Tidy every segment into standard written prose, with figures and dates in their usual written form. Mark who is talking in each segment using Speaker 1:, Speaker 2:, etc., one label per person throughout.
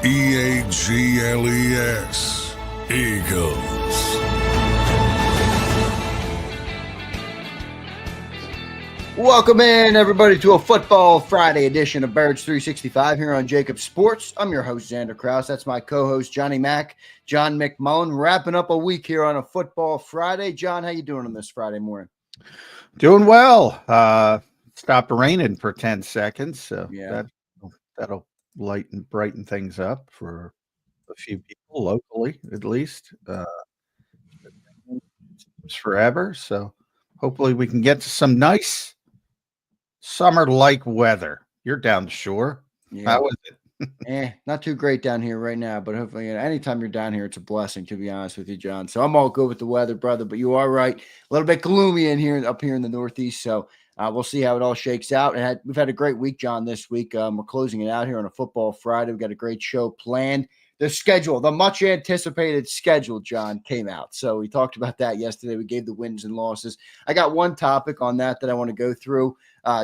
Speaker 1: Eagles. Eagles.
Speaker 2: Welcome in, everybody, to a Football Friday edition of Birds 365 here on JAKIB Sports. I'm your host, Zander Krause. That's my co-host, Johnny Mack, John McMullen, wrapping up a week here on a Football Friday. John, how you doing on this Friday morning?
Speaker 3: Doing well. Stopped raining for 10 seconds, so
Speaker 2: Yeah.
Speaker 3: that'll brighten things up for a few people locally, at least. It's forever, so hopefully we can get to some nice summer-like weather. You're down the shore.
Speaker 2: Yeah.
Speaker 3: How is it?
Speaker 2: Not too great down here right now, but hopefully anytime you're down here, it's a blessing, to be honest with you, John. So I'm all good with the weather, brother, but you are right. A little bit gloomy up here in the Northeast, so we'll see how it all shakes out. We've had a great week, John, this week. We're closing it out here on a Football Friday. We've got a great show planned. The schedule, the much-anticipated schedule, John, came out. So we talked about that yesterday. We gave the wins and losses. I got one topic on that I want to go through.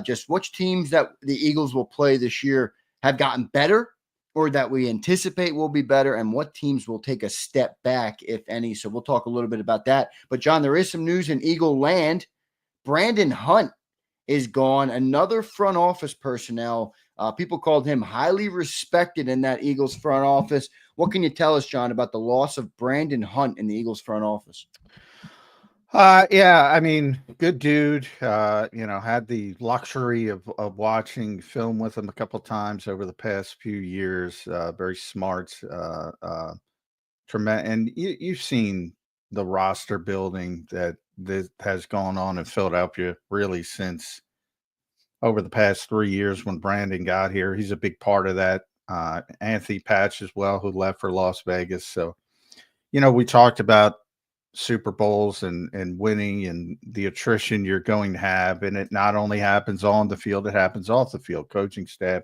Speaker 2: Just which teams that the Eagles will play this year have gotten better or that we anticipate will be better, and what teams will take a step back, if any. So we'll talk a little bit about that. But, John, there is some news in Eagle land. Brandon Hunt is gone. Another front office personnel. People called him highly respected in that Eagles front office. What can you tell us, John, about the loss of Brandon Hunt in the Eagles front office?
Speaker 3: Yeah, I mean, good dude. Had the luxury of watching film with him a couple times over the past few years. Very smart, tremendous. And you've seen the roster building that has gone on in Philadelphia really since over the past 3 years when Brandon got here. He's a big part of that. Anthony Patch as well, who left for Las Vegas. So, we talked about Super Bowls and winning and the attrition you're going to have. And it not only happens on the field, it happens off the field. Coaching staff,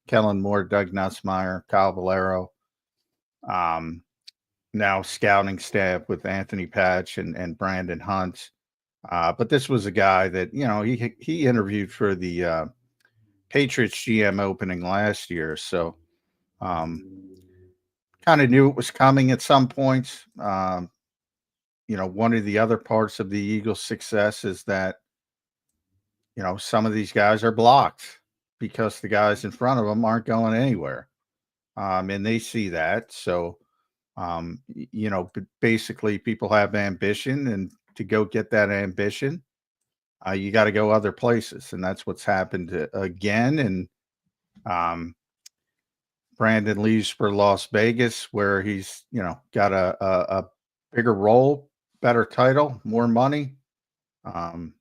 Speaker 3: Kellen Moore, Doug Nussmeier, Kyle Valero. Now scouting staff with Anthony Patch and Brandon Hunt. But this was a guy that, he interviewed for the Patriots GM opening last year. So kind of knew it was coming at some point. One of the other parts of the Eagles' success is that, some of these guys are blocked because the guys in front of them aren't going anywhere. And they see that. So, basically people have ambition, and to go get that ambition, you got to go other places. And that's what's happened again. And Brandon leaves for Las Vegas, where he's, got a bigger role, better title, more money. And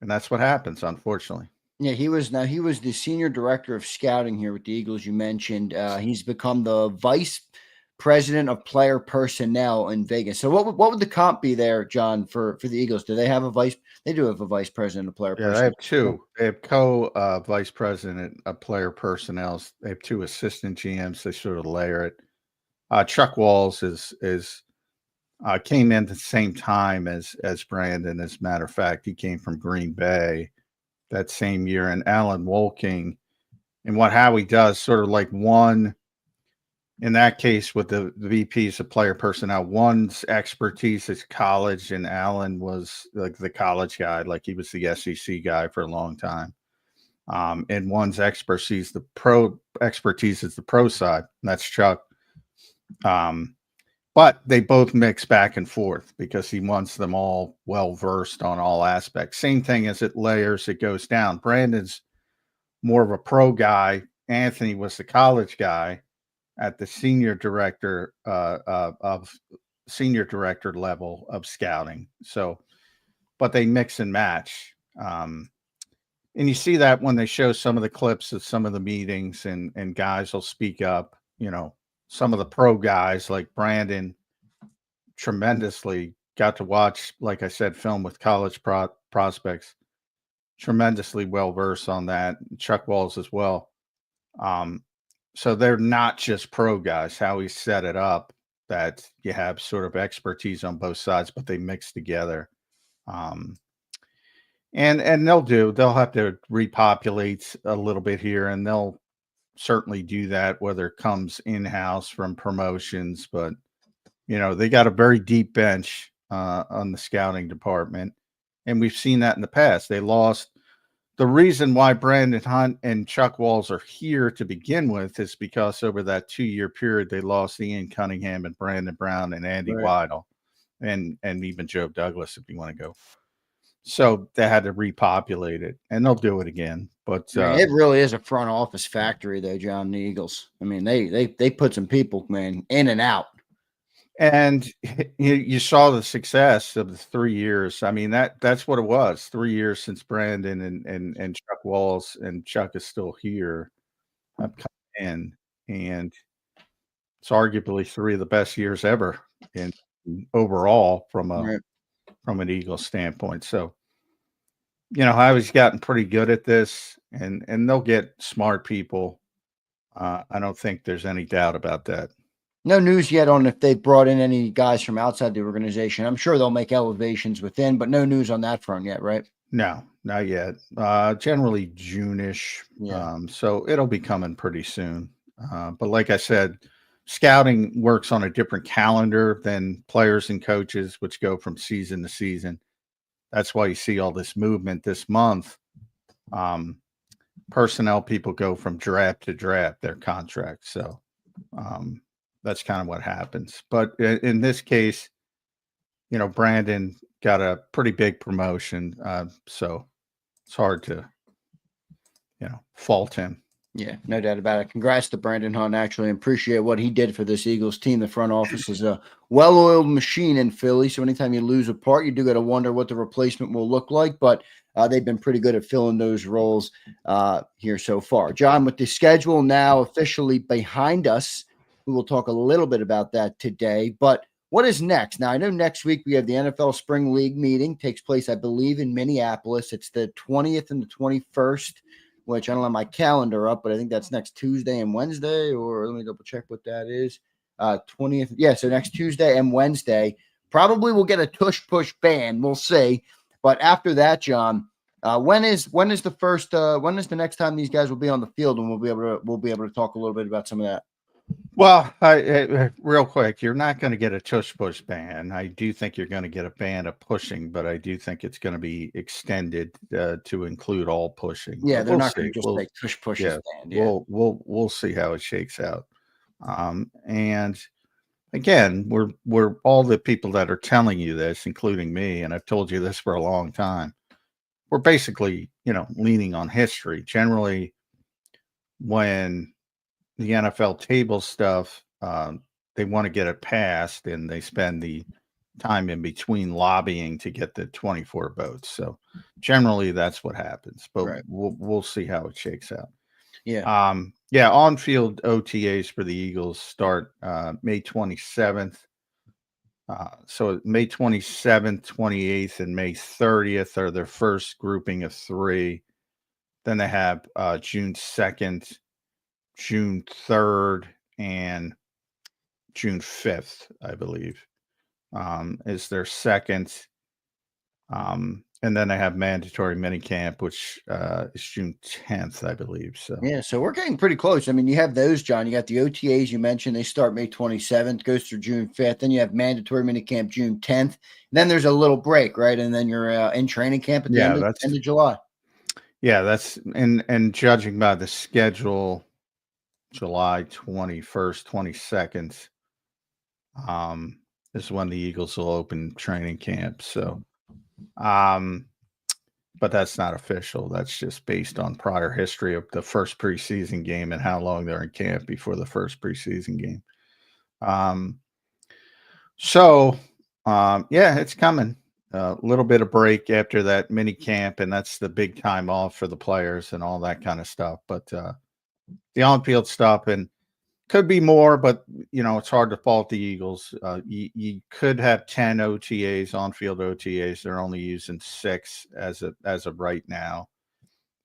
Speaker 3: that's what happens, unfortunately.
Speaker 2: Yeah, he was the senior director of scouting here with the Eagles. You mentioned he's become the vice president of player personnel in Vegas. So what would the comp be there, John, for the Eagles? Do they have a vice? They do have a vice president of player personnel.
Speaker 3: They have two. They have vice president of player personnel. They have two assistant GMs. They sort of layer it. Chuck Walls came in at the same time as Brandon. As a matter of fact, he came from Green Bay that same year. And Alan Wolking, and what Howie does, sort of like one. In that case, with the VPs of player personnel, one's expertise is college, and Allen was like the college guy, like he was the SEC guy for a long time. And one's expertise is the pro side, and that's Chuck. But they both mix back and forth because he wants them all well versed on all aspects. Same thing as it layers, it goes down. Brandon's more of a pro guy. Anthony was the college guy at the senior director level of scouting. So, but they mix and match. And you see that when they show some of the clips of some of the meetings, and guys will speak up. Some of the pro guys like Brandon tremendously got to watch, like I said, film with college prospects, tremendously well-versed on that. Chuck Walls as well. So they're not just pro guys. How he set it up, that you have sort of expertise on both sides, but they mix together. And they'll have to repopulate a little bit here, and they'll certainly do that, whether it comes in-house from promotions, but they got a very deep bench on the scouting department, and we've seen that in the past. They lost. The reason why Brandon Hunt and Chuck Walls are here to begin with is because over that 2-year period, they lost Ian Cunningham and Brandon Brown and Andy Weidel, and even Joe Douglas, if you want to go. So they had to repopulate it, and they'll do it again. But
Speaker 2: it really is a front office factory, though, John, the Eagles. I mean, they put some people, man, in and out.
Speaker 3: And you saw the success of the 3 years. I mean, that's what it was. 3 years since Brandon and Chuck Walls, and Chuck is still here. I've come in, and it's arguably 3 of the best years ever in overall from an Eagles standpoint. So, Howie's gotten pretty good at this, and they'll get smart people. I don't think there's any doubt about that.
Speaker 2: No news yet on if they brought in any guys from outside the organization. I'm sure they'll make elevations within, but no news on that front yet, right?
Speaker 3: No, not yet. Generally June-ish.
Speaker 2: Yeah.
Speaker 3: So it'll be coming pretty soon. But like I said, scouting works on a different calendar than players and coaches, which go from season to season. That's why you see all this movement this month. Personnel people go from draft to draft, their contracts. So that's kind of what happens. But in this case, Brandon got a pretty big promotion. So it's hard to, fault him.
Speaker 2: Yeah, no doubt about it. Congrats to Brandon Hunt, actually. Appreciate what he did for this Eagles team. The front office is a well-oiled machine in Philly. So anytime you lose a part, you do got to wonder what the replacement will look like. But they've been pretty good at filling those roles here so far. John, with the schedule now officially behind us, we will talk a little bit about that today. But what is next? Now, I know next week we have the NFL Spring League meeting. Takes place, I believe, in Minneapolis. It's the 20th and the 21st, which I don't have my calendar up, but I think that's next Tuesday and Wednesday, or let me double check what that is. 20th. Yeah, so next Tuesday and Wednesday. Probably we'll get a tush-push ban. We'll see. But after that, John, when is the next time these guys will be on the field, and we'll be able to talk a little bit about some of that?
Speaker 3: Well, real quick, you're not going to get a tush-push ban. I do think you're going to get a ban of pushing, but I do think it's going to be extended to include all pushing.
Speaker 2: Yeah,
Speaker 3: but
Speaker 2: they're not going to just make tush-push banned. Yeah.
Speaker 3: We'll see how it shakes out. And again, we're all the people that are telling you this, including me, and I've told you this for a long time. We're basically, leaning on history. Generally, when the NFL table stuff, they want to get it passed, and they spend the time in between lobbying to get the 24 votes. So generally that's what happens, but we'll see how it shakes out.
Speaker 2: Yeah.
Speaker 3: On-field OTAs for the Eagles start May 27th. So May 27th, 28th, and May 30th are their first grouping of 3. Then they have June 2nd, June 3rd, and June 5th, I believe, is their second. And then they have mandatory minicamp, which is June 10th, I believe. So
Speaker 2: yeah, so we're getting pretty close. I mean, you have those, John. You got the OTAs you mentioned. They start May 27th, goes through June 5th. Then you have mandatory minicamp June 10th. Then there's a little break, right? And then you're in training camp at the end of July.
Speaker 3: Yeah, that's and judging by the schedule, July 21st, 22nd is when the Eagles will open training camp. So, but that's not official. That's just based on prior history of the first preseason game and how long they're in camp before the first preseason game. It's coming. A little bit of break after that mini camp, and that's the big time off for the players and all that kind of stuff. But the on-field stuff and could be more, but it's hard to fault the Eagles. You could have 10 OTAs, on-field OTAs. They're only using 6 as of right now,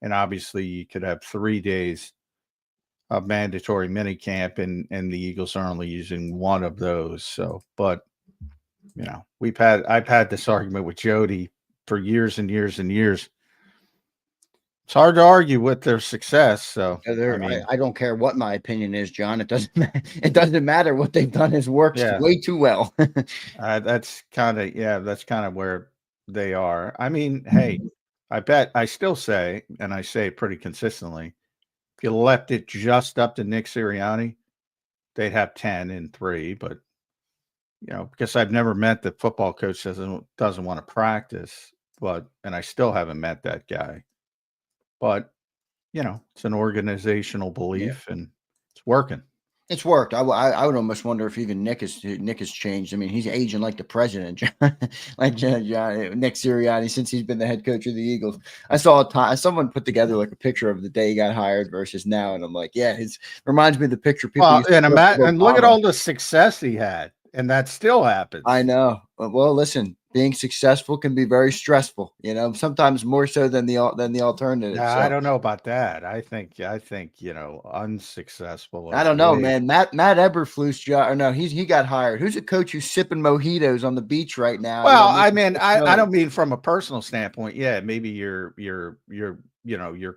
Speaker 3: and obviously you could have 3 days of mandatory minicamp, and the Eagles are only using 1 of those. So, but I've had this argument with Jody for years and years and years. It's hard to argue with their success. So I mean,
Speaker 2: I don't care what my opinion is, John. It doesn't it doesn't matter. What they've done has worked
Speaker 3: yeah,
Speaker 2: way too well.
Speaker 3: that's kind of where they are. I mean, hey, I still say, and I say it pretty consistently, if you left it just up to Nick Sirianni, they'd have 10-3. But because I've never met the football coach doesn't want to practice, and I still haven't met that guy. But it's an organizational belief, and it's working.
Speaker 2: It's worked. I would almost wonder if even Nick has changed. I mean, he's aging like the president, like Nick Sirianni, since he's been the head coach of the Eagles. I saw someone put together like a picture of the day he got hired versus now, and I'm like, yeah, it reminds me of the picture people.
Speaker 3: And look at all the success he had, and that still happens.
Speaker 2: I know. Well, listen, being successful can be very stressful. Sometimes more so than the alternative.
Speaker 3: Yeah,
Speaker 2: so.
Speaker 3: I don't know about that. I think unsuccessful.
Speaker 2: I don't know, man. Matt Eberflus, or no, he got hired. Who's a coach who's sipping mojitos on the beach right now?
Speaker 3: Well, I mean, I don't mean from a personal standpoint. Yeah, maybe your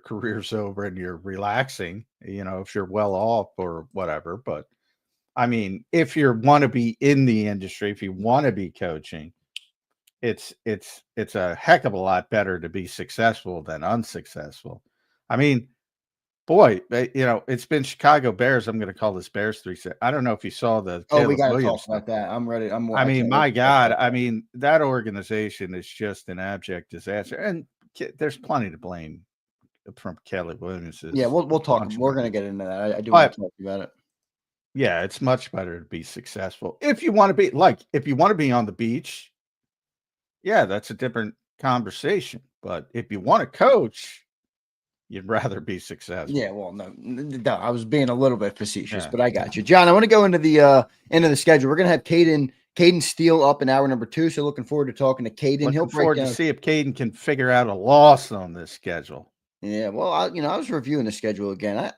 Speaker 3: career's over and you're relaxing. If you're well off or whatever. But I mean, if you want to be in the industry, if you want to be coaching, it's a heck of a lot better to be successful than unsuccessful. I mean, boy, it's been Chicago Bears. I'm going to call this Bears 3. I don't know if you saw the.
Speaker 2: Oh, we got to talk about that. I'm ready.
Speaker 3: I mean, my God. I mean, that organization is just an abject disaster, and there's plenty to blame from Kelly Williams.
Speaker 2: Yeah, we'll talk. We're going to get into that. I do want to talk about it.
Speaker 3: Yeah, it's much better to be successful if you want to be on the beach. Yeah, that's a different conversation. But if you want to coach, you'd rather be successful.
Speaker 2: Yeah, well, no, I was being a little bit facetious, but I got you, John. I want to go into the schedule. We're gonna have Caden Steele up in hour number 2. So looking forward to talking to Caden.
Speaker 3: Looking forward to see if Caden can figure out a loss on this schedule.
Speaker 2: Yeah, well, I was reviewing the schedule again.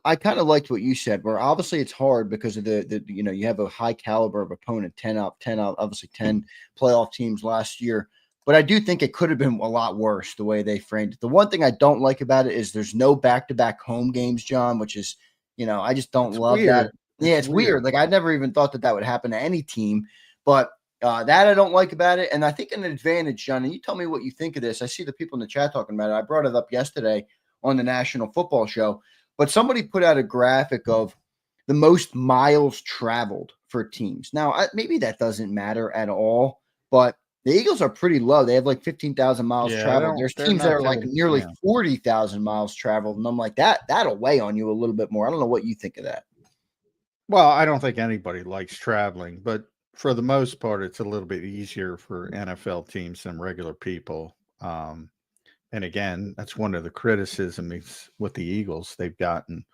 Speaker 2: I kind of liked what you said. Where obviously it's hard because of the you have a high caliber of opponent, 10 out, obviously 10 playoff teams last year. But I do think it could have been a lot worse the way they framed it. The one thing I don't like about it is there's no back-to-back home games, John, which is, I just don't love that. Yeah, it's weird. Like I never even thought that would happen to any team. But that I don't like about it. And I think an advantage, John, and you tell me what you think of this. I see the people in the chat talking about it. I brought it up yesterday on the National Football Show. But somebody put out a graphic of the most miles traveled for teams. Now, maybe that doesn't matter at all, but the Eagles are pretty low. They have like 15,000 miles traveled. There's teams that are like nearly 40,000 miles traveled. And I'm like, that'll weigh on you a little bit more. I don't know what you think of that.
Speaker 3: Well, I don't think anybody likes traveling, but for the most part, it's a little bit easier for NFL teams than regular people. And again, that's one of the criticisms with the Eagles. They've gotten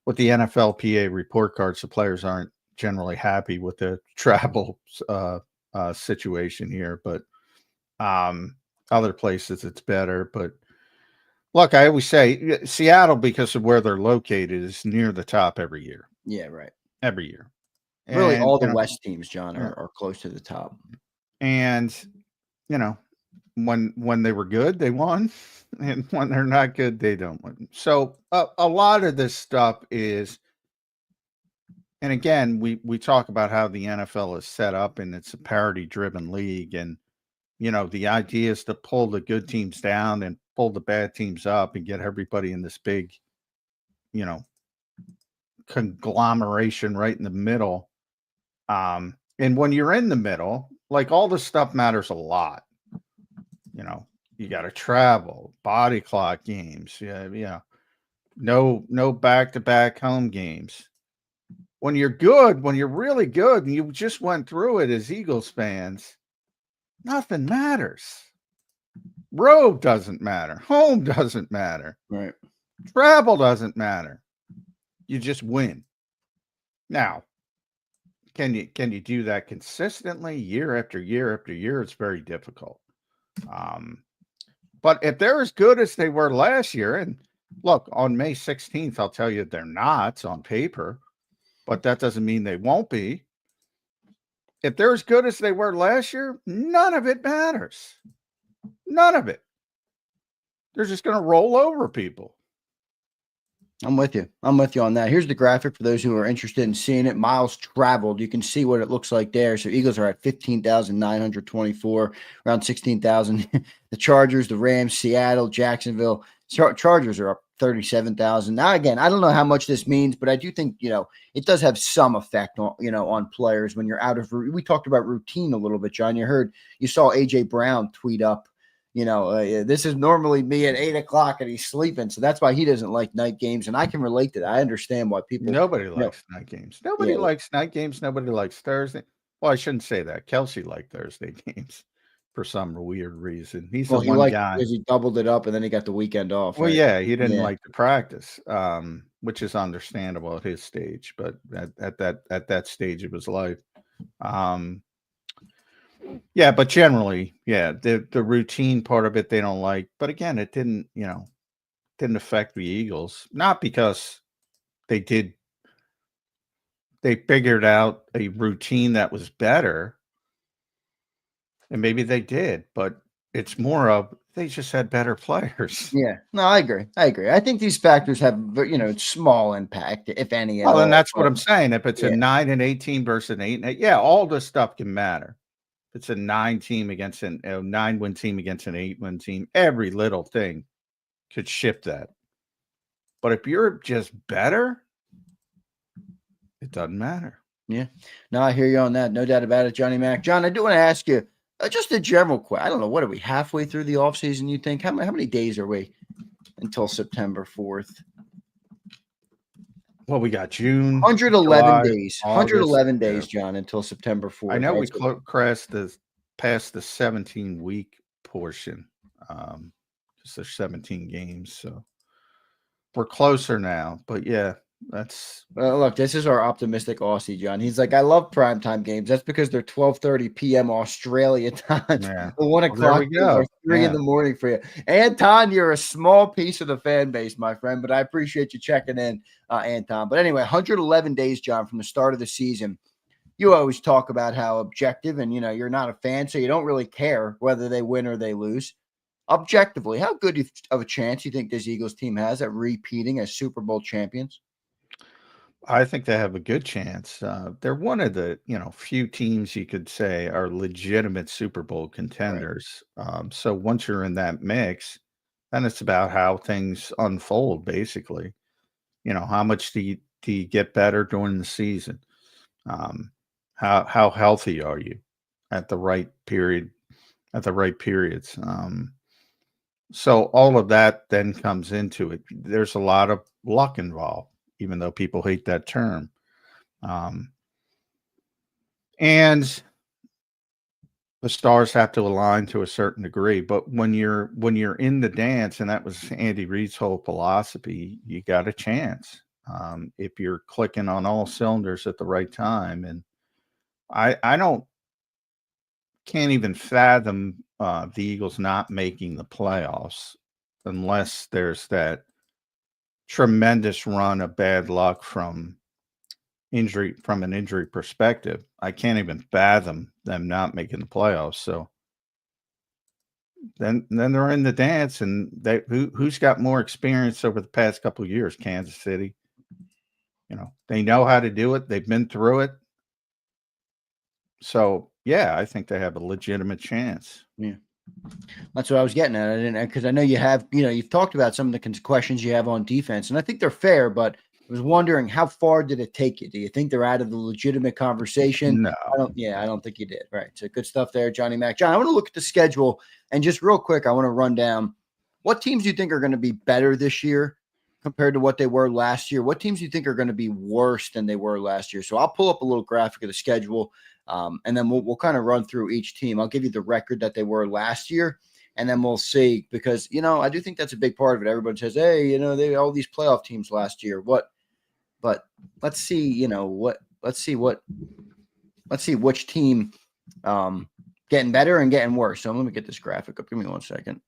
Speaker 3: with the NFLPA report cards, the players aren't generally happy with the travel situation here, but other places it's better. But look, I always say Seattle, because of where they're located, is near the top every year.
Speaker 2: Yeah, right.
Speaker 3: Every year.
Speaker 2: Really, all the West teams, John, are close to the top.
Speaker 3: And, when they were good, they won. And when they're not good, they don't win. So a lot of this stuff is, and again, we talk about how the NFL is set up and it's a parity-driven league. And, the idea is to pull the good teams down and pull the bad teams up and get everybody in this big, conglomeration right in the middle. And when you're in the middle, like all this stuff matters a lot. You got to travel, body clock games. Yeah. No back-to-back home games. When you're good, when you're really good, and you just went through it as Eagles fans, nothing matters. Road doesn't matter. Home doesn't matter.
Speaker 2: Right.
Speaker 3: Travel doesn't matter. You just win. Now, can you do that consistently year after year after year? It's very difficult. But if they're as good as they were last year, and look, on May 16th, I'll tell you they're not on paper, but that doesn't mean they won't be. If they're as good as they were last year, none of it matters. None of it. they're just going to roll over people.
Speaker 2: I'm with you. I'm with you on that. Here's the graphic for those who are interested in seeing it. Miles traveled. You can see what it looks like there. So Eagles are at 15,924, around 16,000. The Chargers, the Rams, Seattle, Jacksonville. Chargers are up 37,000. Now, again, I don't know how much this means, but I do think, it does have some effect on, on players when you're out of, we talked about routine a little bit, John. You saw AJ Brown tweet up, this is normally me at 8:00 and he's sleeping. So that's why he doesn't like night games. And I can relate to that. I understand why people.
Speaker 3: Nobody likes night games. Nobody likes night games. Nobody likes Thursday. Well, I shouldn't say that. Kelsey liked Thursday games for some weird reason. He's the one guy.
Speaker 2: Because he doubled it up and then he got the weekend off.
Speaker 3: Well, yeah, he didn't like to practice, which is understandable at his stage. But at that stage of his life, yeah, but generally, yeah, the routine part of it they don't like. But again, it didn't affect the Eagles. Not because they figured out a routine that was better. And maybe they did, but it's more of they just had better players.
Speaker 2: Yeah, no, I agree. I think these factors have, small impact, if any.
Speaker 3: Well, and that's what I'm saying. If it's a 9-8 team versus an 8-8, yeah, all this stuff can matter. It's a 9-win team against an 9-win team against an 8-win team. Every little thing could shift that. But if you're just better, it doesn't matter.
Speaker 2: Yeah. No, I hear you on that. No doubt about it, Johnny Mac. John, I do want to ask you just a general question. I don't know. What are we, halfway through the offseason, you think? How many days are we until September 4th?
Speaker 3: Well, we got June.
Speaker 2: 111
Speaker 3: July,
Speaker 2: days.
Speaker 3: August,
Speaker 2: 111 days, John, until September 4th.
Speaker 3: I know we past the 17-week portion. Because there's 17 games, so we're closer now. But yeah, that's
Speaker 2: look, this is our optimistic Aussie, John. He's like, I love primetime games. That's because they're 12:30 p.m. Australia time.
Speaker 3: Yeah.
Speaker 2: 1 o'clock or 3 in the morning for you. Anton, you're a small piece of the fan base, my friend, but I appreciate you checking in, Anton. But anyway, 111 days, John, from the start of the season. You always talk about how objective and, you're not a fan, so you don't really care whether they win or they lose. Objectively, how good of a chance do you think this Eagles team has at repeating as Super Bowl champions?
Speaker 3: I think they have a good chance. They're one of the, few teams you could say are legitimate Super Bowl contenders. Right. So once you're in that mix, then it's about how things unfold, basically. How much do you get better during the season? How healthy are you at the right period, at the right periods? So all of that then comes into it. There's a lot of luck involved, even though people hate that term. And the stars have to align to a certain degree. But when you're in the dance, and that was Andy Reid's whole philosophy, you got a chance if you're clicking on all cylinders at the right time. And I can't even fathom the Eagles not making the playoffs unless there's that tremendous run of bad luck from an injury perspective. I can't even fathom them not making the playoffs. So then they're in the dance, and who's got more experience over the past couple of years? Kansas City. They know how to do it. They've been through it. So yeah, I think they have a legitimate chance.
Speaker 2: Yeah. That's what I was getting at. I didn't, because I know you have, you've talked about some of the questions you have on defense, and I think they're fair, but I was wondering, how far did it take you? Do you think they're out of the legitimate conversation?
Speaker 3: No.
Speaker 2: I don't think you did. Right. So good stuff there, Johnny Mac. John, I want to look at the schedule, and just real quick, I want to run down what teams do you think are going to be better this year compared to what they were last year? What teams do you think are going to be worse than they were last year? So I'll pull up a little graphic of the schedule. And then we'll kind of run through each team. I'll give you the record that they were last year, and then we'll see, because, I do think that's a big part of it. Everybody says, hey, they all these playoff teams last year. But let's see, let's see which team getting better and getting worse. So let me get this graphic up. Give me 1 second.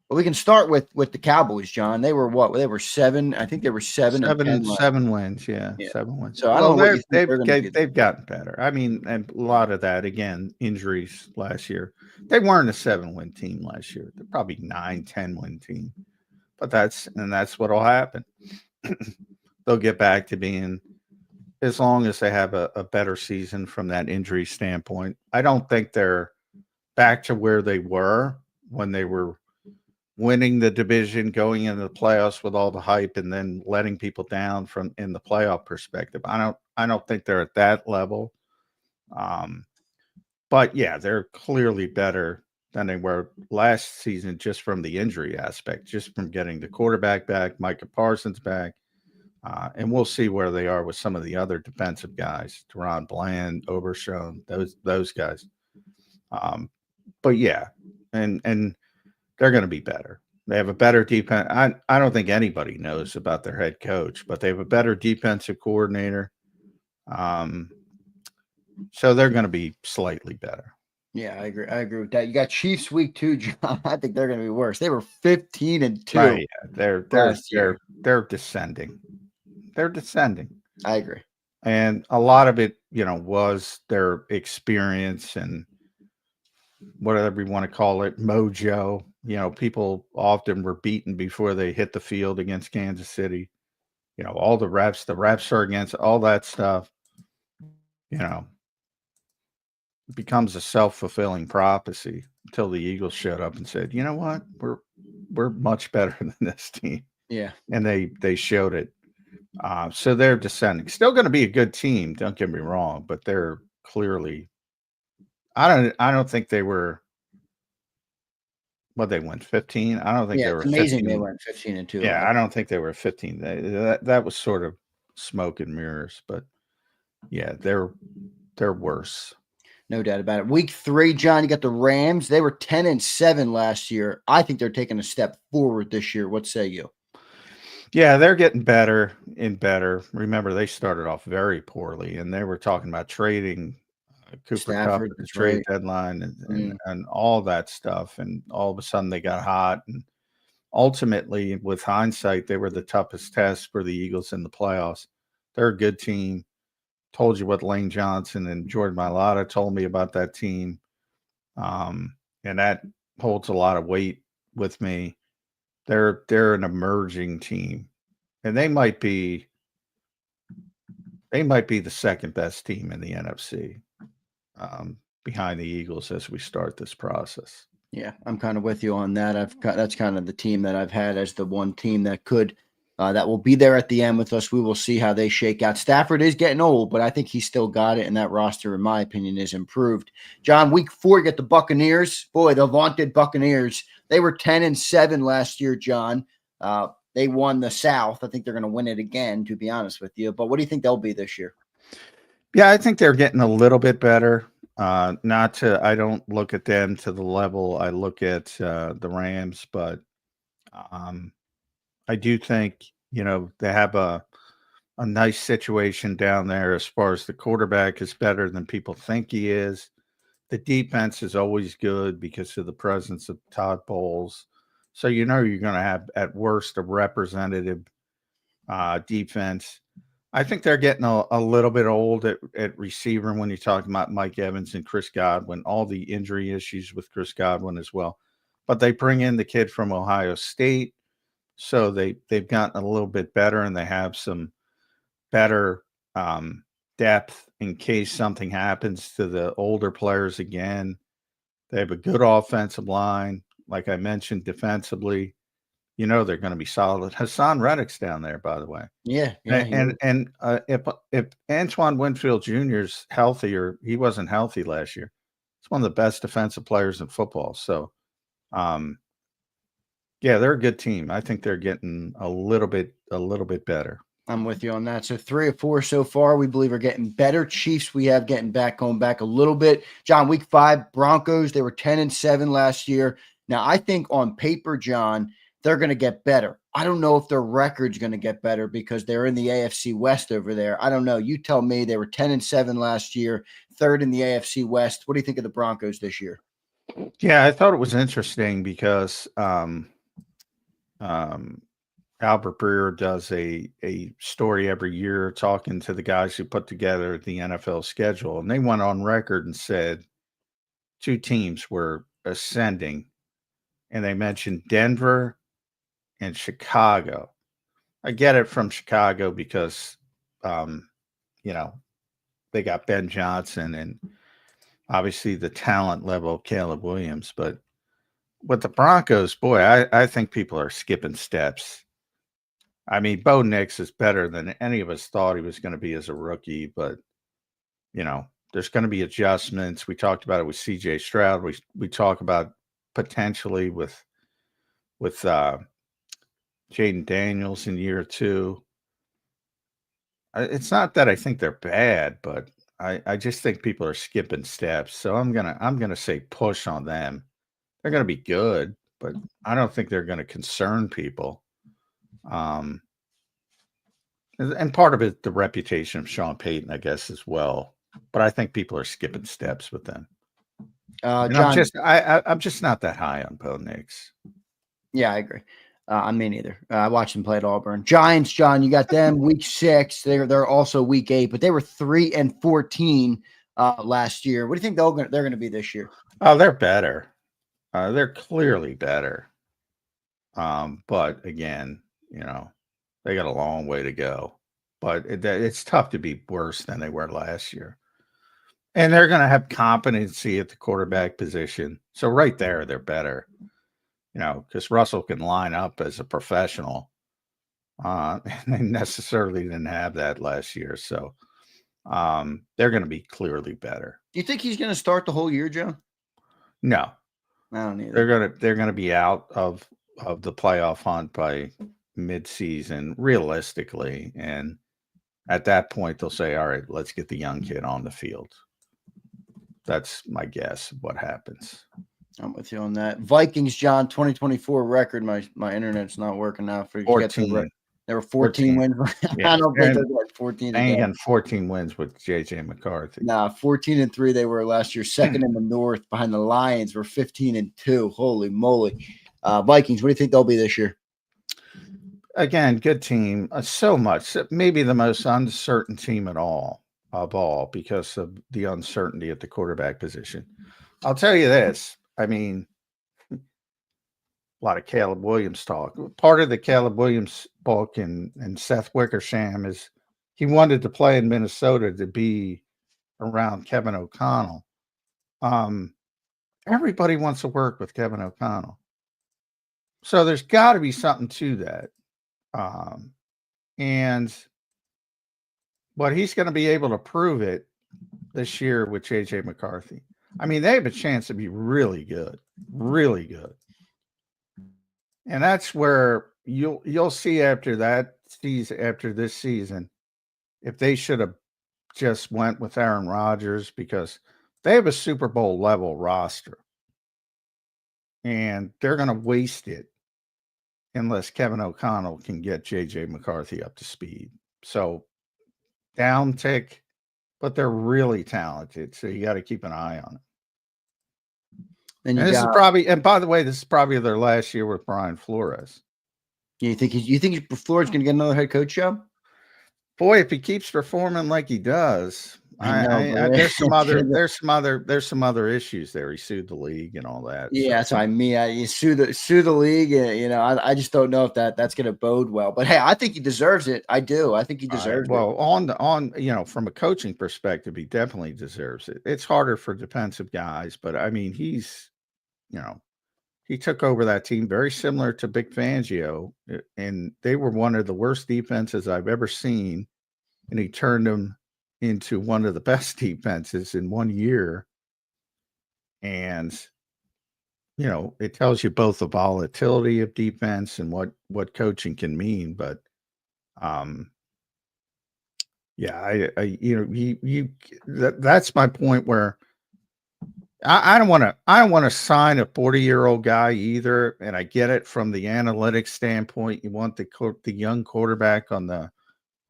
Speaker 2: Well, we can start with the Cowboys, John. They were what? They were 7. I think they were 7-10 last.
Speaker 3: 7 wins. Yeah,
Speaker 2: Yeah.
Speaker 3: 7 wins.
Speaker 2: So I don't
Speaker 3: Well,
Speaker 2: know what you think they're going to be.
Speaker 3: they've gotten better. I mean, and a lot of that again, injuries last year. They weren't a 7-win team last year. They're probably 9-10 win team. But that's what'll happen. They'll get back to being, as long as they have a better season from that injury standpoint. I don't think they're back to where they were when they were winning the division, going into the playoffs with all the hype, and then letting people down from in the playoff perspective. I don't think they're at that level. But yeah, they're clearly better than they were last season, just from the injury aspect, just from getting the quarterback back, Micah Parsons back. And we'll see where they are with some of the other defensive guys, Deron Bland, Obershone, those guys. But yeah, and they're going to be better. They have a better defense. I don't think anybody knows about their head coach, but they have a better defensive coordinator. So they're going to be slightly better.
Speaker 2: Yeah, I agree. I agree with that. You got Chiefs week 2, John. I think they're going to be worse. They were 15-2.
Speaker 3: Right, yeah. They're descending. They're descending.
Speaker 2: I agree.
Speaker 3: And a lot of it, was their experience and whatever you want to call it, mojo. People often were beaten before they hit the field against Kansas City. All the reps are against all that stuff. Becomes a self-fulfilling prophecy until the Eagles showed up and said, "You know what? We're much better than this team."
Speaker 2: Yeah.
Speaker 3: And they showed it. So they're descending. Still going to be a good team, don't get me wrong, but they're clearly, I don't think they were, they went 15. I don't think they were
Speaker 2: it's amazing
Speaker 3: 15.
Speaker 2: they went 15-2.
Speaker 3: Yeah, I don't think they were 15. That was sort of smoke and mirrors, but yeah, they're worse.
Speaker 2: No doubt about it. Week 3, John, you got the Rams. They were 10-7 last year. I think they're taking a step forward this year. What say you?
Speaker 3: Yeah, they're getting better and better. Remember, they started off very poorly, and they were talking about trading Cooper
Speaker 2: Stafford,
Speaker 3: Kupp at the
Speaker 2: that's
Speaker 3: trade
Speaker 2: right.
Speaker 3: deadline and all that stuff. And all of a sudden, they got hot. And ultimately, with hindsight, they were the toughest test for the Eagles in the playoffs. They're a good team. Told you what Lane Johnson and Jordan Mailata told me about that team. And that holds a lot of weight with me. They're an emerging team, and they might be the second best team in the NFC, behind the Eagles as we start this process.
Speaker 2: Yeah, I'm kind of with you on that. That's kind of the team that I've had as the one team that could that will be there at the end with us. We will see how they shake out. Stafford is getting old, but I think he's still got it, and that roster, in my opinion, is improved. John, week 4, you get the Buccaneers. Boy, the vaunted Buccaneers. They were 10-7 last year, John. They won the South. I think they're going to win it again, to be honest with you. But what do you think they'll be this year?
Speaker 3: Yeah, I think they're getting a little bit better. I don't look at them to the level I look at the Rams, but I do think, they have a nice situation down there as far as the quarterback is better than people think he is. The defense is always good because of the presence of Todd Bowles. So, you're going to have, at worst, a representative defense. I think they're getting a little bit old at receiver when you're talking about Mike Evans and Chris Godwin, all the injury issues with Chris Godwin as well. But they bring in the kid from Ohio State. So they've gotten a little bit better, and they have some better depth in case something happens to the older players again. They have a good offensive line. Like I mentioned, defensively, they're going to be solid. Hassan Reddick's down there, by the way.
Speaker 2: Yeah.
Speaker 3: And if Antoine Winfield Jr. is healthy, or he wasn't healthy last year, he's one of the best defensive players in football. So, yeah, they're a good team. I think they're getting a little bit better.
Speaker 2: I'm with you on that. So 3 or 4 so far, we believe are getting better. Chiefs, we have going back a little bit. John, week 5, Broncos, they were 10-7 last year. Now, I think on paper, John, they're going to get better. I don't know if their record's going to get better because they're in the AFC West over there. I don't know. You tell me. They were 10-7 last year, 3rd in the AFC West. What do you think of the Broncos this year?
Speaker 3: Yeah, I thought it was interesting because Albert Breer does a story every year talking to the guys who put together the NFL schedule, and they went on record and said 2 teams were ascending, and they mentioned Denver and Chicago. I get it from Chicago because, you know, they got Ben Johnson and obviously the talent level of Caleb Williams. But with the Broncos, boy, I think people are skipping steps. I mean, Bo Nix is better than any of us thought he was going to be as a rookie, but, you know, there's going to be adjustments. We talked about it with CJ Stroud. We talk about potentially with Jaden Daniels in year 2. It's not that I think they're bad, but I just think people are skipping steps. So I'm gonna say push on them. They're gonna be good, but I don't think they're gonna concern people. And part of it, the reputation of Sean Payton, I guess, as well. But I think people are skipping steps with them. And
Speaker 2: John,
Speaker 3: I'm just not that high on Bo Nix.
Speaker 2: yeah, I agree. I mean, neither. I watched them play at Auburn. Giants, John, you got them week 6. They're also week 8, but they were 3-14 last year. What do you think they're going to be this year?
Speaker 3: Oh, they're better. They're clearly better. But again, you know, they got a long way to go. But it's tough to be worse than they were last year. And they're going to have competency at the quarterback position. So right there, they're better. You know, because Russell can line up as a professional. And they necessarily didn't have that last year. So they're going to be clearly better.
Speaker 2: Do you think he's going to start the whole year, Joe?
Speaker 3: No.
Speaker 2: I don't either.
Speaker 3: They're gonna be out of the playoff hunt by mid-season, realistically. And at that point, they'll say, all right, let's get the young kid on the field. That's my guess of what happens.
Speaker 2: I'm with you on that. Vikings, John, 2024 record. My internet's not working now. For
Speaker 3: 14.
Speaker 2: There were 14 wins.
Speaker 3: Yeah.
Speaker 2: I don't think they're like 14.
Speaker 3: They ain't getting 14 wins with JJ McCarthy.
Speaker 2: Nah, 14-3 they were last year. Second in the North behind the Lions. Were 15-2. Holy moly. Vikings, what do you think they'll be this year?
Speaker 3: Again, good team. So much. Maybe the most uncertain team of all because of the uncertainty at the quarterback position. I'll tell you this. I mean, a lot of Caleb Williams talk. Part of the Caleb Williams book and Seth Wickersham is he wanted to play in Minnesota to be around Kevin O'Connell. Everybody wants to work with Kevin O'Connell. So there's got to be something to that. But he's going to be able to prove it this year with JJ McCarthy. I mean, they have a chance to be really good, really good. And that's where you'll see after this season, if they should have just went with Aaron Rodgers, because they have a Super Bowl level roster and they're going to waste it unless Kevin O'Connell can get JJ McCarthy up to speed. So down tick, but they're really talented. So you got to keep an eye on it. And by the way, this is probably their last year with Brian Flores.
Speaker 2: You think Flores going to get another head coach job?
Speaker 3: Boy, if he keeps performing like he does, there's some other issues there. He sued the league and all that.
Speaker 2: Yeah, so I mean, you sue the league. You know, I just don't know if that's going to bode well. But hey, I think he deserves it. I do. I think he deserves it.
Speaker 3: Well, on from a coaching perspective, he definitely deserves it. It's harder for defensive guys, but I mean, he took over that team very similar to Vic Fangio, and they were one of the worst defenses I've ever seen, and he turned them into one of the best defenses in 1 year. And, it tells you both the volatility of defense and what coaching can mean. But, that's my point where I don't want to sign a 40-year-old guy either. And I get it from the analytics standpoint. You want the young quarterback on the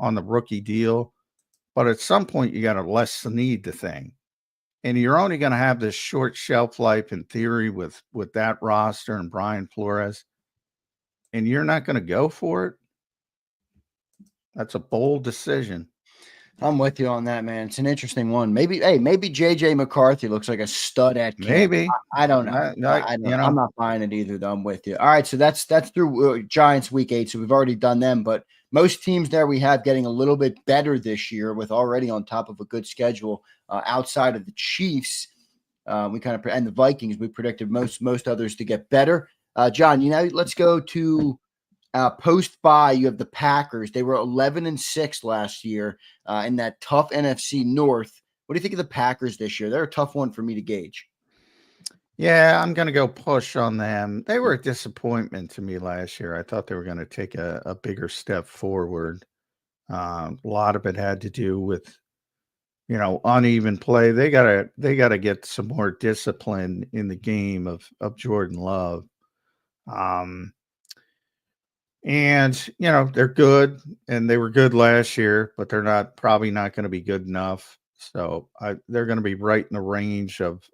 Speaker 3: rookie deal. But at some point, you got to lessen the thing. And you're only going to have this short shelf life in theory with that roster and Brian Flores. and you're not going to go for it, that's a bold decision.
Speaker 2: I'm with you on that, man. It's an interesting one. Maybe JJ McCarthy looks like a stud at camp.
Speaker 3: Maybe.
Speaker 2: I don't know. I don't. I'm not buying it either, though. I'm with you. All right, so that's through Giants week 8. So we've already done them, but most teams there we have getting a little bit better this year with already on top of a good schedule. Outside of the Chiefs, we kind of and the Vikings, we predicted most others to get better. John, let's go to. Post bye, you have the Packers. They were 11-6 last year in that tough NFC North. What do you think of the Packers this year? They're a tough one for me to gauge.
Speaker 3: Yeah, I'm going to go push on them. They were a disappointment to me last year. I thought they were going to take a bigger step forward. A lot of it had to do with, uneven play. They gotta get some more discipline in the game of Jordan Love. And they're good, and they were good last year, but they're probably not going to be good enough. So they're going to be right in the range of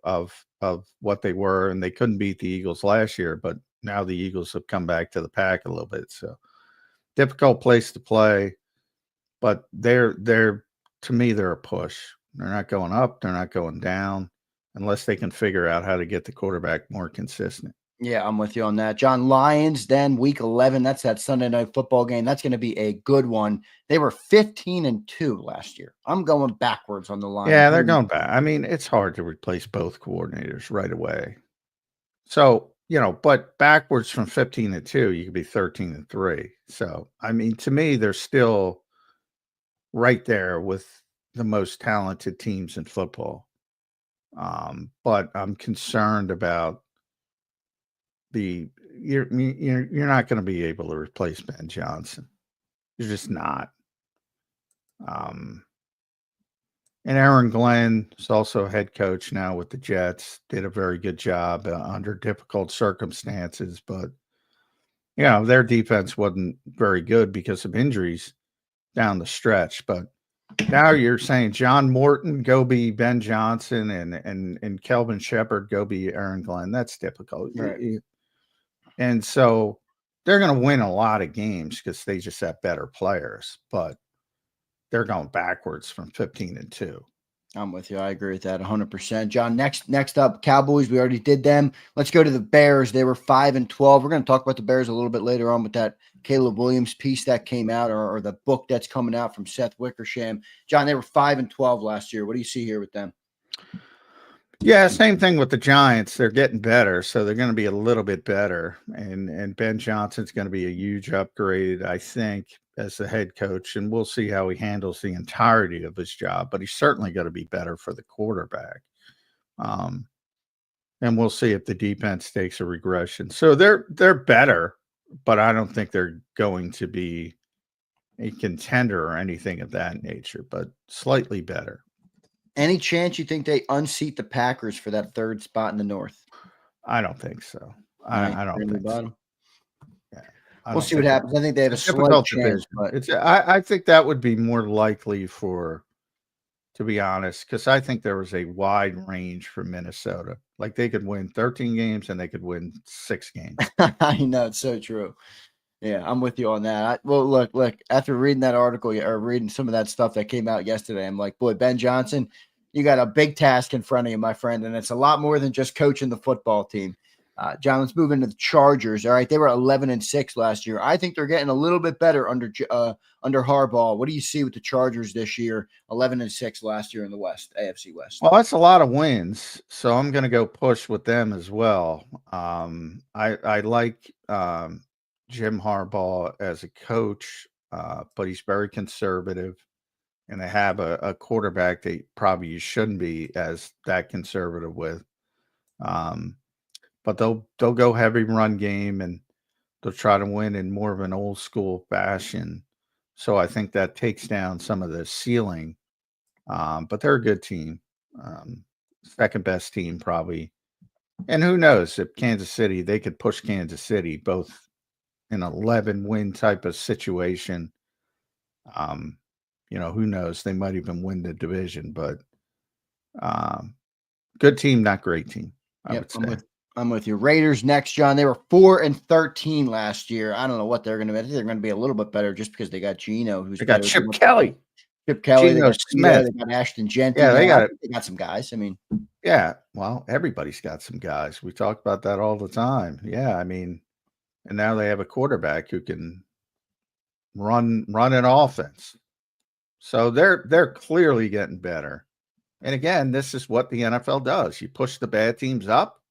Speaker 3: what they were, and they couldn't beat the Eagles last year, but now the Eagles have come back to the pack a little bit. So difficult place to play, but they're to me, they're a push. They're not going up, they're not going down, unless they can figure out how to get the quarterback more consistent.
Speaker 2: Yeah, I'm with you on that. John, Lions, then week 11. That's that Sunday night football game. That's going to be a good one. They were 15-2 last year. I'm going backwards on the Lions.
Speaker 3: Yeah, they're going back. I mean, it's hard to replace both coordinators right away. So, but backwards from 15-2, you could be 13-3. So, I mean, to me, they're still right there with the most talented teams in football. But I'm concerned about you're not going to be able to replace Ben Johnson. You're just not. And Aaron Glenn is also a head coach now with the Jets. Did a very good job under difficult circumstances, but their defense wasn't very good because of injuries down the stretch. But now you're saying John Morton go be Ben Johnson and Kelvin Shepard go be Aaron Glenn. That's difficult.
Speaker 2: Right.
Speaker 3: And so they're going to win a lot of games because they just have better players, but they're going backwards from 15-2.
Speaker 2: I'm with you. I agree with that 100%. John, next up, Cowboys. We already did them. Let's go to the Bears. They were 5-12. We're going to talk about the Bears a little bit later on with that Caleb Williams piece that came out or the book that's coming out from Seth Wickersham. John, they were 5-12 last year. What do you see here with them?
Speaker 3: Yeah, same thing with the Giants. They're getting better, so they're going to be a little bit better. And Ben Johnson's going to be a huge upgrade, I think, as the head coach. And we'll see how he handles the entirety of his job. But he's certainly going to be better for the quarterback. And we'll see if the defense takes a regression. So they're better, but I don't think they're going to be a contender or anything of that nature, but slightly better.
Speaker 2: Any chance you think they unseat the Packers for that third spot in the North?
Speaker 3: I don't think so. I don't think so. Yeah,
Speaker 2: we'll see what happens. I think they have a slight chance, but
Speaker 3: I think that would be more likely to be honest, because I think there was a wide range for Minnesota. Like they could win 13 games and they could win 6 games.
Speaker 2: I know, it's so true. Yeah, I'm with you on that. Well, look, after reading that article or reading some of that stuff that came out yesterday, I'm like, boy, Ben Johnson, you got a big task in front of you, my friend, and it's a lot more than just coaching the football team. John, let's move into the Chargers. All right, they were 11-6 last year. I think they're getting a little bit better under Harbaugh. What do you see with the Chargers this year? 11-6 last year in the West, AFC West.
Speaker 3: Well, that's a lot of wins, so I'm going to go push with them as well. I like Jim Harbaugh as a coach, but he's very conservative, and they have a quarterback that probably you shouldn't be as that conservative with. But they'll go heavy run game, and they'll try to win in more of an old school fashion. So I think that takes down some of the ceiling. But they're a good team, second best team probably. And who knows if Kansas City, they could push Kansas City both in an 11-win type of situation. Who knows? They might even win the division, but good team, not great team. I would say.
Speaker 2: I'm with you. Raiders next, John. They were 4-13 last year. I don't know what they're going to be. I think they're going to be a little bit better just because they got Geno, who's
Speaker 3: They got
Speaker 2: better
Speaker 3: Chip
Speaker 2: than
Speaker 3: Kelly,
Speaker 2: Chip Kelly. They
Speaker 3: Geno
Speaker 2: got Tito,
Speaker 3: Smith.
Speaker 2: they got Ashton Genty.
Speaker 3: Yeah, they
Speaker 2: now.
Speaker 3: got
Speaker 2: They got some guys. I mean,
Speaker 3: yeah. Well, everybody's got some guys. We talk about that all the time. Yeah, I mean, and now they have a quarterback who can run an offense. So they're clearly getting better. And again, this is what the NFL does. You push the bad teams up,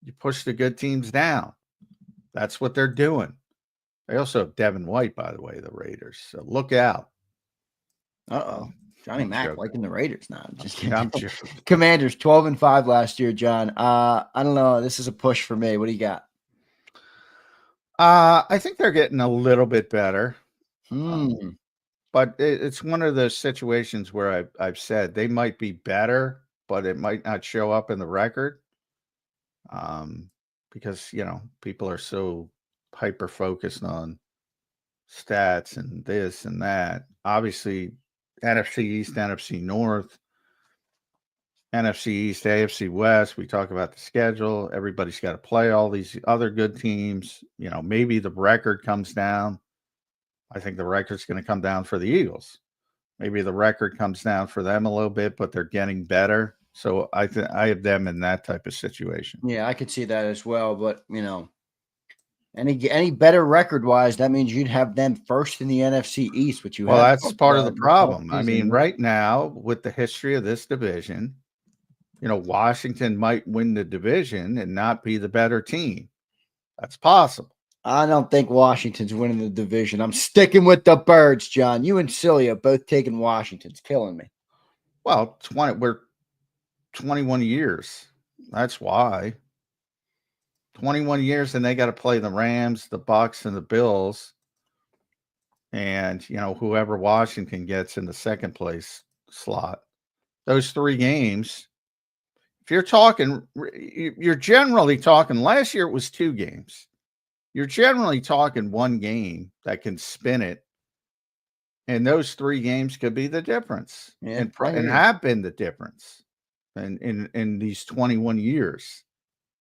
Speaker 3: you push the good teams down. That's what they're doing. They also have Devin White, by the way, the Raiders. So look out.
Speaker 2: Johnny
Speaker 3: I'm
Speaker 2: Mac
Speaker 3: joking.
Speaker 2: liking the Raiders now. Just kidding.
Speaker 3: I'm joking.
Speaker 2: Commanders 12-5 last year, John. I don't know. This is a push for me. What do you got?
Speaker 3: I think they're getting a little bit better.
Speaker 2: Hmm.
Speaker 3: But it's one of those situations where I've said they might be better, but it might not show up in the record. Because people are so hyper focused on stats and this and that. Obviously, NFC East, NFC North, NFC East, AFC West. We talk about the schedule. Everybody's got to play all these other good teams. Maybe the record comes down. I think the record's going to come down for the Eagles. Maybe the record comes down for them a little bit, but they're getting better. So I have them in that type of situation.
Speaker 2: Yeah, I could see that as well. But any better record wise, that means you'd have them first in the NFC East, which you
Speaker 3: Well,
Speaker 2: have.
Speaker 3: that's part of the problem. I mean, right now with the history of this division, Washington might win the division and not be the better team. That's possible.
Speaker 2: I don't think Washington's winning the division. I'm sticking with the Birds, John. You and Celia both taking Washington's killing me.
Speaker 3: Well, we're 21 years. That's why. 21 years, and they got to play the Rams, the Bucks, and the Bills. And, whoever Washington gets in the second place slot. Those 3 games, if you're generally talking, last year it was 2 games. You're generally talking 1 game that can spin it. And those 3 games could be the difference and have been the difference in these 21 years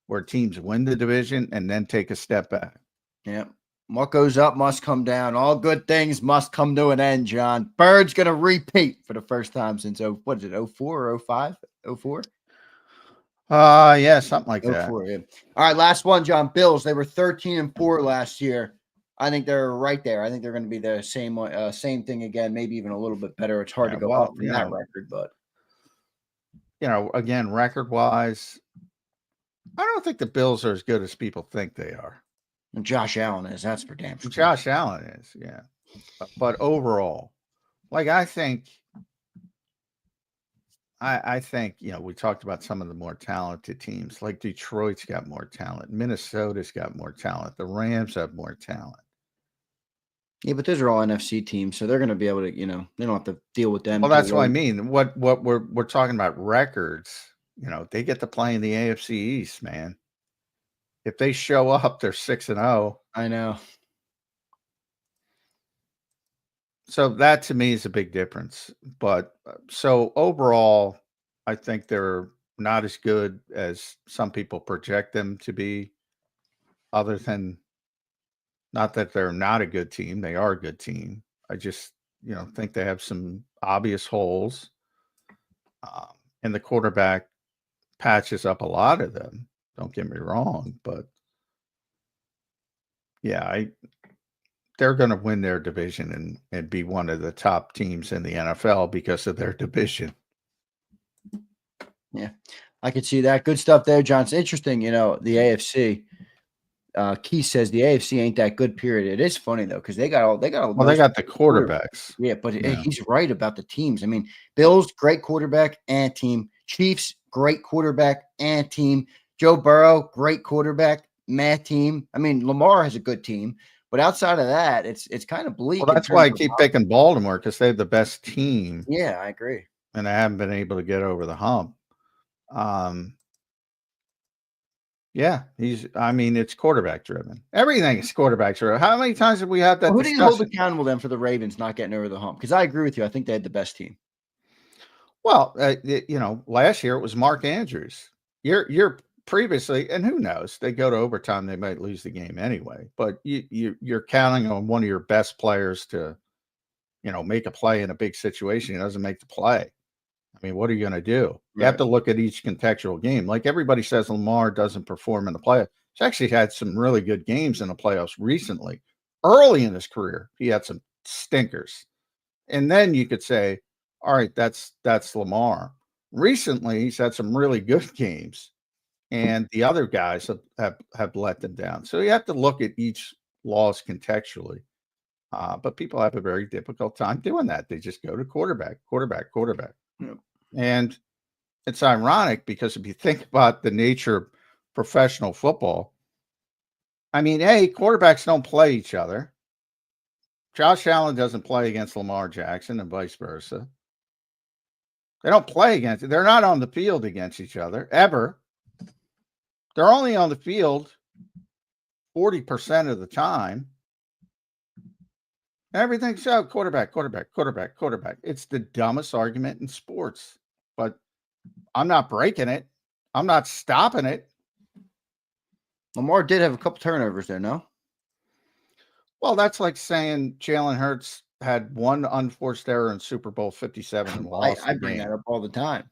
Speaker 3: where teams win the division and then take a step back.
Speaker 2: Yeah. What goes up must come down. All good things must come to an end, John. Bird's going to repeat for the first time since, 04 or 05? 04?
Speaker 3: Yeah, something like that.
Speaker 2: 04, yeah. All right, last one, John. Bills, they were 13-4 last year. I think they're right there. I think they're going to be the same thing again, maybe even a little bit better. It's hard to go up from that record, but
Speaker 3: again, record-wise, I don't think the Bills are as good as people think they are.
Speaker 2: And Josh Allen is. That's for damn sure.
Speaker 3: Josh Allen is, yeah. But overall, I think we talked about some of the more talented teams. Like Detroit's got more talent. Minnesota's got more talent. The Rams have more talent.
Speaker 2: Yeah, but those are all NFC teams, so they're going to be able to, they don't have to deal with them.
Speaker 3: Well, that's what I mean. What we're talking about records. They get to play in the AFC East, man. If they show up, they're 6-0.
Speaker 2: I know.
Speaker 3: So that to me is a big difference. But so overall, I think they're not as good as some people project them to be, other than not that they're not a good team. They are a good team. I just, think they have some obvious holes. And the quarterback patches up a lot of them. Don't get me wrong, but yeah, they're going to win their division and be one of the top teams in the NFL because of their division.
Speaker 2: Yeah, I could see that. Good stuff there, John. It's interesting, the AFC. Keith says the AFC ain't that good, period. It is funny though, because they got the
Speaker 3: quarterbacks.
Speaker 2: Yeah, but he's right about the teams. I mean, Bills, great quarterback and team. Chiefs, great quarterback and team. Joe Burrow, great quarterback, mad team. I mean, Lamar has a good team, but outside of that, it's kind of bleak.
Speaker 3: Well, that's why I keep picking Baltimore, because they have the best team.
Speaker 2: Yeah, I agree.
Speaker 3: And I haven't been able to get over the hump. Yeah, it's quarterback driven. Everything is quarterback driven. How many times have we had that?
Speaker 2: Who do you hold accountable then for the Ravens not getting over the hump? Because I agree with you. I think they had the best team.
Speaker 3: Well, last year it was Mark Andrews. You're previously, and who knows, they go to overtime, they might lose the game anyway. But you're counting on one of your best players to, make a play in a big situation. He doesn't make the play. I mean, what are you going to do? You have to look at each contextual game. Like everybody says, Lamar doesn't perform in the playoffs. He's actually had some really good games in the playoffs recently. Early in his career, he had some stinkers. And then you could say, all right, that's Lamar. Recently, he's had some really good games, and the other guys have let them down. So you have to look at each loss contextually. But people have a very difficult time doing that. They just go to quarterback.
Speaker 2: Yep.
Speaker 3: And it's ironic because if you think about the nature of professional football, I mean, hey, quarterbacks don't play each other. Josh Allen doesn't play against Lamar Jackson and vice versa. They don't play against it. They're not on the field against each other ever. They're only on the field 40% of the time. Everything's so quarterback. It's the dumbest argument in sports, but I'm not breaking it. I'm not stopping it.
Speaker 2: Lamar did have a couple turnovers there, no?
Speaker 3: Well, that's like saying Jalen Hurts had one unforced error in Super Bowl 57 and lost
Speaker 2: I
Speaker 3: the
Speaker 2: bring
Speaker 3: game.
Speaker 2: that up all the time.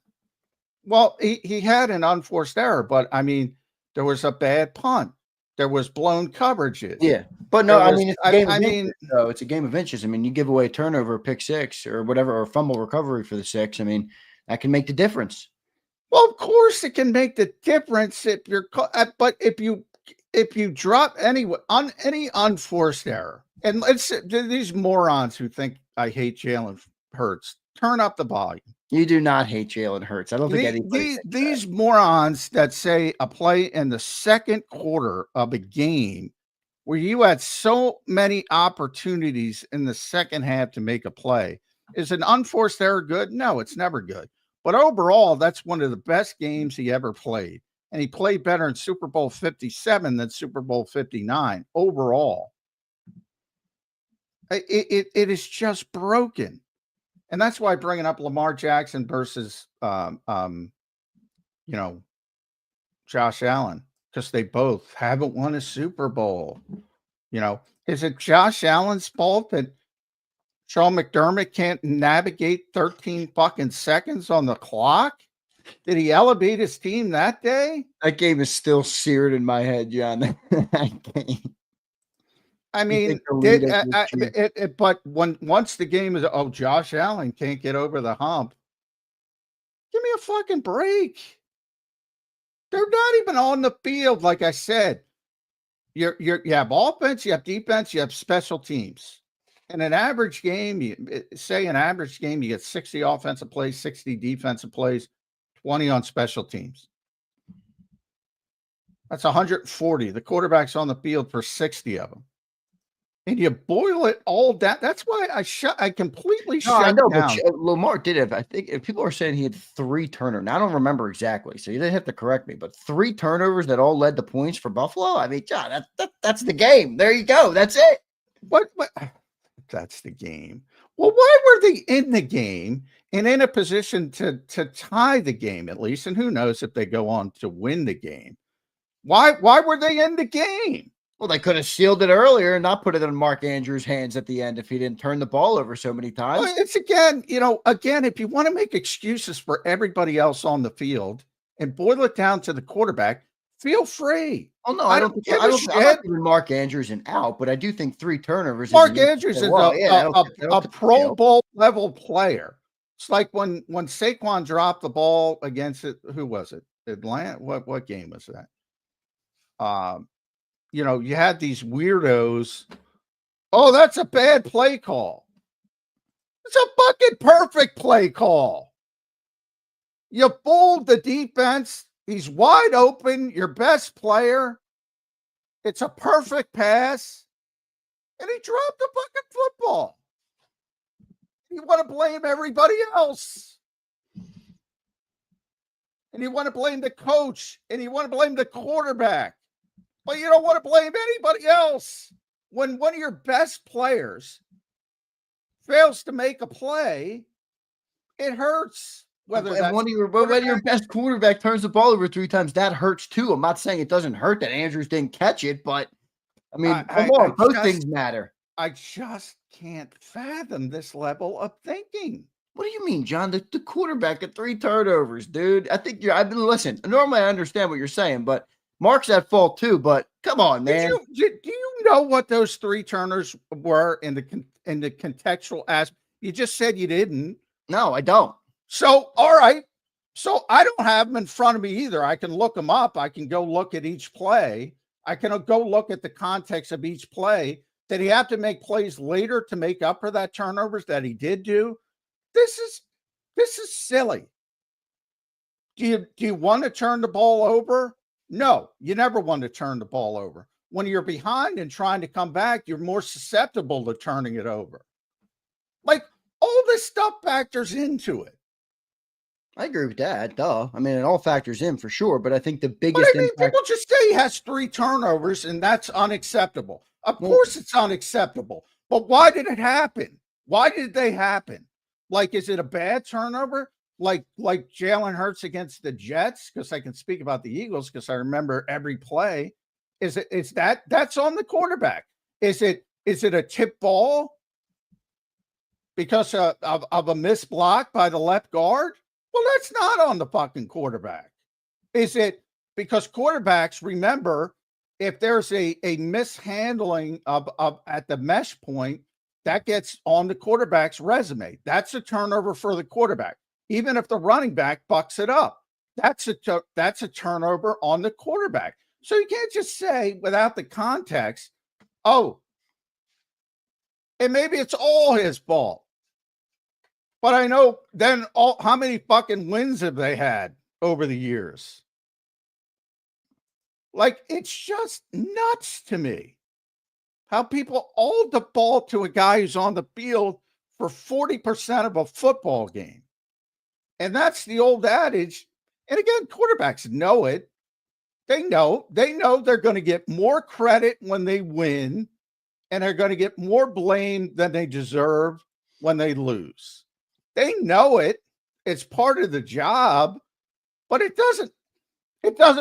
Speaker 3: Well, he had an unforced error, but I mean, there was a bad punt. There was blown coverages.
Speaker 2: Yeah, but no,
Speaker 3: There was-
Speaker 2: it's a game of
Speaker 3: I
Speaker 2: inches,
Speaker 3: mean,
Speaker 2: though. It's a game of inches. I mean, you give away a turnover, pick six, or whatever, or fumble recovery for the six. I mean, that can make the difference.
Speaker 3: well, of course it can make the difference if you're, but if you drop any unforced error, and these morons who think I hate Jalen Hurts, turn up the volume.
Speaker 2: You do not hate Jalen Hurts. I don't think anybody.
Speaker 3: These morons that say a play in the second quarter of a game where you had so many opportunities in the second half to make a play, is an unforced error good? No, it's never good. But overall, that's one of the best games he ever played. And he played better in Super Bowl 57 than Super Bowl 59 overall. It is just broken. And that's why bringing up Lamar Jackson versus, Josh Allen, because they both haven't won a Super Bowl. Is it Josh Allen's fault that Sean McDermott can't navigate 13 fucking seconds on the clock? Did he elevate his team that day?
Speaker 2: That game is still seared in my head, John. That game.
Speaker 3: I mean, but once the game is, Josh Allen can't get over the hump. Give me a fucking break. They're not even on the field, like I said. You have offense, you have defense, you have special teams. In an average game, you get 60 offensive plays, 60 defensive plays, 20 on special teams. That's 140. The quarterback's on the field for 60 of them. And you boil it all down. That's why I completely shut down.
Speaker 2: But Lamar did have, I think, if people are saying he had 3 turnovers. Now, I don't remember exactly, so you didn't have to correct me, but 3 turnovers that all led to points for Buffalo. I mean, John, that's the game. There you go. That's it.
Speaker 3: What? That's the game. Well, why were they in the game and in a position to tie the game at least? And who knows if they go on to win the game? Why were they in the game?
Speaker 2: Well, they could have sealed it earlier and not put it in Mark Andrews' hands at the end if he didn't turn the ball over so many times.
Speaker 3: Well, it's again, if you want to make excuses for everybody else on the field and boil it down to the quarterback, feel free.
Speaker 2: Oh no, I don't think I'm not giving Mark Andrews an out, but I do think 3 turnovers.
Speaker 3: Mark Andrews is a Pro Bowl level player. It's like when Saquon dropped the ball against it. Who was it? Atlanta. What game was that? You had these weirdos. Oh, that's a bad play call. It's a fucking perfect play call. You fooled the defense. He's wide open, your best player. It's a perfect pass. And he dropped the fucking football. You want to blame everybody else. And you want to blame the coach. And you want to blame the quarterback. But you don't want to blame anybody else. When one of your best players fails to make a play, it hurts. Whether
Speaker 2: And
Speaker 3: that's
Speaker 2: when your best quarterback turns the ball over 3 times, that hurts too. I'm not saying it doesn't hurt that Andrews didn't catch it, but I mean, come on, both things matter.
Speaker 3: I just can't fathom this level of thinking.
Speaker 2: What do you mean, John? The quarterback at 3 turnovers, dude. I think I've been listening. Normally, I understand what you're saying, but Mark's at fault too. But come on, man.
Speaker 3: Do you know what those 3 turners were in the contextual aspect? You just said you didn't.
Speaker 2: No, I don't.
Speaker 3: So, all right. So I don't have them in front of me either. I can look them up. I can go look at each play. I can go look at the context of each play. Did he have to make plays later to make up for that turnovers that he did do? This is silly. Do you want to turn the ball over? No, you never want to turn the ball over. When you're behind and trying to come back, you're more susceptible to turning it over. Like, all this stuff factors into it.
Speaker 2: I agree with that. Duh. I mean, it all factors in for sure, but I think the biggest impact.
Speaker 3: People just say he has 3 turnovers and that's unacceptable. Of course it's unacceptable. But why did it happen? Why did they happen? Like, is it a bad turnover? Like Jalen Hurts against the Jets? Because I can speak about the Eagles because I remember every play. That's on the quarterback? Is it a tip ball because of a missed block by the left guard? Well, that's not on the fucking quarterback. Is it because quarterbacks, remember, if there's a mishandling of at the mesh point, that gets on the quarterback's resume. That's a turnover for the quarterback. Even if the running back bucks it up, that's a turnover on the quarterback. So you can't just say without the context, oh, and maybe it's all his fault. But I know then how many fucking wins have they had over the years? Like, it's just nuts to me how people all default to a guy who's on the field for 40% of a football game. And that's the old adage. And again, quarterbacks know it. They know they're going to get more credit when they win, and they're going to get more blame than they deserve when they lose. They know it. It's part of the job, but it doesn't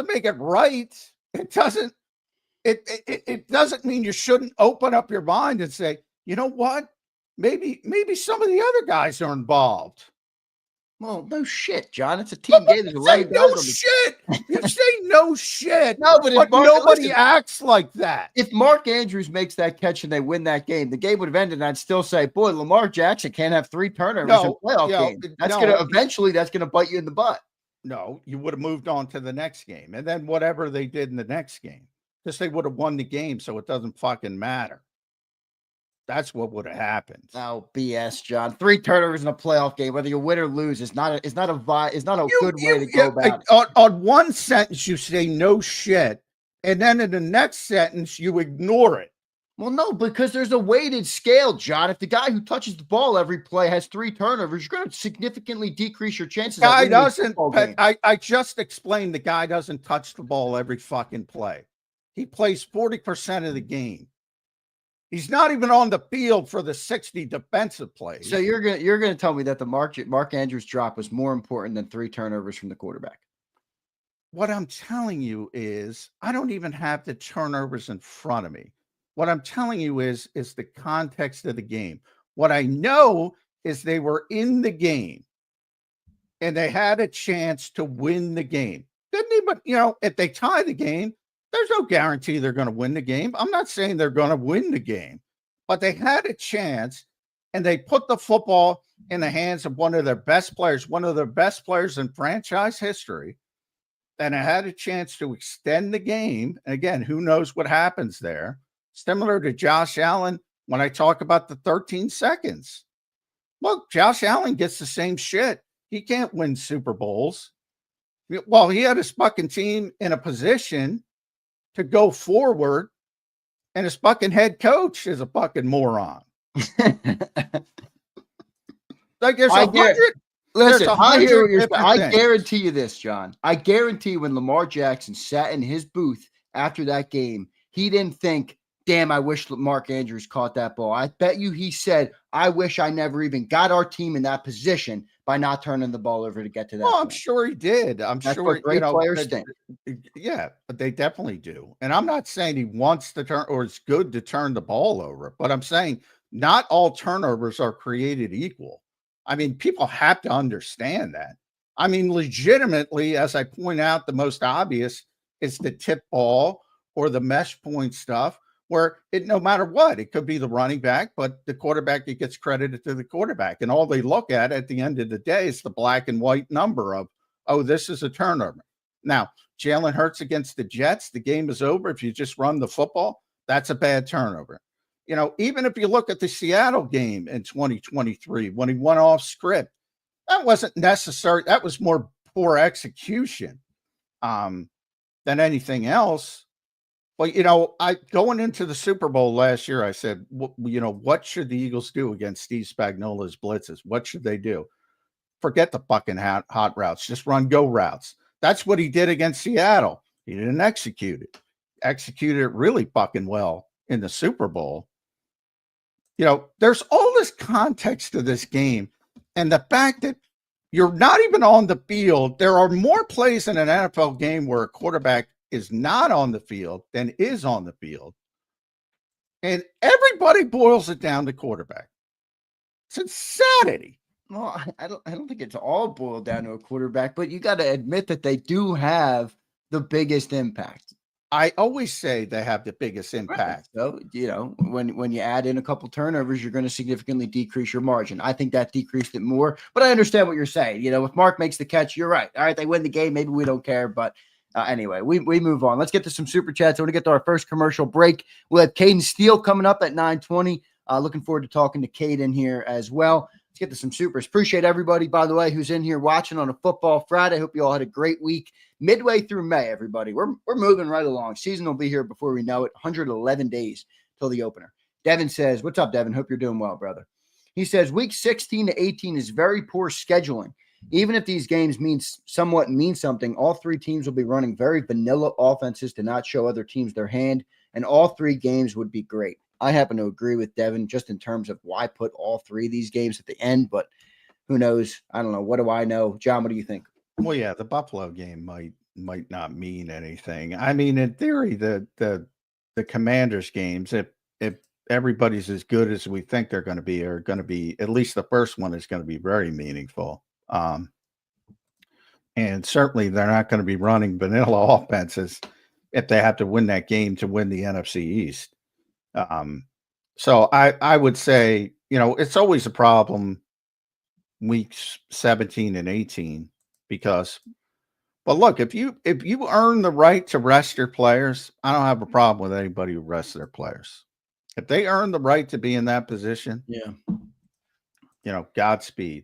Speaker 3: make it right. It doesn't mean you shouldn't open up your mind and say, you know what? Maybe some of the other guys are involved.
Speaker 2: Well, no shit, John. It's a team game.
Speaker 3: No shit. You say no shit.
Speaker 2: No, but
Speaker 3: nobody acts like that.
Speaker 2: If Mark Andrews makes that catch and they win that game, the game would have ended, and I'd still say, boy, Lamar Jackson can't have 3 turnovers in a playoff game. That's gonna bite you in the butt.
Speaker 3: No, you would have moved on to the next game. And then whatever they did in the next game, because they would have won the game, so it doesn't fucking matter. That's what would have happened.
Speaker 2: Oh, BS, John. 3 turnovers in a playoff game, whether you win or lose, is not a good way to go about it.
Speaker 3: On one sentence, you say no shit, and then in the next sentence, you ignore it.
Speaker 2: Well, no, because there's a weighted scale, John. If the guy who touches the ball every play has 3 turnovers, you're going to significantly decrease your chances.
Speaker 3: Guy doesn't. I just explained the guy doesn't touch the ball every fucking play. He plays 40% of the game. He's not even on the field for the 60 defensive plays.
Speaker 2: So you're gonna tell me that the Mark Andrews drop was more important than 3 turnovers from the quarterback?
Speaker 3: What I'm telling you is I don't even have the turnovers in front of me. What I'm telling you is the context of the game. What I know is they were in the game and they had a chance to win the game. Didn't even, if they tie the game, there's no guarantee they're going to win the game. I'm not saying they're going to win the game, but they had a chance and they put the football in the hands of one of their best players in franchise history. And I had a chance to extend the game. And again, who knows what happens there? Similar to Josh Allen when I talk about the 13 seconds. Well, Josh Allen gets the same shit. He can't win Super Bowls. Well, he had his fucking team in a position to go forward, and his fucking head coach is a fucking moron. Like there's
Speaker 2: I hear what you're saying. I guarantee you this, John. I guarantee when Lamar Jackson sat in his booth after that game, he didn't think, damn, I wish Mark Andrews caught that ball. I bet you he said, I wish I never even got our team in that position by not turning the ball over to get to that
Speaker 3: Well, I'm
Speaker 2: point.
Speaker 3: sure he did. I'm
Speaker 2: That's
Speaker 3: sure,
Speaker 2: what great players think.
Speaker 3: yeah, but they definitely do. And I'm not saying he wants to turn or it's good to turn the ball over, but I'm saying not all turnovers are created equal. I mean, people have to understand that. I mean, legitimately, as I point out, the most obvious is the tip ball or the mesh point stuff, where it no matter what, it could be the running back, but the quarterback, it gets credited to the quarterback. And all they look at the end of the day is the black and white number of, oh, this is a turnover. Now, Jalen Hurts against the Jets, the game is over. If you just run the football, that's a bad turnover. You know, even if you look at the Seattle game in 2023, when he went off script, that wasn't necessary. That was more poor execution than anything else. Well, you know, going into the Super Bowl last year, I said, you know, what should the Eagles do against Steve Spagnuolo's blitzes? What should they do? Forget the fucking hot routes. Just run go routes. That's what he did against Seattle. He didn't execute it. Executed it really fucking well in the Super Bowl. You know, there's all this context to this game. And the fact that you're not even on the field, there are more plays in an NFL game where a quarterback is not on the field than is on the field. And everybody boils it down to quarterback. It's insanity.
Speaker 2: Well, I don't think it's all boiled down to a quarterback, but you got to admit that they do have the biggest impact.
Speaker 3: I always say they have the biggest impact.
Speaker 2: Right. So, you know, when you add in a couple turnovers, you're going to significantly decrease your margin. I think that decreased it more, but I understand what you're saying. You know, if Mark makes the catch, you're right. All right, they win the game. Maybe we don't care, but anyway, we move on. Let's get to some super chats. I want to get to our first commercial break. We'll have Caden Steele coming up at 9:20. Looking forward to talking to Caden here as well. Let's get to some supers. Appreciate everybody, by the way, who's in here watching on a Football Friday. Hope you all had a great week. Midway through May, everybody. We're moving right along. Season will be here before we know it. 111 days till the opener. Devin says, what's up, Devin? Hope you're doing well, brother. He says, week 16 to 18 is very poor scheduling. Even if these games mean something, all three teams will be running very vanilla offenses to not show other teams their hand, and all three games would be great. I happen to agree with Devin just in terms of why put all three of these games at the end, but who knows? I don't know. What do I know? John, what do you think?
Speaker 3: Well, yeah, the Buffalo game might not mean anything. I mean, in theory, the Commanders games, if everybody's as good as we think they're going to be, are going to be, at least the first one is going to be very meaningful. And certainly they're not going to be running vanilla offenses if they have to win that game to win the NFC East. So I would say, you know, it's always a problem weeks 17 and 18 because, but look, if you earn the right to rest your players, I don't have a problem with anybody who rests their players. If they earn the right to be in that position,
Speaker 2: yeah,
Speaker 3: you know, Godspeed.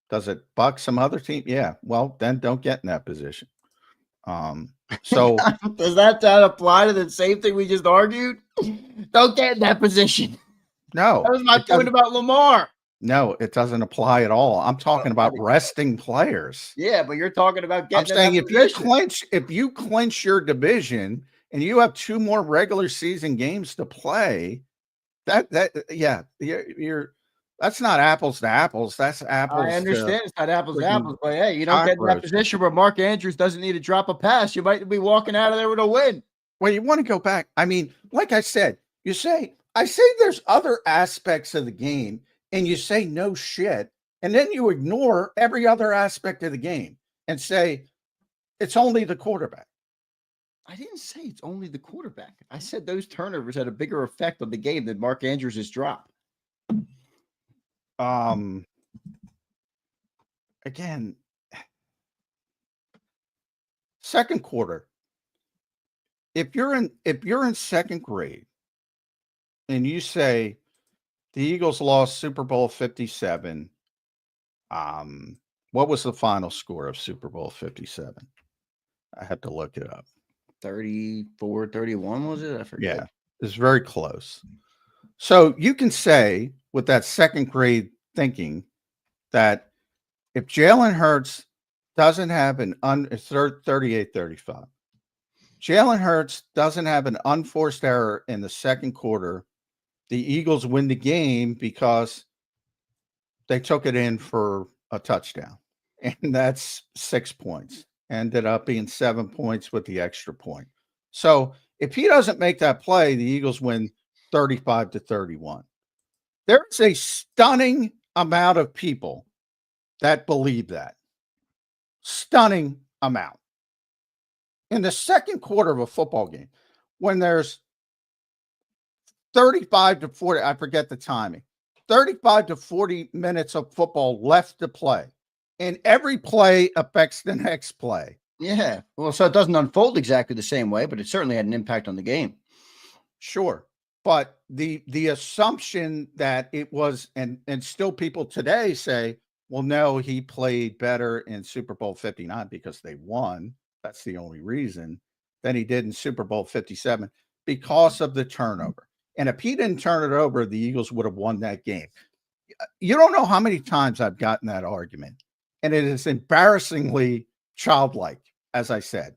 Speaker 3: Does it buck some other team? Yeah. Well, then don't get in that position. So
Speaker 2: does that apply to the same thing we just argued? Don't get in that position.
Speaker 3: No,
Speaker 2: that was my point about Lamar.
Speaker 3: No, it doesn't apply at all. I'm talking about resting players.
Speaker 2: Yeah, but you're talking about getting.
Speaker 3: I'm saying if you clinch your division and you have 2 more regular season games to play, you're that's not apples to apples. That's apples.
Speaker 2: I understand it's not apples to apples, but hey, you don't get in that position where Mark Andrews doesn't need to drop a pass. You might be walking out of there with a win.
Speaker 3: Well, you want to go back. I mean, like I said, I say there's other aspects of the game, and you say no shit, and then you ignore every other aspect of the game and say it's only the quarterback.
Speaker 2: I didn't say it's only the quarterback. I said those turnovers had a bigger effect on the game than Mark Andrews' drop.
Speaker 3: Again, second quarter. If you're in second grade and you say the Eagles lost Super Bowl 57, what was the final score of Super Bowl 57? I had to look it up.
Speaker 2: 34-31 was it? I forget.
Speaker 3: Yeah, it's very close. So you can say with that second grade thinking that if Jalen Hurts doesn't have 38-35, Jalen Hurts doesn't have an unforced error in the second quarter, the Eagles win the game because they took it in for a touchdown. And that's 6 points. Ended up being 7 points with the extra point. So if he doesn't make that play, the Eagles win 35-31. There's a stunning amount of people that believe that. Stunning amount. In the second quarter of a football game, when there's 35 to 40, I forget the timing, 35 to 40 minutes of football left to play, and every play affects the next play.
Speaker 2: Yeah. Well, so it doesn't unfold exactly the same way, but it certainly had an impact on the game.
Speaker 3: Sure. But the assumption that it was, and still people today say, well, no, he played better in Super Bowl 59 because they won. That's the only reason. Than he did in Super Bowl 57 because of the turnover. And if he didn't turn it over, the Eagles would have won that game. You don't know how many times I've gotten that argument. And it is embarrassingly childlike, as I said.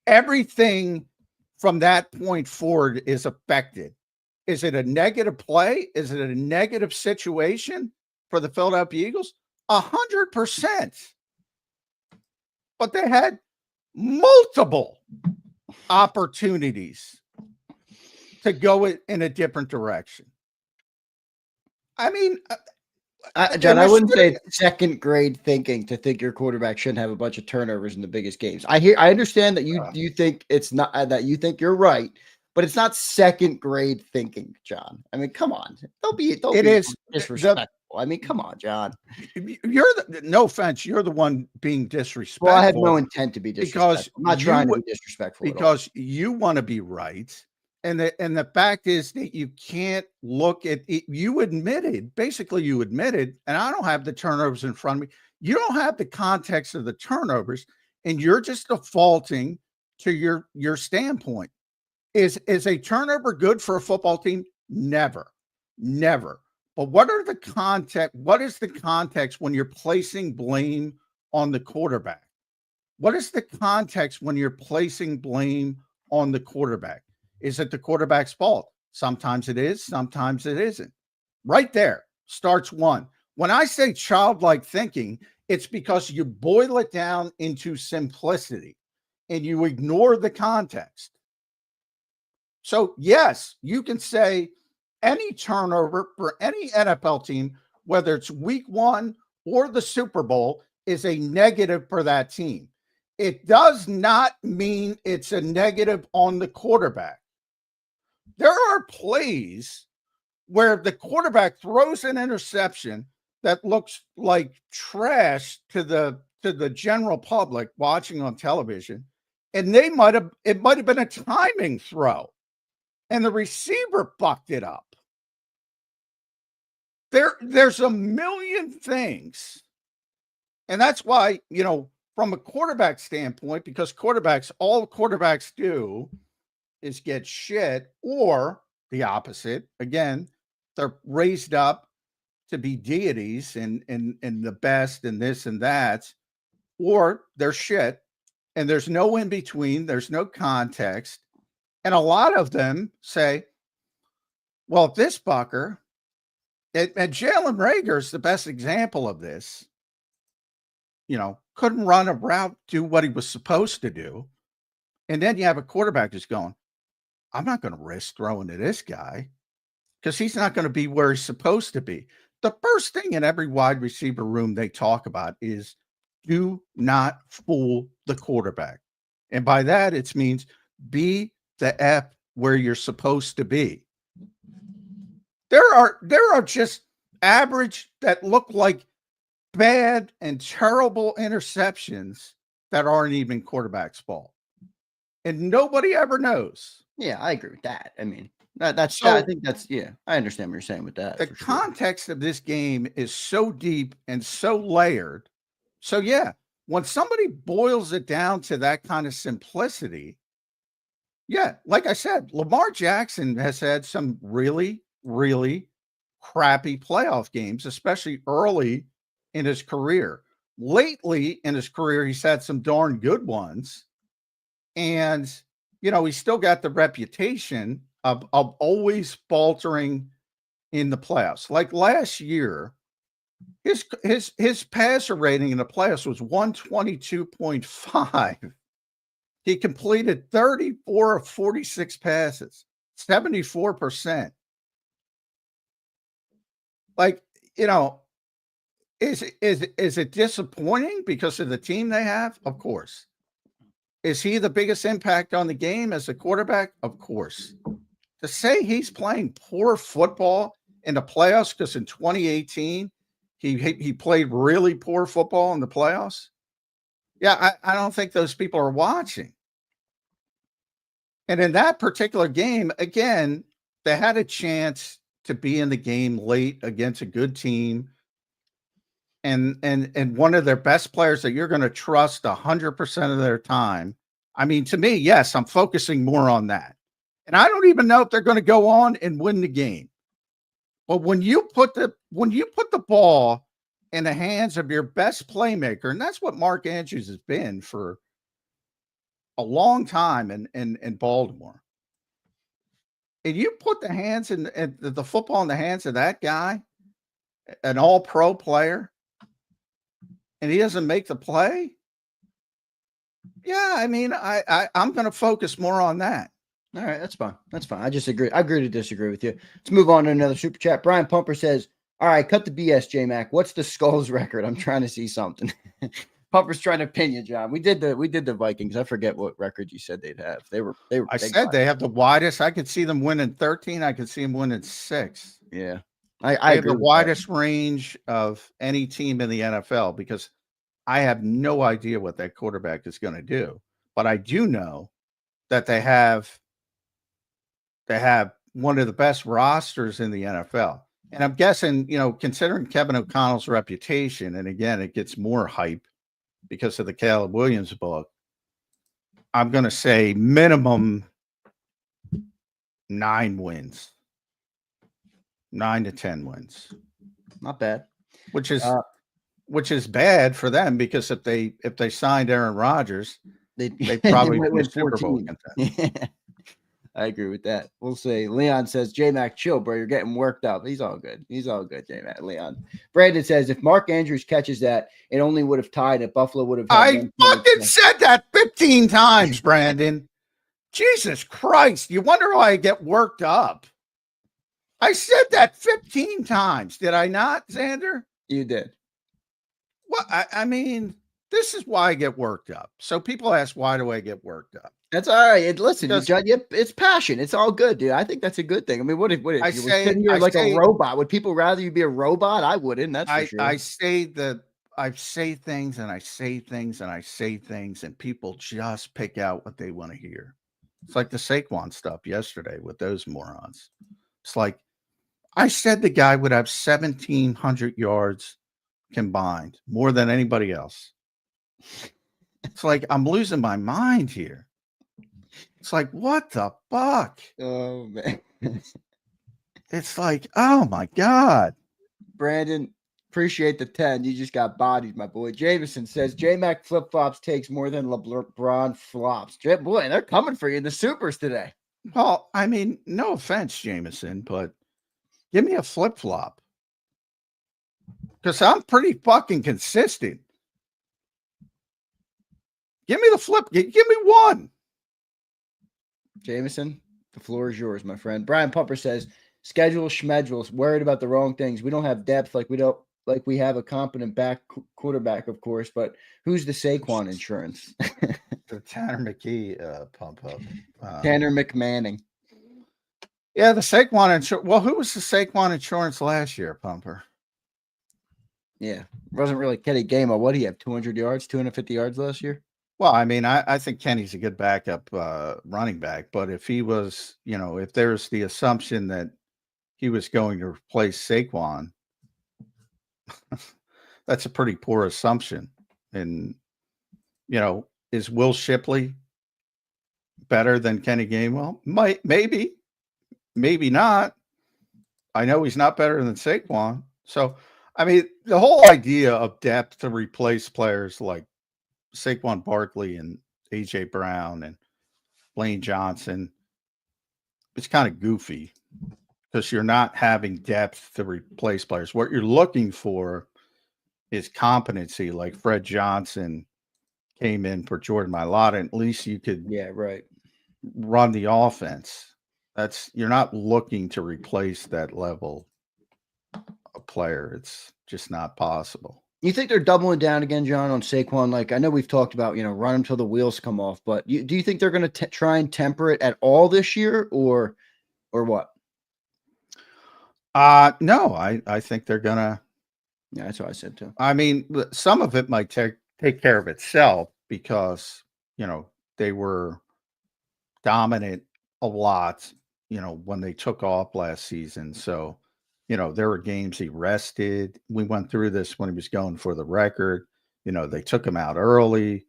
Speaker 3: Everything from that point forward is affected. Is it a negative play? Is it a negative situation for the Philadelphia Eagles? 100%. But they had multiple opportunities to go in a different direction. I mean,
Speaker 2: John, I wouldn't say it's second grade thinking to think your quarterback shouldn't have a bunch of turnovers in the biggest games. I understand that you think it's not that you think you're right, but it's not second grade thinking, John. I mean, come on, don't be disrespectful. I mean, come on, John.
Speaker 3: No offense, you're the one being disrespectful.
Speaker 2: Well, I have no intent to be disrespectful.
Speaker 3: Because
Speaker 2: I'm not trying to be disrespectful.
Speaker 3: Because you want to be right. And the fact is that you can't look at it. You admitted, and I don't have the turnovers in front of me. You don't have the context of the turnovers, and you're just defaulting to your standpoint. Is a turnover good for a football team? Never. But what is the context when you're placing blame on the quarterback? What is the context when you're placing blame on the quarterback? Is it the quarterback's fault? Sometimes it is, sometimes it isn't. Right there starts one. When I say childlike thinking, it's because you boil it down into simplicity and you ignore the context. So, yes, you can say any turnover for any NFL team, whether it's week 1 or the Super Bowl, is a negative for that team. It does not mean it's a negative on the quarterback. There are plays where the quarterback throws an interception that looks like trash to the general public watching on television, and it might have been a timing throw, and the receiver fucked it up. There's a million things, and that's why, from a quarterback standpoint, because all quarterbacks do is get shit, or the opposite. Again, they're raised up to be deities and the best and this and that, or they're shit, and there's no in between. There's no context. And a lot of them say, well, this fucker, and Jalen Reagor is the best example of this, couldn't run a route, do what he was supposed to do. And then you have a quarterback who's going, I'm not going to risk throwing to this guy because he's not going to be where he's supposed to be. The first thing in every wide receiver room they talk about is do not fool the quarterback. And by that, it means be the F where you're supposed to be. There are just average that look like bad and terrible interceptions that aren't even quarterback's fault. And nobody ever knows.
Speaker 2: Yeah, I agree with that. I mean, I think that's, I understand what you're saying with that.
Speaker 3: The context of this game is so deep and so layered. So, when somebody boils it down to that kind of simplicity, like I said, Lamar Jackson has had some really, really crappy playoff games, especially early in his career. Lately in his career, he's had some darn good ones. And he's still got the reputation of always faltering in the playoffs. Like last year, his passer rating in the playoffs was 122.5. He completed 34 of 46 passes, 74%. Like, is it disappointing because of the team they have? Of course. Is he the biggest impact on the game as a quarterback? Of course. To say he's playing poor football in the playoffs because in 2018 he played really poor football in the playoffs. Yeah, I don't think those people are watching. And in that particular game, again, they had a chance to be in the game late against a good team. And one of their best players that you're going to trust 100% of their time. I mean, to me, yes, I'm focusing more on that. And I don't even know if they're going to go on and win the game. But when you put the ball in the hands of your best playmaker, and that's what Mark Andrews has been for a long time in Baltimore. And you put the football in the hands of that guy, an all-pro player, and he doesn't make the play. Yeah, I mean, I'm going to focus more on that.
Speaker 2: All right, that's fine. That's fine. I just agree. I agree to disagree with you. Let's move on to another super chat. Brian Pumper says, all right, cut the BS, J-Mac. What's the Skulls record? I'm trying to see something. Pumper's trying to pin you, John. We did the Vikings. I forget what record you said they'd have. They were.
Speaker 3: I said they have the widest. I could see them winning 13. I could see them winning 6.
Speaker 2: Yeah,
Speaker 3: I have the widest range of any team in the NFL because I have no idea what that quarterback is going to do. But I do know that they have one of the best rosters in the NFL. And I'm guessing, considering Kevin O'Connell's reputation, and again, it gets more hype because of the Caleb Williams book, I'm going to say minimum 9 wins, 9 to 10 wins.
Speaker 2: Not bad.
Speaker 3: Which is bad for them because if they signed Aaron Rodgers, they probably win Super Bowl.
Speaker 2: I agree with that. We'll say Leon says, J-Mac, chill, bro. You're getting worked up. He's all good. He's all good, J-Mac. Leon. Brandon says, if Mark Andrews catches that, it only would have tied it. Buffalo would have.
Speaker 3: I fucking said that 15 times, Brandon. Jesus Christ. You wonder why I get worked up. I said that 15 times. Did I not, Zander?
Speaker 2: You did.
Speaker 3: Well, I mean, this is why I get worked up. So people ask, why do I get worked up?
Speaker 2: That's all right. Listen, it's passion. It's all good, dude. I think that's a good thing. I mean, what if you were sitting here like a robot? Would people rather you be a robot? I wouldn't. That's for sure.
Speaker 3: I say things and I say things and I say things, and people just pick out what they want to hear. It's like the Saquon stuff yesterday with those morons. It's like I said the guy would have 1,700 yards combined, more than anybody else. It's like I'm losing my mind here. It's like, what the fuck?
Speaker 2: Oh, man.
Speaker 3: It's like, oh, my God.
Speaker 2: Brandon, appreciate the 10. You just got bodied, my boy. Jameson says, J-Mac flip-flops takes more than LeBron flops. Boy, they're coming for you in the supers today.
Speaker 3: Well, I mean, no offense, Jameson, but give me a flip-flop. Because I'm pretty fucking consistent. Give me the flip. Give me one.
Speaker 2: Jameson, the floor is yours, my friend. Brian Pumper says, schedule schmedules, worried about the wrong things. We don't have depth like we have a competent quarterback, of course, but who's the Saquon insurance?
Speaker 3: The Tanner McKee pump up.
Speaker 2: Tanner McManning.
Speaker 3: Yeah, the Saquon insurance. Well, who was the Saquon insurance last year, Pumper?
Speaker 2: Yeah, wasn't really Kenny Gainwell. What do you have, 200 yards, 250 yards last year?
Speaker 3: Well, I mean, I think Kenny's a good backup running back, but if he was, if there's the assumption that he was going to replace Saquon, that's a pretty poor assumption. And, is Will Shipley better than Kenny Gainwell? Maybe not. I know he's not better than Saquon. So, I mean, the whole idea of depth to replace players like Saquon Barkley and A.J. Brown and Lane Johnson, it's kind of goofy because you're not having depth to replace players. What you're looking for is competency, like Fred Johnson came in for Jordan Mailata. At least you could run the offense. You're not looking to replace that level of player. It's just not possible.
Speaker 2: You think they're doubling down again, John, on Saquon? Like, I know we've talked about, run until the wheels come off, but do you think they're going to try and temper it at all this year, or what?
Speaker 3: No, I think they're gonna.
Speaker 2: Yeah, that's what I said too.
Speaker 3: I mean, some of it might take care of itself because they were dominant a lot. When they took off last season, so there were games he rested. We went through this when he was going for the record. They took him out early,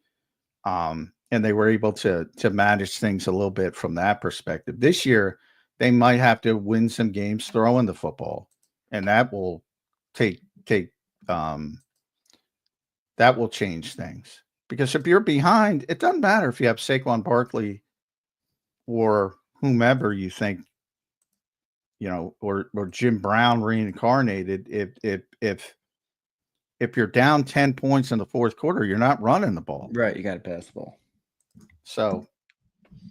Speaker 3: and they were able to manage things a little bit from that perspective. This year, they might have to win some games throwing the football, and that will that will change things. Because if you're behind, it doesn't matter if you have Saquon Barkley or whomever you think, or Jim Brown reincarnated. If you're down 10 points in the fourth quarter, you're not running the ball.
Speaker 2: Right, you got to pass the ball.
Speaker 3: So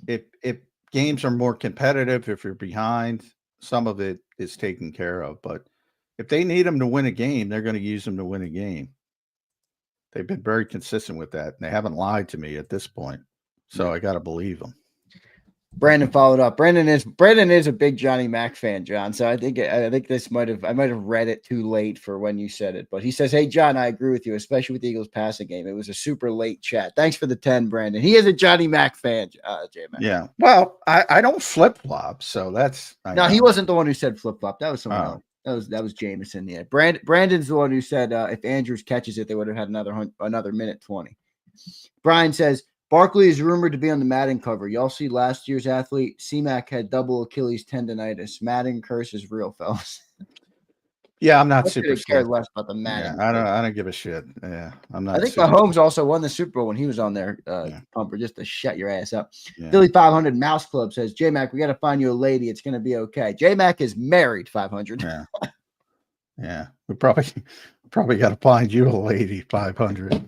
Speaker 3: if games are more competitive, if you're behind, some of it is taken care of. But if they need them to win a game, they're going to use them to win a game. They've been very consistent with that, and they haven't lied to me at this point. So I got to believe them.
Speaker 2: Brandon followed up. Brandon is a big Johnny Mac fan, John. So I think this might have read it too late for when you said it. But he says, "Hey, John, I agree with you, especially with the Eagles passing game. It was a super late chat. Thanks for the 10, Brandon." He is a Johnny Mac fan, J-Mac.
Speaker 3: Yeah. Well, I don't flip flop, so that's
Speaker 2: he wasn't the one who said flip flop. That was someone else. That was Jameson. Yeah, Brandon's the one who said if Andrews catches it, they would have had another minute 20. Brian says, Barkley is rumored to be on the Madden cover. Y'all see last year's athlete? C-Mac had double Achilles tendonitis. Madden curse is real, fellas.
Speaker 3: Yeah, I'm not super
Speaker 2: scared less about the Madden.
Speaker 3: Yeah, I don't give a shit. Yeah, I'm not.
Speaker 2: I think Mahomes also won the Super Bowl when he was on there, Pumper, just to shut your ass up.
Speaker 3: Yeah.
Speaker 2: Philly 500 Mouse Club says, J-Mac, we got to find you a lady. It's going to be okay. J-Mac is married, 500.
Speaker 3: Yeah. Yeah, we probably got to find you a lady, 500.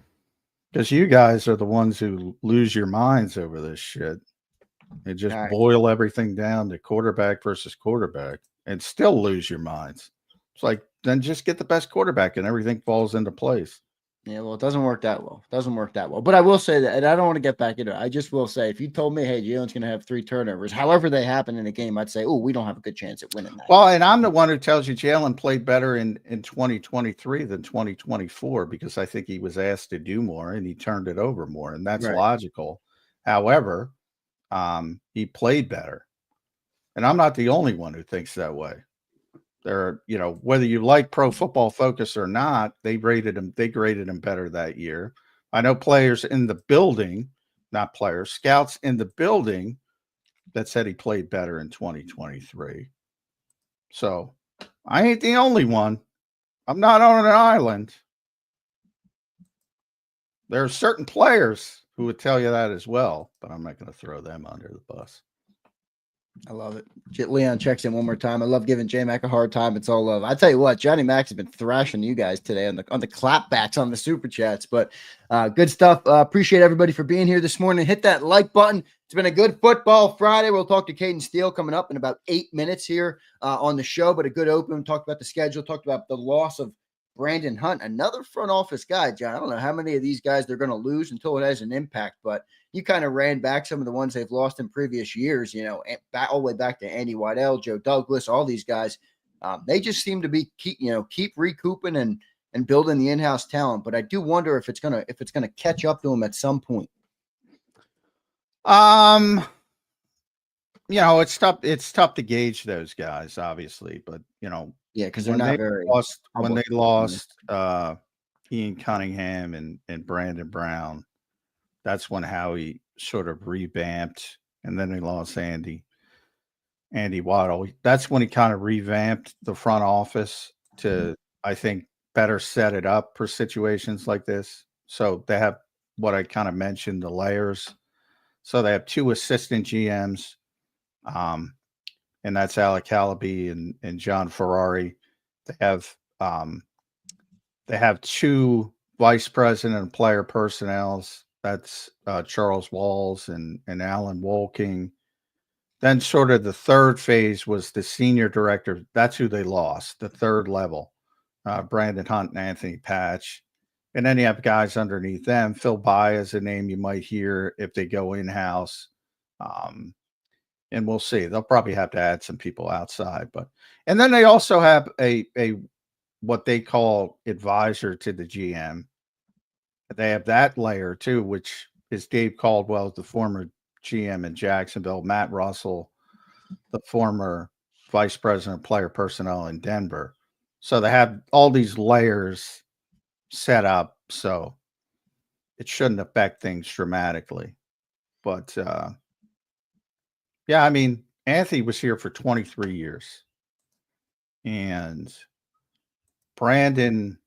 Speaker 3: Because you guys are the ones who lose your minds over this shit. They just boil everything down to quarterback versus quarterback and still lose your minds. It's like, then just get the best quarterback and everything falls into place.
Speaker 2: Yeah, well, it doesn't work that well. But I will say that, and I don't want to get back into it. I just will say, if you told me, hey, Jalen's going to have 3 turnovers, however they happen in a game, I'd say, oh, we don't have a good chance at winning that.
Speaker 3: Well, and I'm the one who tells you Jalen played better in 2023 than 2024 because I think he was asked to do more and he turned it over more, and that's logical. However, he played better. And I'm not the only one who thinks that way. They're, whether you like Pro Football Focus or not, they graded him better that year. I know players in the building, not players, scouts in the building that said he played better in 2023. So I ain't the only one. I'm not on an island. There are certain players who would tell you that as well, but I'm not going to throw them under the bus.
Speaker 2: I love it. Leon checks in one more time. I love giving J-Mac a hard time. It's all love. I tell you what, Johnny Max has been thrashing you guys today on the clapbacks on the super chats, but good stuff. Appreciate everybody for being here this morning. Hit that like button. It's been a good football Friday. We'll talk to Caden Steele coming up in about 8 minutes here on the show, but a good open. Talked about the schedule, talked about the loss of Brandon Hunt, another front office guy, John. I don't know how many of these guys they're going to lose until it has an impact, but you kind of ran back some of the ones they've lost in previous years, all the way back to Andy Waddell, Joe Douglas, all these guys. They just seem to keep recouping and building the in-house talent. But I do wonder if it's gonna catch up to them at some point.
Speaker 3: It's tough to gauge those guys, obviously, but
Speaker 2: because they're not very
Speaker 3: when they lost Ian Cunningham and Brandon Brown. That's when Howie sort of revamped, and then they lost Andy Waddle. That's when he kind of revamped the front office to, I think, better set it up for situations like this. So they have what I kind of mentioned, the layers So they have 2 assistant GMs, and that's Alec Calaby and John Ferrari. They have 2 vice president and player personnels. That's Charles Walls and Alan Wolking. Then sort of the third phase was the senior director. That's who they lost, the third level, Brandon Hunt and Anthony Patch. And then you have guys underneath them. Phil By is a name you might hear if they go in-house. And we'll see. They'll probably have to add some people outside. And then they also have a what they call advisor to the GM. They have that layer too, which is Dave Caldwell, the former GM in Jacksonville, Matt Russell, the former vice president of player personnel in Denver. So they have all these layers set up, so it shouldn't affect things dramatically. But yeah, I mean, Anthony was here for 23 years, and Brandon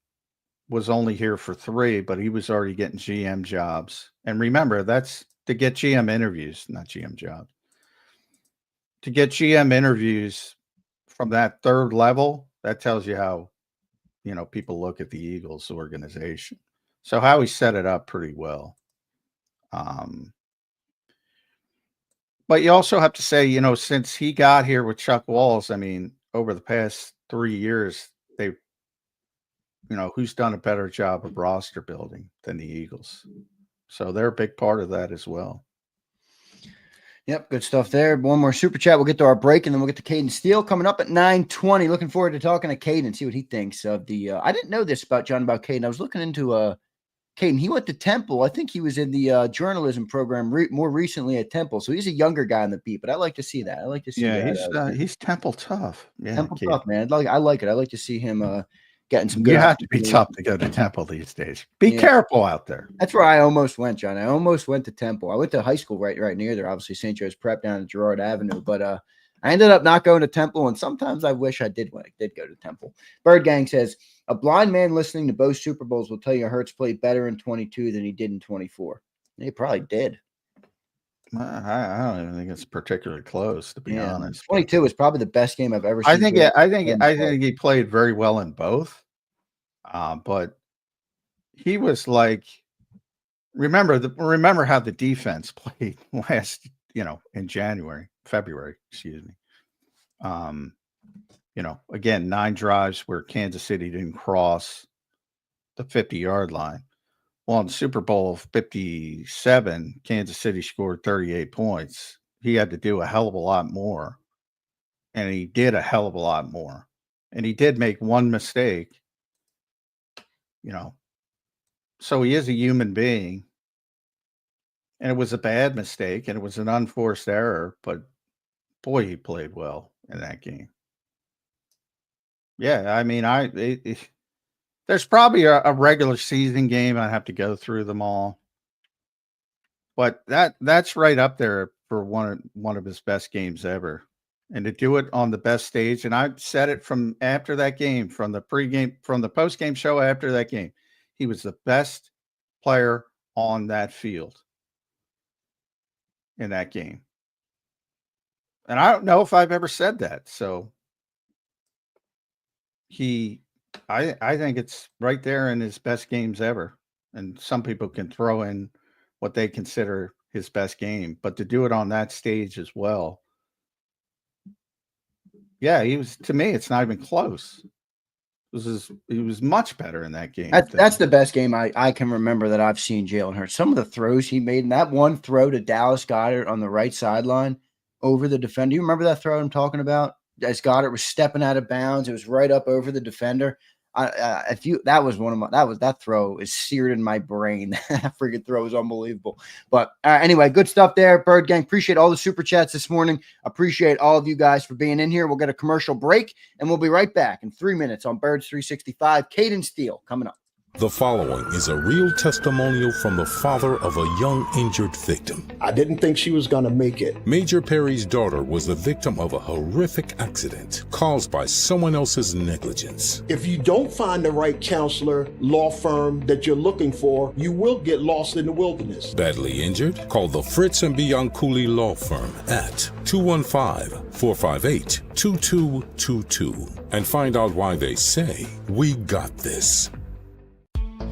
Speaker 3: was only here for 3, but he was already getting GM jobs. And remember, that's to get GM interviews, not GM jobs. To get GM interviews from that third level, that tells you how, people look at the Eagles organization. So Howie set it up pretty well. But you also have to say, since he got here with Chuck Walls, I mean, over the past 3 years, they've, who's done a better job of roster building than the Eagles? So they're a big part of that as well.
Speaker 2: Yep, good stuff there. One more super chat. We'll get to our break, and then we'll get to Caden Steele coming up at 9:20. Looking forward to talking to Caden and see what he thinks of the I didn't know this about Caden. I was looking into Caden. He went to Temple. I think he was in the journalism program more recently at Temple. So he's a younger guy on the beat, but I like to see that. I like to see that.
Speaker 3: He's Temple tough. Yeah,
Speaker 2: Temple tough, man. I like it. I like to see him getting some good.
Speaker 3: You have to be tough to go to Temple these days. Be careful out there.
Speaker 2: That's where I almost went, John. I almost went to Temple. I went to high school right near there, obviously St. Joe's Prep down at Girard Avenue. But I ended up not going to Temple, and sometimes I wish I did when I did go to Temple. Bird Gang says, a blind man listening to both Super Bowls will tell you Hurts played better in 22 than he did in 24. He probably did.
Speaker 3: I don't even think it's particularly close, to be honest.
Speaker 2: 22 is probably the best game I've ever seen.
Speaker 3: I think he played very well in both. But he was like, remember how the defense played last, in February, excuse me. Again, 9 drives where Kansas City didn't cross the 50-yard line. Well, in Super Bowl 57, Kansas City scored 38 points. He had to do a hell of a lot more, and he did a hell of a lot more. And he did make one mistake, so he is a human being, and it was a bad mistake, and it was an unforced error, but boy, he played well in that game. Yeah, I mean, there's probably a regular season game. I have to go through them all, but that's right up there for one of his best games ever. And to do it on the best stage, and I said it from after that game, from the post-game show after that game, he was the best player on that field in that game. And I don't know if I've ever said that. So I think it's right there in his best games ever. And some people can throw in what they consider his best game, but to do it on that stage as well. Yeah, to me, it's not even close. He was much better in that game.
Speaker 2: That's the best game I can remember that I've seen Jalen Hurts. Some of the throws he made, and that one throw to Dallas Goedert on the right sideline over the defender. Do you remember that throw I'm talking about? As Goddard was stepping out of bounds, it was right up over the defender. That throw is seared in my brain. That freaking throw was unbelievable. But anyway, good stuff there, Bird Gang. Appreciate all the super chats this morning. Appreciate all of you guys for being in here. We'll get a commercial break, and we'll be right back in 3 minutes on Birds 365. Caden Steele coming up.
Speaker 1: The following is a real testimonial from the father of a young injured victim.
Speaker 4: I didn't think she was going to make it.
Speaker 1: Major Perry's daughter was the victim of a horrific accident caused by someone else's negligence.
Speaker 4: If you don't find the right counselor, law firm that you're looking for, you will get lost in the wilderness.
Speaker 1: Badly injured? Call the Fritz and Bianculli Law Firm at 215-458-2222 and find out why they say, "We got this."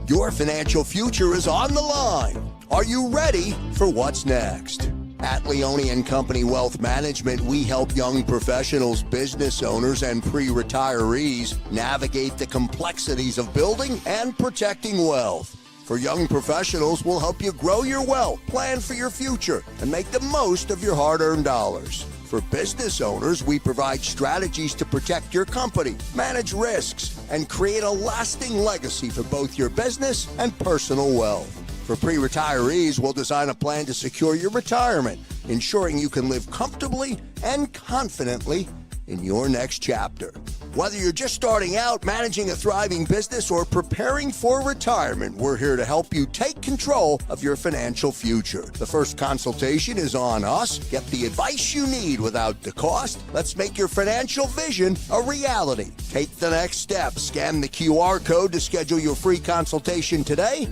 Speaker 5: Your financial future is on the line. Are you ready for what's next? At Leone & Company Wealth Management, we help young professionals, business owners, and pre-retirees navigate the complexities of building and protecting wealth. For young professionals, we'll help you grow your wealth, plan for your future, and make the most of your hard-earned dollars. For business owners, we provide strategies to protect your company, manage risks, and create a lasting legacy for both your business and personal wealth. For pre-retirees, we'll design a plan to secure your retirement, ensuring you can live comfortably and confidently in your next chapter. Whether you're just starting out, managing a thriving business, or preparing for retirement, we're here to help you take control of your financial future. The first consultation is on us. Get the advice you need without the cost. Let's make your financial vision a reality. Take the next step. Scan the QR code to schedule your free consultation today.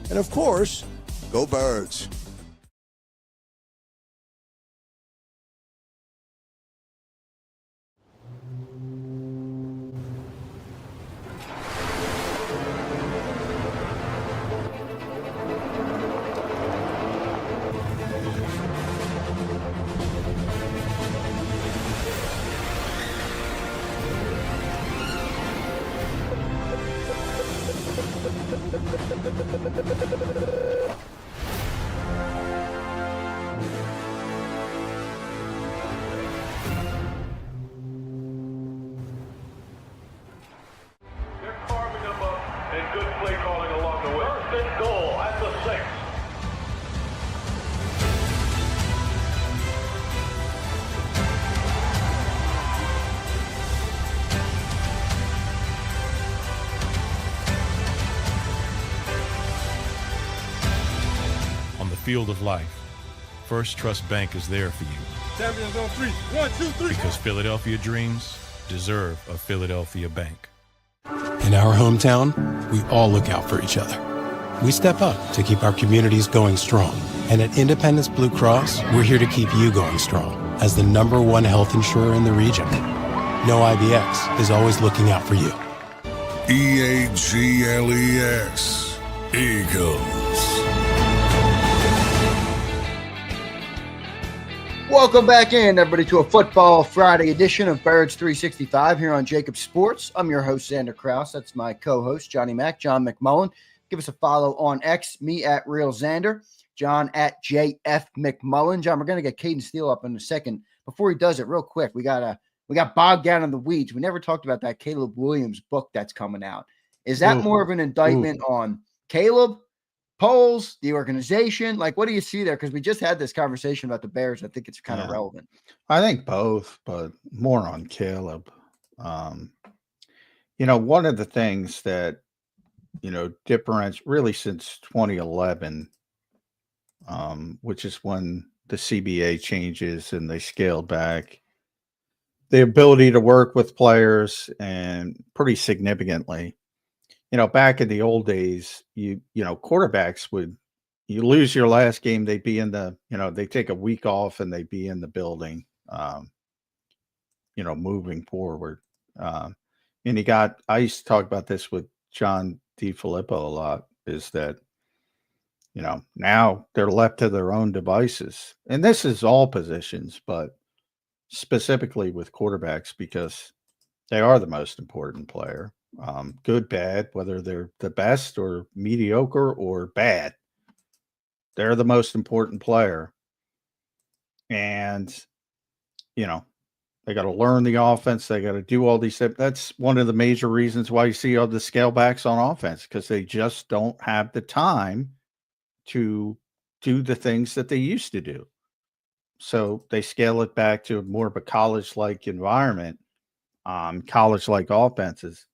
Speaker 5: And of course, go Birds.
Speaker 6: They're carving them up and good play calling along the way. First and goal at the 6.
Speaker 7: On the field of life, First Trust Bank is there for you.
Speaker 8: Champions on 3. 1, 2, 3.
Speaker 7: Because Philadelphia dreams deserve a Philadelphia bank.
Speaker 9: In our hometown, we all look out for each other. We step up to keep our communities going strong. And at Independence Blue Cross, we're here to keep you going strong as the #1 health insurer in the region. No IBX is always looking out for you.
Speaker 1: EAGLES. Eagles.
Speaker 2: Welcome back in, everybody, to a Football Friday edition of Birds 365 here on JAKIB Sports. I'm your host, Zander Krause. That's my co-host, Johnny Mack, John McMullen. Give us a follow on X, me at Real Zander, John at JF McMullen. John, we're going to get Caden Steele up in a second. Before he does it, real quick, we got bogged down in the weeds. We never talked about that Caleb Williams book that's coming out. Is that more of an indictment on Caleb, polls, the organization? Like, what do you see there? Because we just had this conversation about the Bears. I think it's kind of relevant.
Speaker 3: I think both, but more on Caleb. One of the things that, differentiates really since 2011, which is when the CBA changes and they scaled back the ability to work with players and pretty significantly. Back in the old days, quarterbacks you lose your last game, they'd be in the, they take a week off and they'd be in the building, moving forward. And I used to talk about this with John DiFilippo a lot, is that, now they're left to their own devices. And this is all positions, but specifically with quarterbacks, because they are the most important player. Good, bad, whether they're the best or mediocre or bad, they're the most important player. And, they got to learn the offense. They got to do all these things. That's one of the major reasons why you see all the scale backs on offense, because they just don't have the time to do the things that they used to do. So they scale it back to more of a college-like environment, college-like offenses.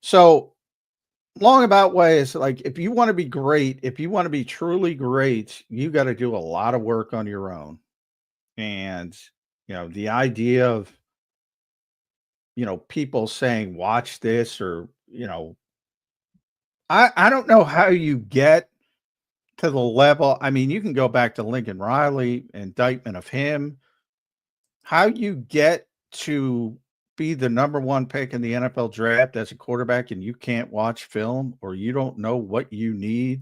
Speaker 3: So long about way is like, if you want to be great, if you want to be truly great, you got to do a lot of work on your own. And, the idea of, people saying, watch this, or, I don't know how you get to the level. I mean, you can go back to Lincoln Riley, indictment of him. How you get to be the number one pick in the NFL draft as a quarterback and you can't watch film, or you don't know what you need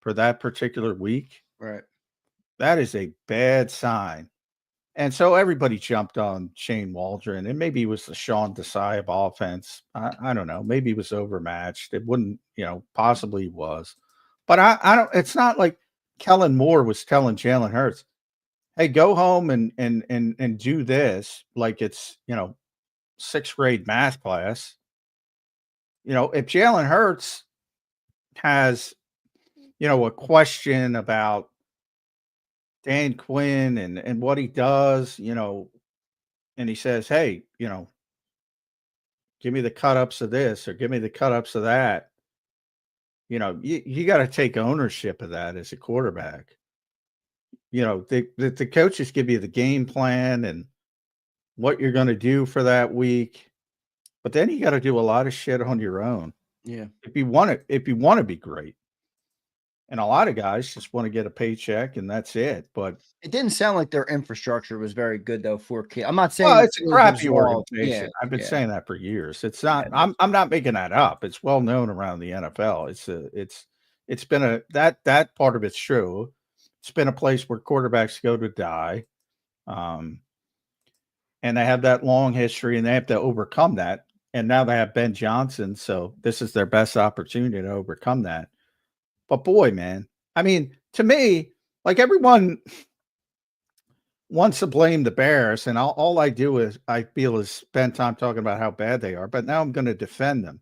Speaker 3: for that particular week.
Speaker 2: Right.
Speaker 3: That is a bad sign. And so everybody jumped on Shane Waldron, and maybe it was the Sean Desai of offense. I don't know. Maybe he was overmatched. It wouldn't, possibly was. But I don't, it's not like Kellen Moore was telling Jalen Hurts, hey, go home and do this like it's, sixth grade math class. If Jalen Hurts has, a question about Dan Quinn and what he does, and he says, hey, give me the cut ups of this or give me the cut ups of that. You got to take ownership of that as a quarterback. The coaches give you the game plan and what you're going to do for that week, but then you got to do a lot of shit on your own.
Speaker 2: Yeah.
Speaker 3: If you want to be great. And a lot of guys just want to get a paycheck and that's it. But
Speaker 2: it didn't sound like their infrastructure was very good though for kids. I'm not saying
Speaker 3: it's a crappy organization.
Speaker 2: Yeah,
Speaker 3: I've been saying that for years. It's not. I'm not making that up. It's well known around the NFL. It's been that part of it's true. It's been a place where quarterbacks go to die, and they have that long history, and they have to overcome that. And now they have Ben Johnson, so this is their best opportunity to overcome that. But boy, man, I mean, to me, like everyone wants to blame the Bears, and all I do is I feel is spend time talking about how bad they are. But now I'm going to defend them.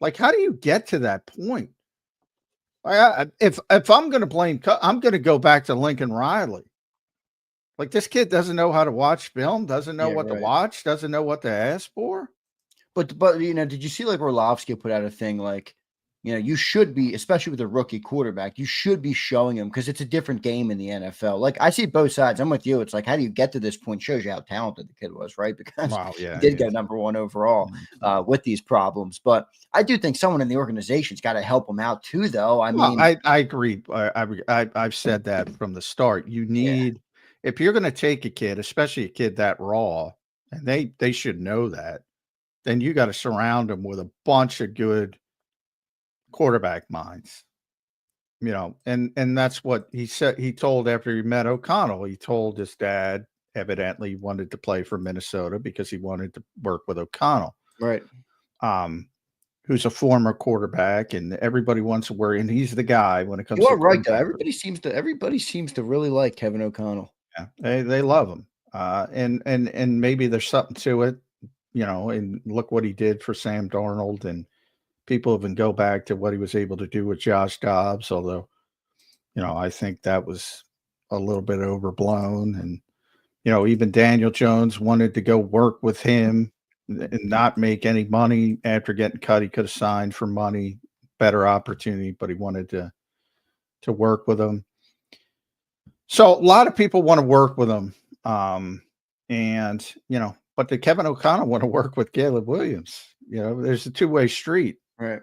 Speaker 3: Like, how do you get to that point? If I'm going to blame, I'm going to go back to Lincoln Riley. Like, this kid doesn't know how to watch film, doesn't know what to watch, doesn't know what to ask for.
Speaker 2: But did you see like Orlovsky put out a thing like, you should be, especially with a rookie quarterback, you should be showing him because it's a different game in the NFL. Like, I see both sides. I'm with you. It's like, how do you get to this point? Shows you how talented the kid was, right? Because he did get number one overall with these problems. But I do think someone in the organization's got to help him out too, though. I mean,
Speaker 3: I agree. I've said that from the start. You need, if you're going to take a kid, especially a kid that raw, and they should know that, then you got to surround them with a bunch of good quarterback minds, and that's what he said. He told after he met O'Connell, he told his dad evidently wanted to play for Minnesota because he wanted to work with O'Connell,
Speaker 2: right?
Speaker 3: Who's a former quarterback, and everybody wants to worry, and he's the guy when it comes.
Speaker 2: You are right, though. Everybody seems to really like Kevin O'Connell.
Speaker 3: Yeah, they love him, and maybe there's something to it, and look what he did for Sam Darnold, and people even go back to what he was able to do with Josh Dobbs, although, I think that was a little bit overblown. And, even Daniel Jones wanted to go work with him and not make any money after getting cut. He could have signed for money, better opportunity, but he wanted to work with him. So a lot of people want to work with him. But did Kevin O'Connell want to work with Caleb Williams? There's a two-way street.
Speaker 2: Right.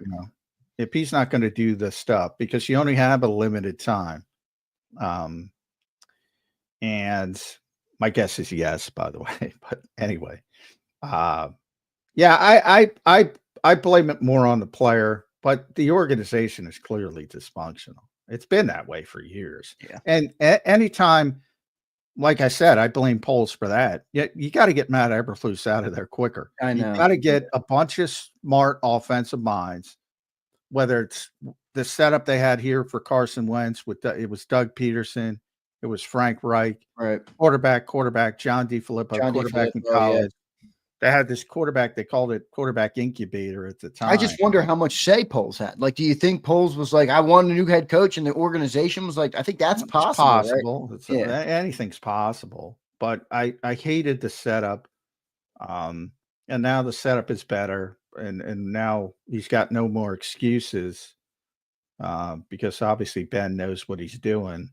Speaker 3: If he's not going to do the stuff, because you only have a limited time. And my guess is yes, by the way. But anyway, I blame it more on the player, but the organization is clearly dysfunctional. It's been that way for years.
Speaker 2: Yeah.
Speaker 3: And anytime, like I said, I blame Poles for that. You got to get Matt Eberflus out of there quicker.
Speaker 2: I know.
Speaker 3: You got to get a bunch of smart offensive minds, whether it's the setup they had here for Carson Wentz it was Doug Peterson, it was Frank Reich,
Speaker 2: right?
Speaker 3: Quarterback, John DeFilippo, quarterback in college.
Speaker 2: Yeah.
Speaker 3: They had this quarterback, they called it quarterback incubator at the time.
Speaker 2: I just wonder how much say Poles had. Like, do you think Poles was like, I want a new head coach, and the organization was like, I think that's possible. Right?
Speaker 3: Anything's possible. But I hated the setup. And now the setup is better. and now he's got no more excuses because obviously Ben knows what he's doing.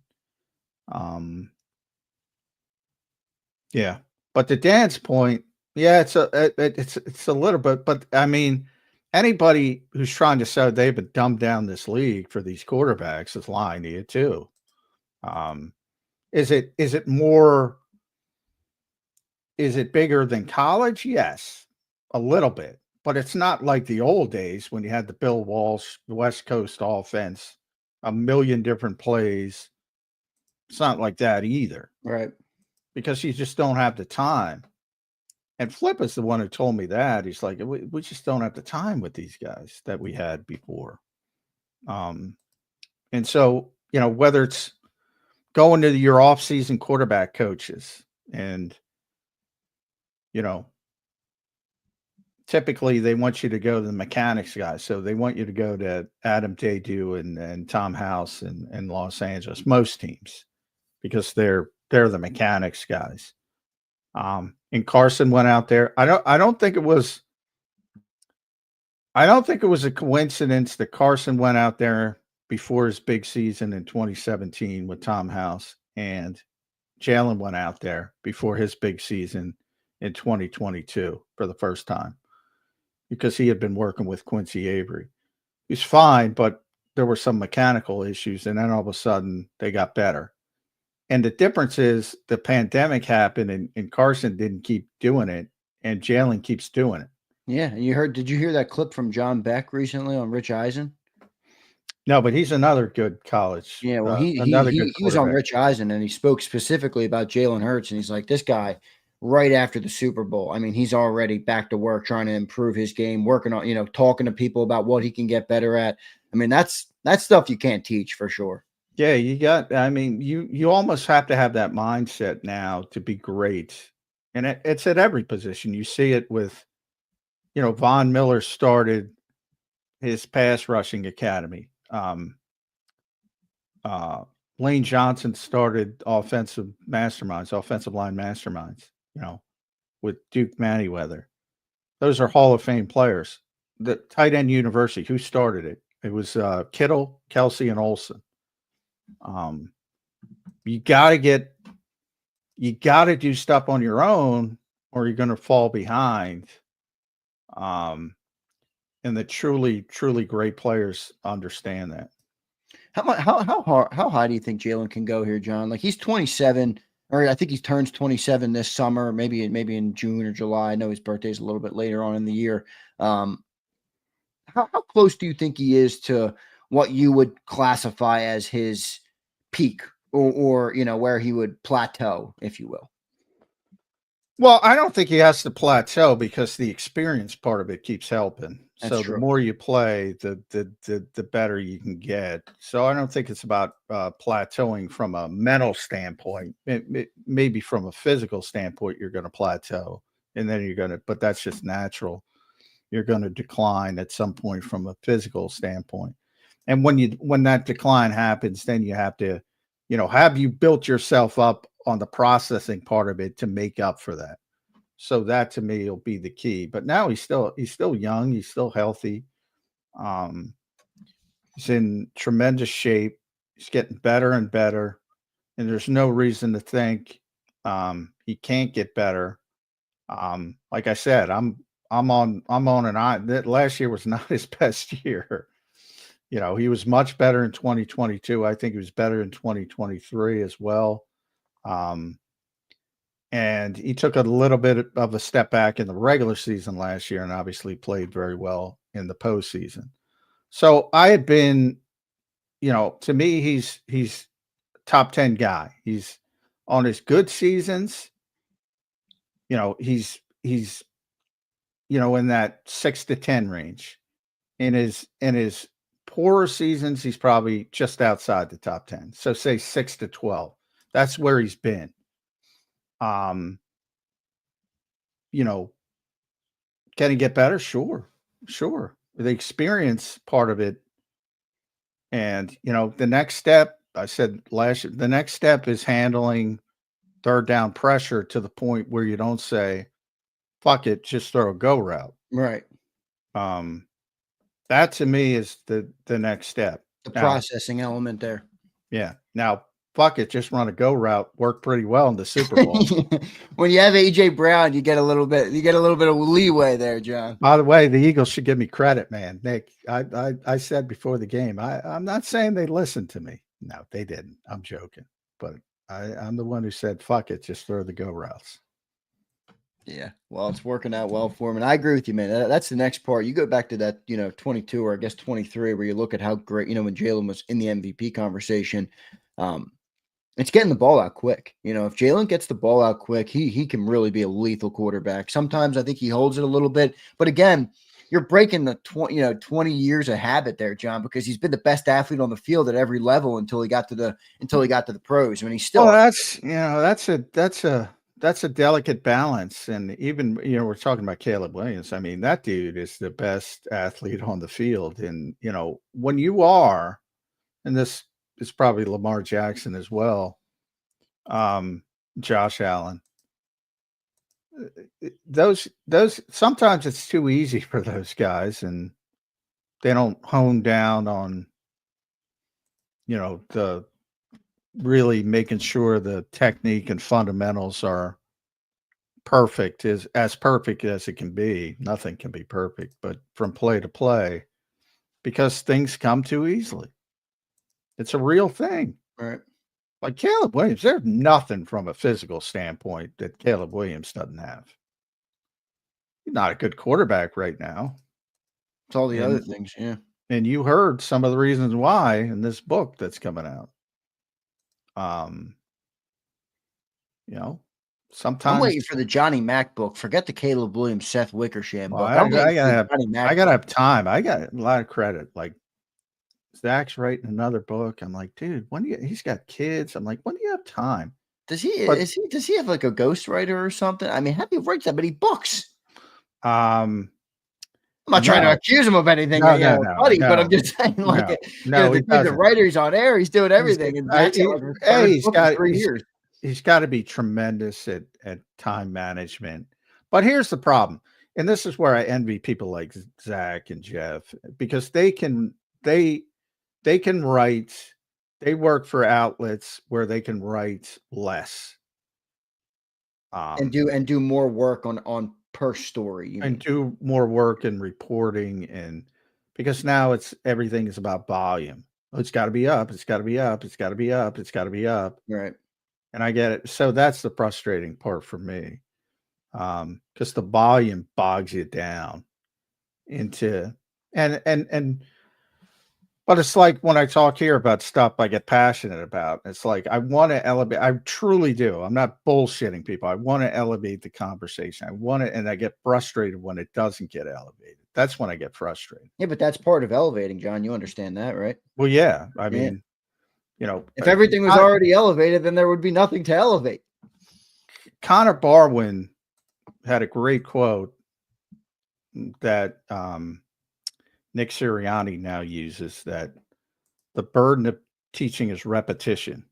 Speaker 3: Yeah, but to Dan's point, yeah, it's a little bit, but I mean, anybody who's trying to say they've been dumbed down this league for these quarterbacks is lying to you too. Is it more? Is it bigger than college? Yes, a little bit, but it's not like the old days when you had the Bill Walsh West Coast offense, a million different plays. It's not like that either,
Speaker 2: Right.
Speaker 3: because you just don't have the time. And Flip is the one who told me that. He's like, we just don't have the time with these guys that we had before. And so, whether it's going to your off-season quarterback coaches and, typically they want you to go to the mechanics guys. So they want you to go to Adam Dedew and Tom House in Los Angeles, most teams, because they're the mechanics guys. And Carson went out there. I don't think it was a coincidence that Carson went out there before his big season in 2017 with Tom House, and Jalen went out there before his big season in 2022 for the first time, because he had been working with Quincy Avery. He's fine, but there were some mechanical issues, and then all of a sudden they got better. And the difference is the pandemic happened and Carson didn't keep doing it, and Jalen keeps doing it.
Speaker 2: Yeah. Did you hear that clip from John Beck recently on Rich Eisen?
Speaker 3: No, but he's another good college.
Speaker 2: Yeah. Well,
Speaker 3: he
Speaker 2: he was on Rich Eisen, and he spoke specifically about Jalen Hurts. And he's like, this guy right after the Super Bowl, I mean, he's already back to work, trying to improve his game, working on, talking to people about what he can get better at. I mean, that's stuff you can't teach for sure.
Speaker 3: Yeah, you almost have to have that mindset now to be great. And it's at every position. You see it with, Von Miller started his pass rushing academy. Lane Johnson started offensive line masterminds, with Duke Manyweather. Those are Hall of Fame players. The tight end university, who started it? It was Kittle, Kelsey, and Olsen. You got to do stuff on your own, or you're going to fall behind. And the truly, truly great players understand that.
Speaker 2: How high do you think Jalen can go here, John? Like, he's 27, or I think he turns 27 this summer, maybe in June or July. I know his birthday's a little bit later on in the year. How close do you think he is to what you would classify as his peak, or where he would plateau, if you will?
Speaker 3: Well, I don't think he has to plateau, because the experience part of it keeps helping.
Speaker 2: That's
Speaker 3: so
Speaker 2: true.
Speaker 3: The more you play, the better you can get. So I don't think it's about plateauing from a mental standpoint. Maybe from a physical standpoint, you're going to plateau, and then but that's just natural. You're going to decline at some point from a physical standpoint. And when that decline happens, then you have to, have you built yourself up on the processing part of it to make up for that? So that, to me, will be the key. But now he's still young. He's still healthy. He's in tremendous shape. He's getting better and better. And there's no reason to think he can't get better. Like I said, I'm on an eye. That last year was not his best year. He was much better in 2022. I think he was better in 2023 as well. And he took a little bit of a step back in the regular season last year, and obviously played very well in the postseason. So I had been, to me, he's top 10 guy. He's on his good seasons. He's in that 6 to 10 range. In his poorer seasons, he's probably just outside the top 10. So say 6 to 12. That's where he's been. Can he get better? Sure. The experience part of it. And, the next step, I said last year, the next step is handling third down pressure to the point where you don't say, fuck it, just throw a go route.
Speaker 2: Right.
Speaker 3: That to me is the next step.
Speaker 2: The
Speaker 3: Now,
Speaker 2: processing element there.
Speaker 3: yeah. Now, fuck it, just run a go route. Worked pretty well in the Super Bowl.
Speaker 2: When you have AJ Brown, you get a little bit of leeway there, John.
Speaker 3: By the way, the Eagles should give me credit, man. Nick, I said before the game, I'm not saying they listened to me. No, they didn't. I'm joking. But I'm the one who said, fuck it, just throw the go routes.
Speaker 2: Yeah, well, it's working out well for him, and I agree with you, man. That's the next part. You go back to that, 22 or I guess 23, where you look at how great, when Jalen was in the MVP conversation. It's getting the ball out quick. If Jalen gets the ball out quick, he can really be a lethal quarterback. Sometimes I think he holds it a little bit, but again, you're breaking the 20 years of habit there, John, because he's been the best athlete on the field at every level until he got to the pros. I mean, he's still.
Speaker 3: Well, that's a delicate balance. And even, we're talking about Caleb Williams. I mean, that dude is the best athlete on the field. And, when you are, and this is probably Lamar Jackson as well, Josh Allen, those sometimes it's too easy for those guys and they don't hone down on, the really making sure the technique and fundamentals are perfect, is as perfect as it can be. Nothing can be perfect, but from play to play, because things come too easily. It's a real thing.
Speaker 2: Right.
Speaker 3: Like Caleb Williams, there's nothing from a physical standpoint that Caleb Williams doesn't have. He's not a good quarterback right now.
Speaker 2: It's all the other things, yeah.
Speaker 3: And you heard some of the reasons why in this book that's coming out. Sometimes
Speaker 2: I'm waiting for the Johnny Mack book. Forget the Caleb Williams, Seth Wickersham book.
Speaker 3: I gotta have time. I got a lot of credit. Like Zach's writing another book. I'm like, dude, he's got kids. I'm like, when do you have time?
Speaker 2: Does he have like a ghostwriter or something? I mean, how do you write that many books? I'm not trying to accuse him of anything, buddy, but I'm just saying, the writer's on air. He's doing everything.
Speaker 3: He's got to be tremendous at time management. But here's the problem, and this is where I envy people like Zach and Jeff, because they can write. They work for outlets where they can write less,
Speaker 2: and do more work on per story,
Speaker 3: and do more work in reporting, and because now everything is about volume. It's got to be up. It's got to be up. It's got to be up. It's got to be up.
Speaker 2: Right.
Speaker 3: And I get it. So that's the frustrating part for me, because the volume bogs you down into but it's like when I talk here about stuff I get passionate about, it's like I want to elevate. I truly do. I'm not bullshitting people. I want to elevate the conversation. And I get frustrated when it doesn't get elevated. That's when I get frustrated.
Speaker 2: Yeah, but that's part of elevating, John. You understand that, right?
Speaker 3: Well, yeah. I mean,
Speaker 2: if everything was already elevated, then there would be nothing to elevate.
Speaker 3: Connor Barwin had a great quote that Nick Sirianni now uses, that the burden of teaching is repetition.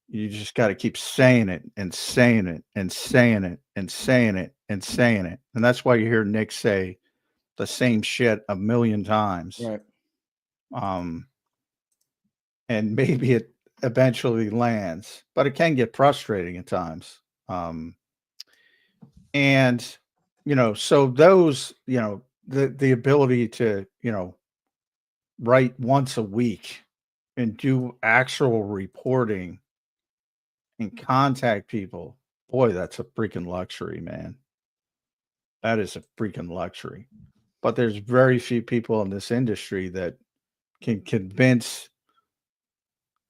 Speaker 3: You just got to keep saying it and saying it and saying it and saying it and saying it. And that's why you hear Nick say the same shit a million times.
Speaker 2: Right.
Speaker 3: And maybe it eventually lands, but it can get frustrating at times. So those, the ability to, write once a week and do actual reporting and contact people, boy, that's a freaking luxury, man. That is a freaking luxury. But there's very few people in this industry that can convince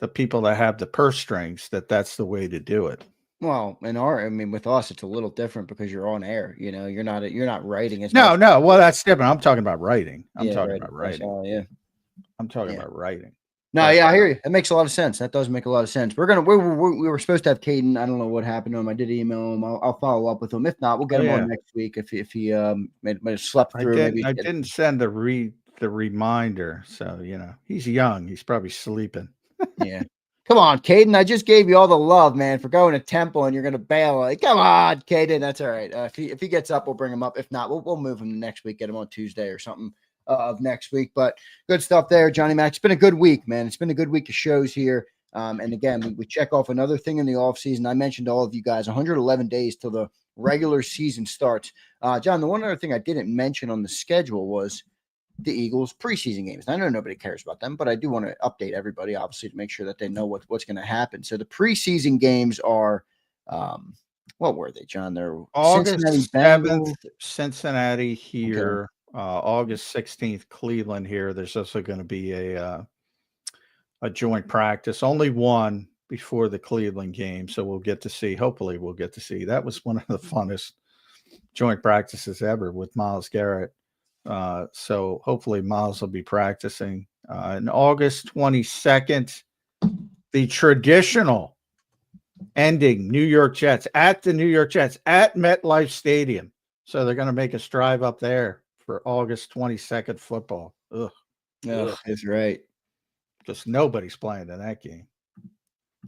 Speaker 3: the people that have the purse strings that that's the way to do it.
Speaker 2: Well, with us, it's a little different because you're on air. You're not writing.
Speaker 3: No. Well, that's different. I'm talking about writing. I'm talking about writing. About writing.
Speaker 2: No, yeah, I hear you. That makes a lot of sense. That does make a lot of sense. We were supposed to have Caden. I don't know what happened to him. I did email him. I'll follow up with him. If not, we'll get him on next week. If he might have slept through.
Speaker 3: I didn't send the reminder, so he's young. He's probably sleeping.
Speaker 2: Yeah. Come on, Caden. I just gave you all the love, man, for going to Temple, and you're going to bail. Like, come on, Caden. That's all right. If he gets up, we'll bring him up. If not, we'll move him next week, get him on Tuesday or something of next week. But good stuff there, Johnny Mac. It's been a good week, man. It's been a good week of shows here. And again, we check off another thing in the offseason. I mentioned to all of you guys 111 days till the regular season starts. John, the one other thing I didn't mention on the schedule was the Eagles preseason games. I know nobody cares about them, but I do want to update everybody, obviously, to make sure that they know what's going to happen. So the preseason games are, what were they, John? They're
Speaker 3: August
Speaker 2: Cincinnati
Speaker 3: 7th, Cincinnati here.
Speaker 2: Okay.
Speaker 3: August 16th, Cleveland here. There's also going to be a joint practice, only one before the Cleveland game. So we'll get to see, hopefully we'll get to see. That was one of the funnest joint practices ever with Myles Garrett. So hopefully Miles will be practicing on August 22nd, the traditional ending New York Jets at the New York Jets at MetLife Stadium. So they're going to make us drive up there for August 22nd football. Ugh.
Speaker 2: That's right.
Speaker 3: Because nobody's playing in that game.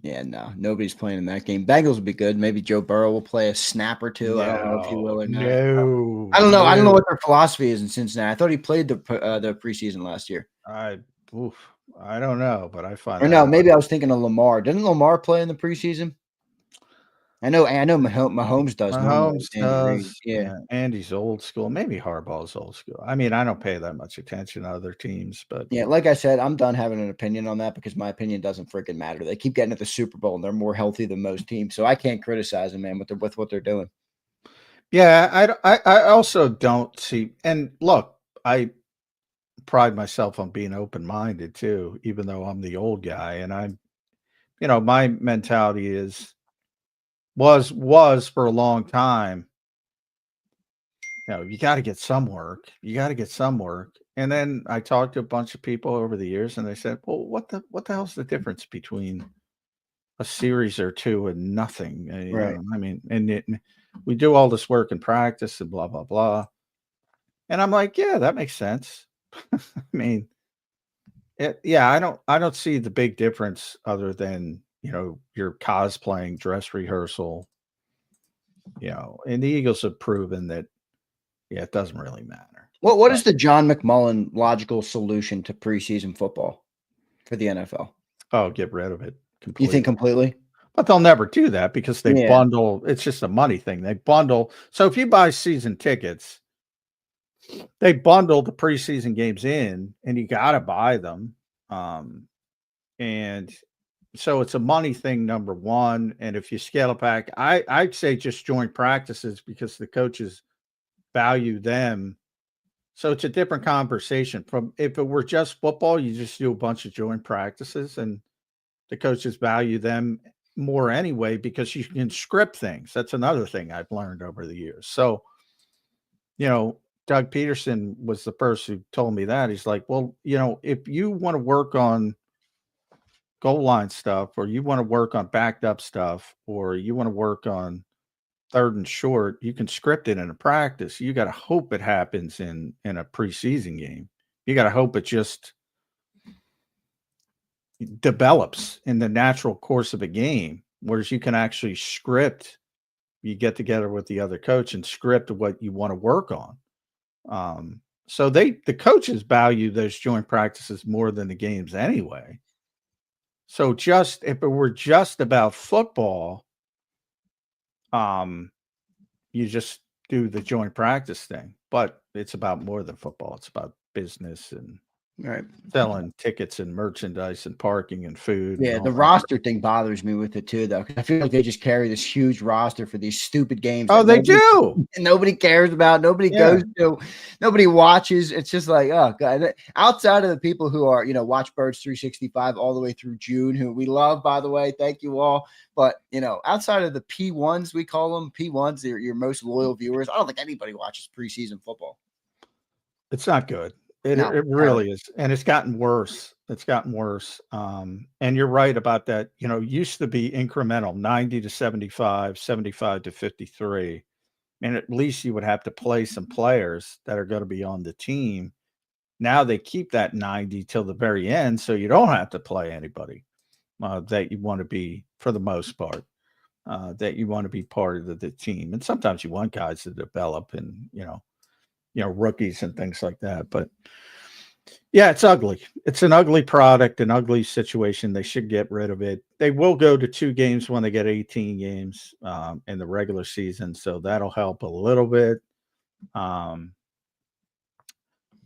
Speaker 2: Yeah, no, nobody's playing in that game. Bengals will be good. Maybe Joe Burrow will play a snap or two.
Speaker 3: No,
Speaker 2: I don't know if he will or not.
Speaker 3: No,
Speaker 2: I don't know. I don't know what their philosophy is in Cincinnati. I thought he played the preseason last year.
Speaker 3: I don't know, but I find
Speaker 2: Or no, maybe I was thinking of Lamar. Didn't Lamar play in the preseason? I know Mahomes does.
Speaker 3: Mahomes
Speaker 2: normally.
Speaker 3: does.
Speaker 2: Yeah.
Speaker 3: Andy's old school. Maybe Harbaugh's old school. I mean, I don't pay that much attention to other teams, but
Speaker 2: Yeah, like I said, I'm done having an opinion on that because my opinion doesn't freaking matter. They keep getting to the Super Bowl and they're more healthy than most teams, so I can't criticize them, man, with what they're doing.
Speaker 3: yeah, I also don't see. And look, I pride myself on being open-minded too, even though I'm the old guy, and my mentality was for a long time, you got to get some work. You got to get some work. And then I talked to a bunch of people over the years and they said, well, what the hell's the difference between a series or two and nothing?
Speaker 2: Right.
Speaker 3: I mean, we do all this work in practice and blah, blah, blah. And I'm like, yeah, that makes sense. I mean, I don't see the big difference other than, your cosplaying, dress rehearsal, and the Eagles have proven that, it doesn't really matter.
Speaker 2: What is the John McMullen logical solution to preseason football for the NFL?
Speaker 3: Oh, get rid of it completely.
Speaker 2: You think completely?
Speaker 3: But they'll never do that because they bundle. It's just a money thing. They bundle. So if you buy season tickets, they bundle the preseason games in, and you got to buy them. And so it's a money thing, number one. And if you scale it back, I'd say just joint practices because the coaches value them. So it's a different conversation from if it were just football, you just do a bunch of joint practices and the coaches value them more anyway, because you can script things. That's another thing I've learned over the years. So, Doug Peterson was the first who told me that. He's like, well, if you want to work on goal line stuff, or you want to work on backed up stuff, or you want to work on third and short, you can script it in a practice. You got to hope it happens in a preseason game. You got to hope it just develops in the natural course of a game, whereas you can actually script. You get together with the other coach and script what you want to work on. So the coaches value those joint practices more than the games anyway. So just if it were just about football, you just do the joint practice thing, but it's about more than football. It's about business and selling tickets and merchandise and parking and food.
Speaker 2: Yeah, the roster thing bothers me with it too, though. I feel like they just carry this huge roster for these stupid games.
Speaker 3: Oh, they do.
Speaker 2: And nobody cares about. Nobody goes to. Nobody watches. It's just like, oh god. Outside of the people who are, watch Birds 365 all the way through June, who we love, by the way. Thank you all. But outside of the P1s, we call them P1s, they're your most loyal viewers. I don't think anybody watches preseason football.
Speaker 3: It's not good. It really is. And it's gotten worse. It's gotten worse. And you're right about that. Used to be incremental, 90 to 75, 75 to 53. And at least you would have to play some players that are going to be on the team. Now they keep that 90 till the very end, so you don't have to play anybody. that you want to be, for the most part, that you want to be part of the team. And sometimes you want guys to develop and, rookies and things like that. But yeah, it's ugly. It's an ugly product, an ugly situation. They should get rid of it. They will go to 2 games when they get 18 games in the regular season. So that'll help a little bit.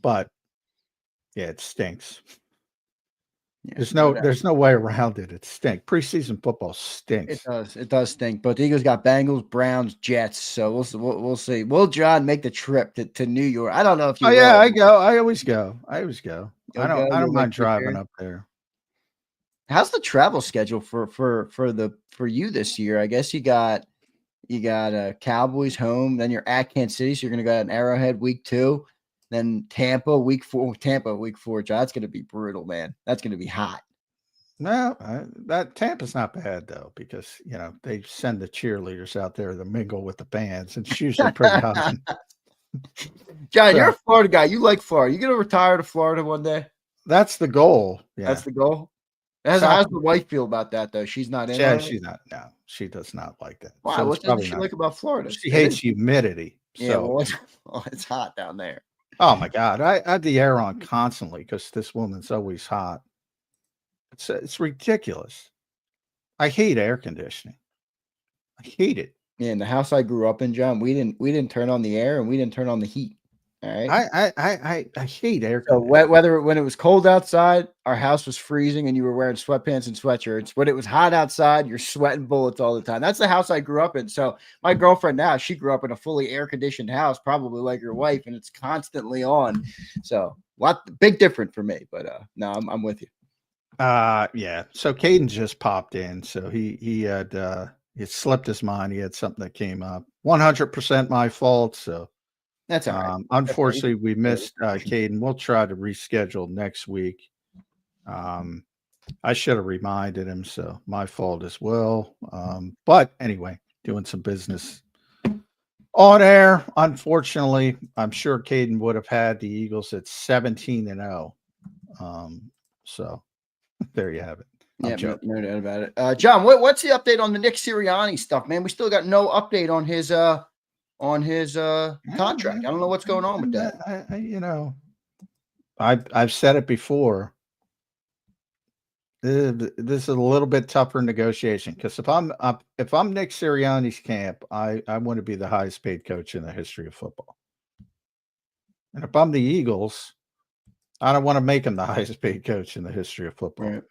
Speaker 3: But yeah, it stinks.
Speaker 2: Yeah,
Speaker 3: There's no way around it. It stinks. Preseason football stinks.
Speaker 2: It does stink. But the Eagles got Bengals, Browns, Jets. So we'll see. Will John make the trip to New York? I don't know if you.
Speaker 3: Oh yeah, I go. I always go. I don't mind driving up there.
Speaker 2: How's the travel schedule for you this year? I guess you got Cowboys home, then you're at Kansas City, so you're gonna go at Arrowhead week 2. Then Tampa week 4, John. That's going to be brutal, man. That's going to be hot.
Speaker 3: No, that Tampa's not bad though, because they send the cheerleaders out there to mingle with the fans, and it's usually pretty hot.
Speaker 2: John, you're a Florida guy. You like Florida. You going to retire to Florida one day?
Speaker 3: That's the goal. Yeah,
Speaker 2: that's the goal. How's the wife feel about that though? She's not in.
Speaker 3: Yeah, she's not. No, she does not like that.
Speaker 2: Why? What does she like about Florida?
Speaker 3: She hates humidity.
Speaker 2: Yeah, well, it's hot down there.
Speaker 3: Oh my God. I had the air on constantly because this woman's always hot. It's ridiculous. I hate air conditioning. I hate it.
Speaker 2: Yeah, in the house I grew up in, John, we didn't turn on the air and we didn't turn on the heat. All right.
Speaker 3: I hate air conditioning.
Speaker 2: So whether when it was cold outside, our house was freezing and you were wearing sweatpants and sweatshirts. When it was hot outside, you're sweating bullets all the time. That's the house I grew up in. So my girlfriend now, she grew up in a fully air-conditioned house, probably like your wife, and it's constantly on. So big difference for me. But no, I'm with you.
Speaker 3: Yeah. So Caden just popped in. So he had it slipped his mind. He had something that came up. 100% my fault. So
Speaker 2: that's all right.
Speaker 3: Unfortunately, we missed Caden. We'll try to reschedule next week. I should have reminded him, so my fault as well. But anyway, doing some business on air. Unfortunately, I'm sure Caden would have had the Eagles at 17-0. So there you have it.
Speaker 2: Yeah, no doubt about it. John, what's the update on the Nick Sirianni stuff, man? We still got no update on his contract. I don't know what's going on with that.
Speaker 3: I've said it before. This is a little bit tougher negotiation because if I'm Nick Sirianni's camp, I want to be the highest paid coach in the history of football. And if I'm the Eagles, I don't want to make him the highest paid coach in the history of football. Right.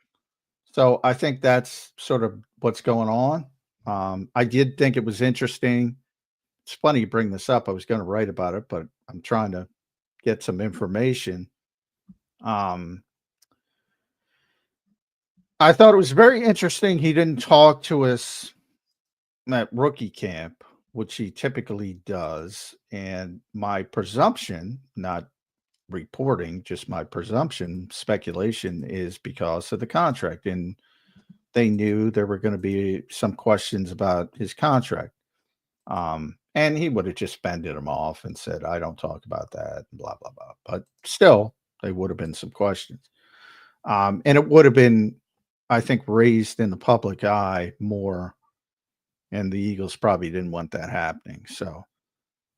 Speaker 3: So I think that's sort of what's going on. I did think it was interesting. It's funny you bring this up. I was going to write about it, but I'm trying to get some information. I thought it was very interesting. He didn't talk to us at rookie camp, which he typically does. And my presumption, not reporting, just my presumption, speculation, is because of the contract. And they knew there were going to be some questions about his contract. And he would have just fended him off and said, I don't talk about that, blah, blah, blah. But still, there would have been some questions. And it would have been, I think, raised in the public eye more. And the Eagles probably didn't want that happening. So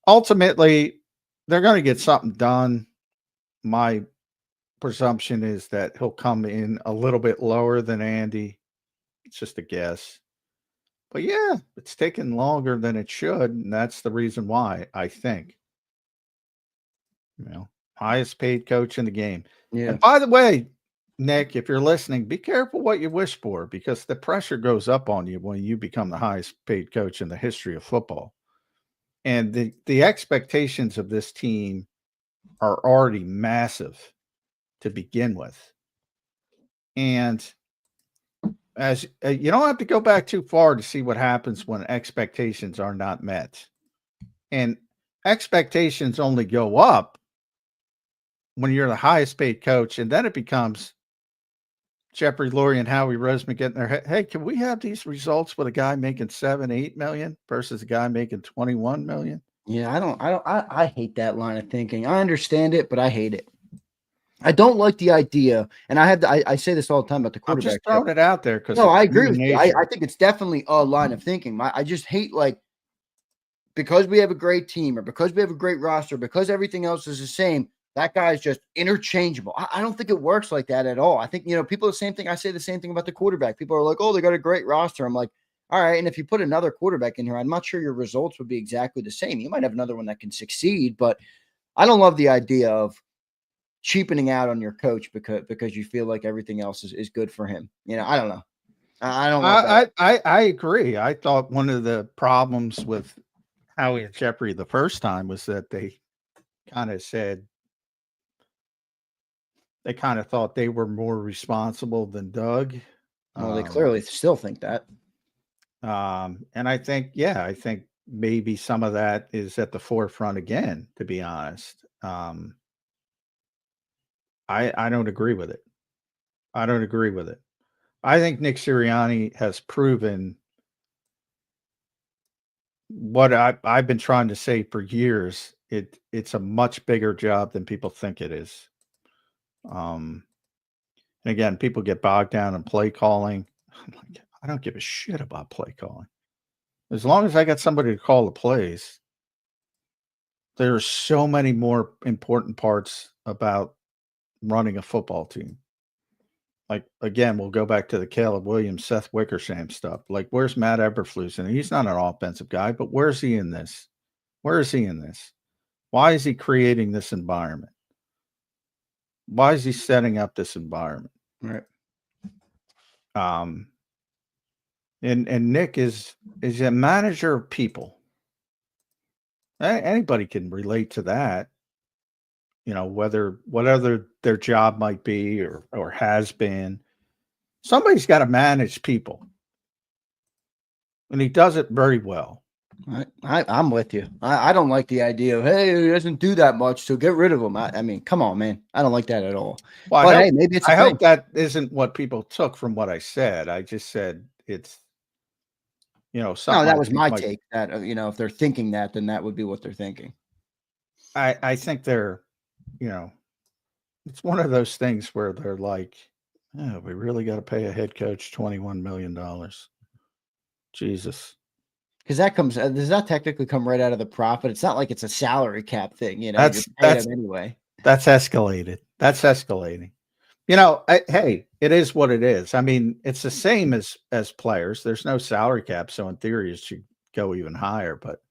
Speaker 3: ultimately, they're going to get something done. My presumption is that he'll come in a little bit lower than Andy. It's just a guess. But yeah, it's taken longer than it should. And that's the reason why, I think. Highest paid coach in the game.
Speaker 2: Yeah.
Speaker 3: And by the way, Nick, if you're listening, be careful what you wish for, because the pressure goes up on you when you become the highest paid coach in the history of football. And the expectations of this team are already massive to begin with. And as you don't have to go back too far to see what happens when expectations are not met. And expectations only go up when you're the highest paid coach, and then it becomes Jeffrey Lurie and Howie Roseman getting their head. Hey, can we have these results with a guy making $7-8 million versus a guy making $21 million?
Speaker 2: Yeah, I hate that line of thinking. I understand it, but I hate it. I don't like the idea, and I say this all the time about the
Speaker 3: I'm
Speaker 2: quarterback.
Speaker 3: just throwing it out there because
Speaker 2: no, I agree with you. I think it's definitely a line of thinking. I just hate because we have a great team or because we have a great roster, because everything else is the same, that guy's just interchangeable. I don't think it works like that at all. I think, people, the same thing. I say the same thing about the quarterback. People are like, oh, they got a great roster. I'm like, all right. And if you put another quarterback in here, I'm not sure your results would be exactly the same. You might have another one that can succeed, but I don't love the idea of cheapening out on your coach because you feel like everything else is good for him. I don't know. I don't love that.
Speaker 3: I agree. I thought one of the problems with Howie and Jeffrey the first time was that they kind of thought they were more responsible than Doug.
Speaker 2: Well, they clearly still think that.
Speaker 3: And I think maybe some of that is at the forefront again, to be honest. I don't agree with it. I don't agree with it. I think Nick Sirianni has proven what I've been trying to say for years. It's a much bigger job than people think it is. And again, people get bogged down in play calling. I'm like, I don't give a shit about play calling. As long as I got somebody to call the plays, there are so many more important parts about running a football team. Like, again, we'll go back to the Caleb Williams, Seth Wickersham stuff. Like, where's Matt Eberflus? And he's not an offensive guy, but where's he in this? Where is he in this? Why is he creating this environment? Why is he setting up this environment?
Speaker 2: Right.
Speaker 3: And Nick is a manager of people. Anybody can relate to that. Whatever their job might be or has been, somebody's got to manage people. And he does it very well.
Speaker 2: I'm with you. I don't like the idea of, hey, he doesn't do that much, so get rid of him. I mean, come on, man. I don't like that at all.
Speaker 3: Well,
Speaker 2: but hey, maybe it's
Speaker 3: I hope that isn't what people took from what I said. I just said it's, something.
Speaker 2: No, that was my take. That if they're thinking that, then that would be what they're thinking.
Speaker 3: I think they're, it's one of those things where they're like, oh, we really got to pay a head coach $21 million. Jesus.
Speaker 2: Because does that technically come right out of the profit? It's not like it's a salary cap thing,
Speaker 3: That's
Speaker 2: anyway.
Speaker 3: That's escalated. That's escalating. Hey, it is what it is. I mean, it's the same as players. There's no salary cap, so in theory it should go even higher. But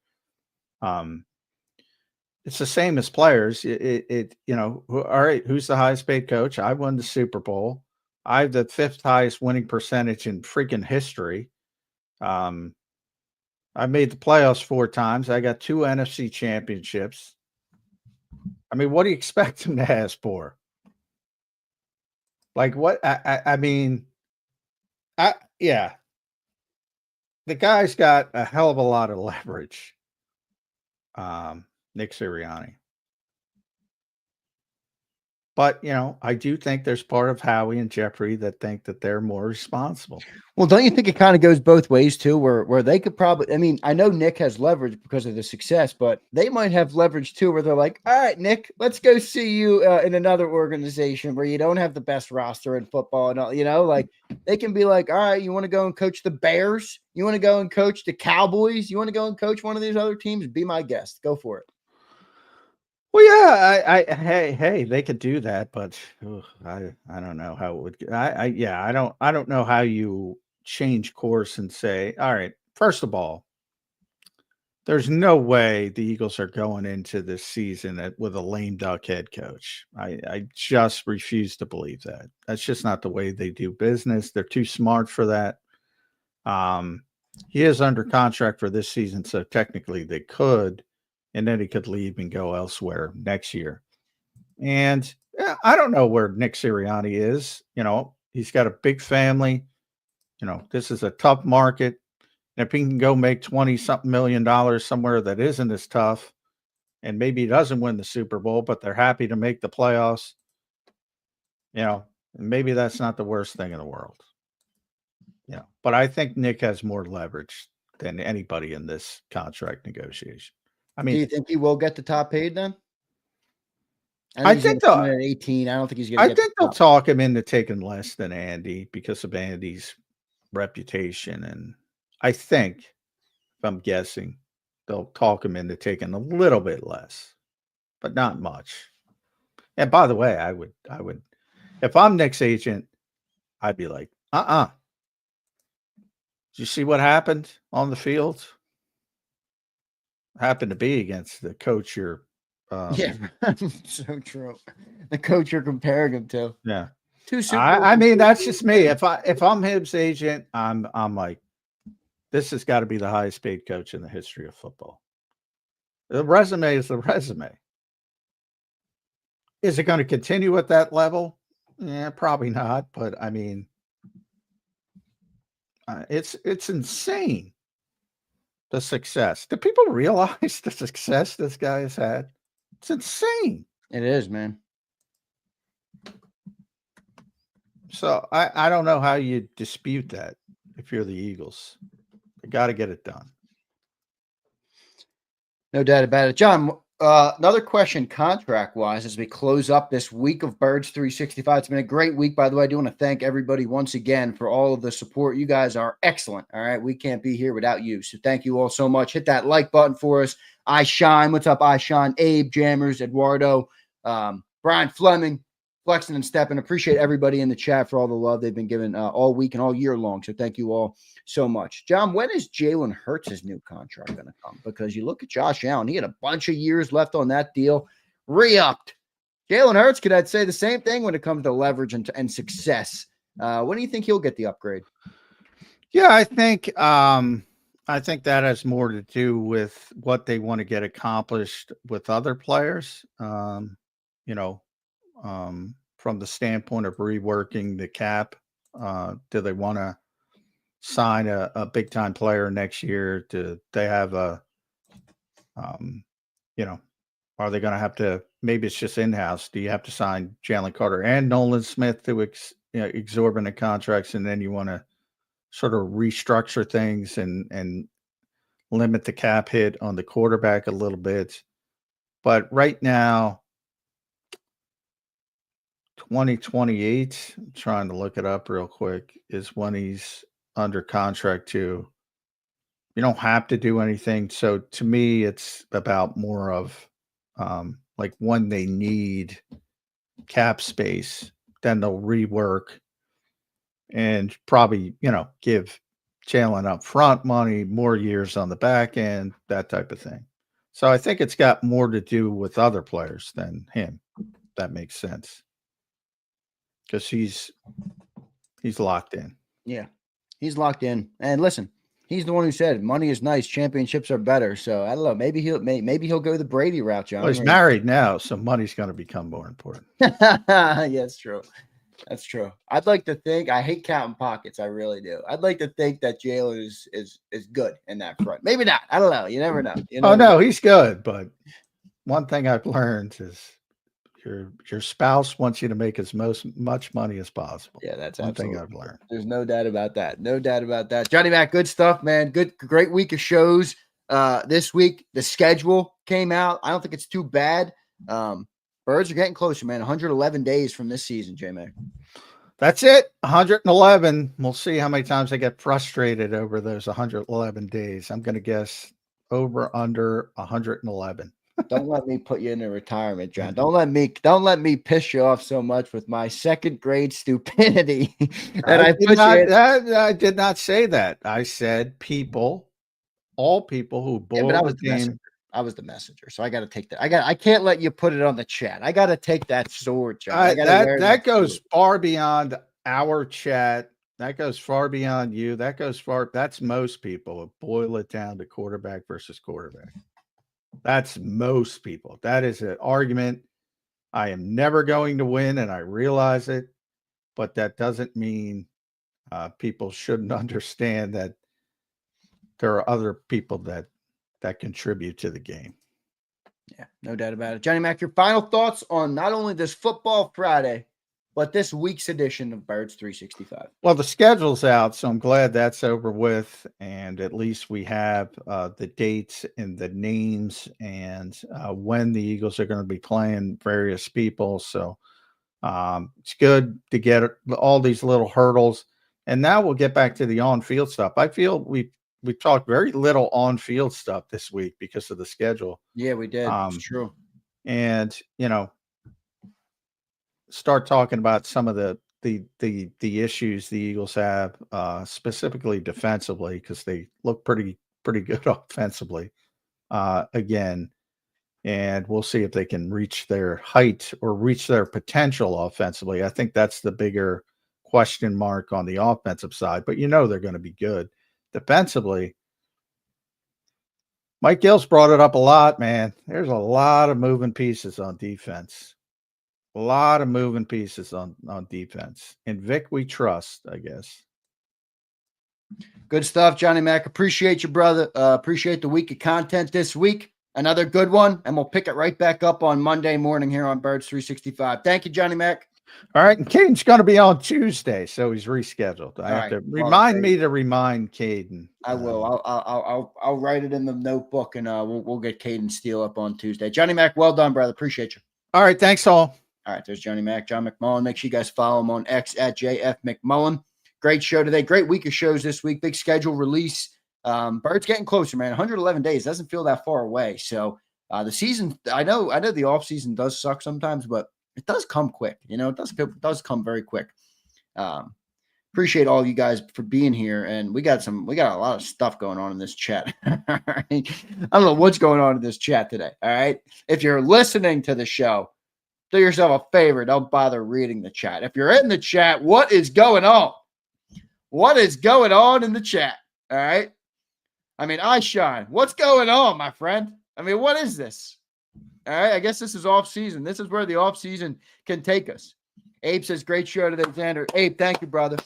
Speaker 3: it's the same as players. All right, who's the highest paid coach? I won the Super Bowl. I have the 5th highest winning percentage in freaking history. I made the playoffs 4 times. I got 2 NFC championships. I mean, what do you expect him to ask for? Like what? I mean, yeah. The guy's got a hell of a lot of leverage. Nick Sirianni. But, I do think there's part of Howie and Jeffrey that think that they're more responsible.
Speaker 2: Well, don't you think it kind of goes both ways too, where they could probably, I mean, I know Nick has leverage because of the success, but they might have leverage too, where they're like, all right, Nick, let's go see you in another organization where you don't have the best roster in football and all, like they can be like, all right, you want to go and coach the Bears? You want to go and coach the Cowboys? You want to go and coach one of these other teams? Be my guest. Go for it.
Speaker 3: Well, yeah, hey, they could do that, but I don't know how it would. I don't know how you change course and say, all right, first of all, there's no way the Eagles are going into this season with a lame duck head coach. I just refuse to believe that. That's just not the way they do business. They're too smart for that. He is under contract for this season, so technically they could. And then he could leave and go elsewhere next year. And I don't know where Nick Sirianni is. He's got a big family. This is a tough market. And if he can go make $20-something million somewhere that isn't as tough, and maybe he doesn't win the Super Bowl, but they're happy to make the playoffs, maybe that's not the worst thing in the world. But I think Nick has more leverage than anybody in this contract negotiation. I mean,
Speaker 2: do you think he will get the top paid then? I think he's at 18. I don't think he's going to get.
Speaker 3: I think they'll talk him into taking less than Andy because of Andy's reputation, and I think, if I'm guessing, they'll talk him into taking a little bit less, but not much. And by the way, I would, if I'm Nick's agent, I'd be like, Did you see what happened on the field? Happened to be against the coach you're
Speaker 2: yeah, so true. The coach you're comparing him to.
Speaker 3: Yeah.
Speaker 2: I
Speaker 3: mean, that's just me. If I'm his agent, I'm like, this has got to be the highest paid coach in the history of football. The resume is the resume. Is it going to continue at that level? Yeah, probably not. But I mean, it's insane. The success. Do people realize the success this guy has had? It's insane.
Speaker 2: It is, man.
Speaker 3: So I don't know how you dispute that if you're the Eagles. You got to get it done.
Speaker 2: No doubt about it. John, another question contract-wise as we close up this week of Birds 365. It's been a great week, by the way. I do want to thank everybody once again for all of the support. You guys are excellent, all right? We can't be here without you, so thank you all so much. Hit that like button for us. I Shine. What's up, I Shine? Abe, Jammers, Eduardo, Brian Fleming, flexing and stepping. Appreciate everybody in the chat for all the love they've been given all week and all year long, so thank you all so much. John, when is Jalen Hurts' new contract going to come? Because you look at Josh Allen, he had a bunch of years left on that deal, re-upped. Jalen Hurts, could I say the same thing when it comes to leverage and success? When do you think he'll get the upgrade?
Speaker 3: Yeah, I think that has more to do with what they want to get accomplished with other players. From the standpoint of reworking the cap, do they want to sign a big time player next year? Do they have are they going to have to, maybe it's just in-house. Do you have to sign Jalen Carter and Nolan Smith to exorbitant contracts? And then you want to sort of restructure things and limit the cap hit on the quarterback a little bit. But right now, 2028, I'm trying to look it up real quick, is when he's under contract too. You don't have to do anything. So to me, it's about more of like when they need cap space, then they'll rework and probably, give Jalen up front money, more years on the back end, that type of thing. So I think it's got more to do with other players than him. That makes sense. Because he's locked in.
Speaker 2: Yeah, he's locked in. And listen, he's the one who said money is nice, championships are better. So I don't know. Maybe he'll go the Brady route, John.
Speaker 3: Well, he's married now, so money's going to become more important.
Speaker 2: Yeah, that's true. That's true. I'd like to think, I hate counting pockets. I really do. I'd like to think that Jalen is good in that front. Maybe not. I don't know. You never know.
Speaker 3: No, he's good. But one thing I've learned is your spouse wants you to make as much money as possible.
Speaker 2: Yeah, that's
Speaker 3: one
Speaker 2: absolutely.
Speaker 3: thing I've learned.
Speaker 2: There's no doubt about that. No doubt about that. Johnny Mac, good stuff, man. Great week of shows. This week, the schedule came out. I don't think it's too bad. Birds are getting closer, man. 111 days from this season, J-Mac.
Speaker 3: That's it. 111. We'll see how many times I get frustrated over those 111 days. I'm going to guess over under 111.
Speaker 2: Don't let me put you into retirement, John. Don't let me piss you off so much with my second grade stupidity that
Speaker 3: I did not say that. I said all people who boil the game.
Speaker 2: I was the messenger, so I got to take that. I can't let you put it on the chat. I got to take that sword, John.
Speaker 3: That goes far beyond our chat. That goes far beyond you. That's most people. Boil it down to quarterback versus quarterback. That's most people. That is an argument I am never going to win, and I realize it. But that doesn't mean people shouldn't understand that there are other people that contribute to the game.
Speaker 2: Yeah, no doubt about it. Johnny Mac, your final thoughts on not only this Football Friday, but this week's edition of Birds 365.
Speaker 3: Well, the schedule's out, so I'm glad that's over with, and at least we have the dates and the names and when the Eagles are going to be playing various people. So it's good to get all these little hurdles, and now we'll get back to the on-field stuff. I feel we talked very little on-field stuff this week because of the schedule.
Speaker 2: Yeah, we did. It's true.
Speaker 3: And start talking about some of the issues the Eagles have, specifically defensively, because they look pretty good offensively again. And we'll see if they can reach their height or reach their potential offensively. I think that's the bigger question mark on the offensive side, but they're going to be good. Defensively, Mike Gill's brought it up a lot, man. There's a lot of moving pieces on defense. A lot of moving pieces on defense. And Vic, we trust, I guess.
Speaker 2: Good stuff, Johnny Mac. Appreciate you, brother. Appreciate the week of content this week. Another good one, and we'll pick it right back up on Monday morning here on Birds 365. Thank you, Johnny Mac.
Speaker 3: All right, and Caden's going to be on Tuesday, so he's rescheduled. I have to remind Caden.
Speaker 2: I will. I'll write it in the notebook, and we'll get Caden Steele up on Tuesday. Johnny Mac, well done, brother. Appreciate you.
Speaker 3: All right, thanks all.
Speaker 2: All right, there's Johnny Mac, John McMullen. Make sure you guys follow him on X at JF McMullen. Great show today. Great week of shows this week. Big schedule release. Birds getting closer, man. 111 days doesn't feel that far away. So the season, I know the off season does suck sometimes, but it does come quick. It does come very quick. Appreciate all you guys for being here, and we got a lot of stuff going on in this chat. I don't know what's going on in this chat today. All right, if you're listening to the show, do yourself a favor. Don't bother reading the chat. If you're in the chat, what is going on? What is going on in the chat? All right. I mean, I shine. What's going on, my friend? I mean, what is this? All right. I guess this is off season. This is where the off season can take us. Abe says, great show today, Xander. Abe, thank you, brother.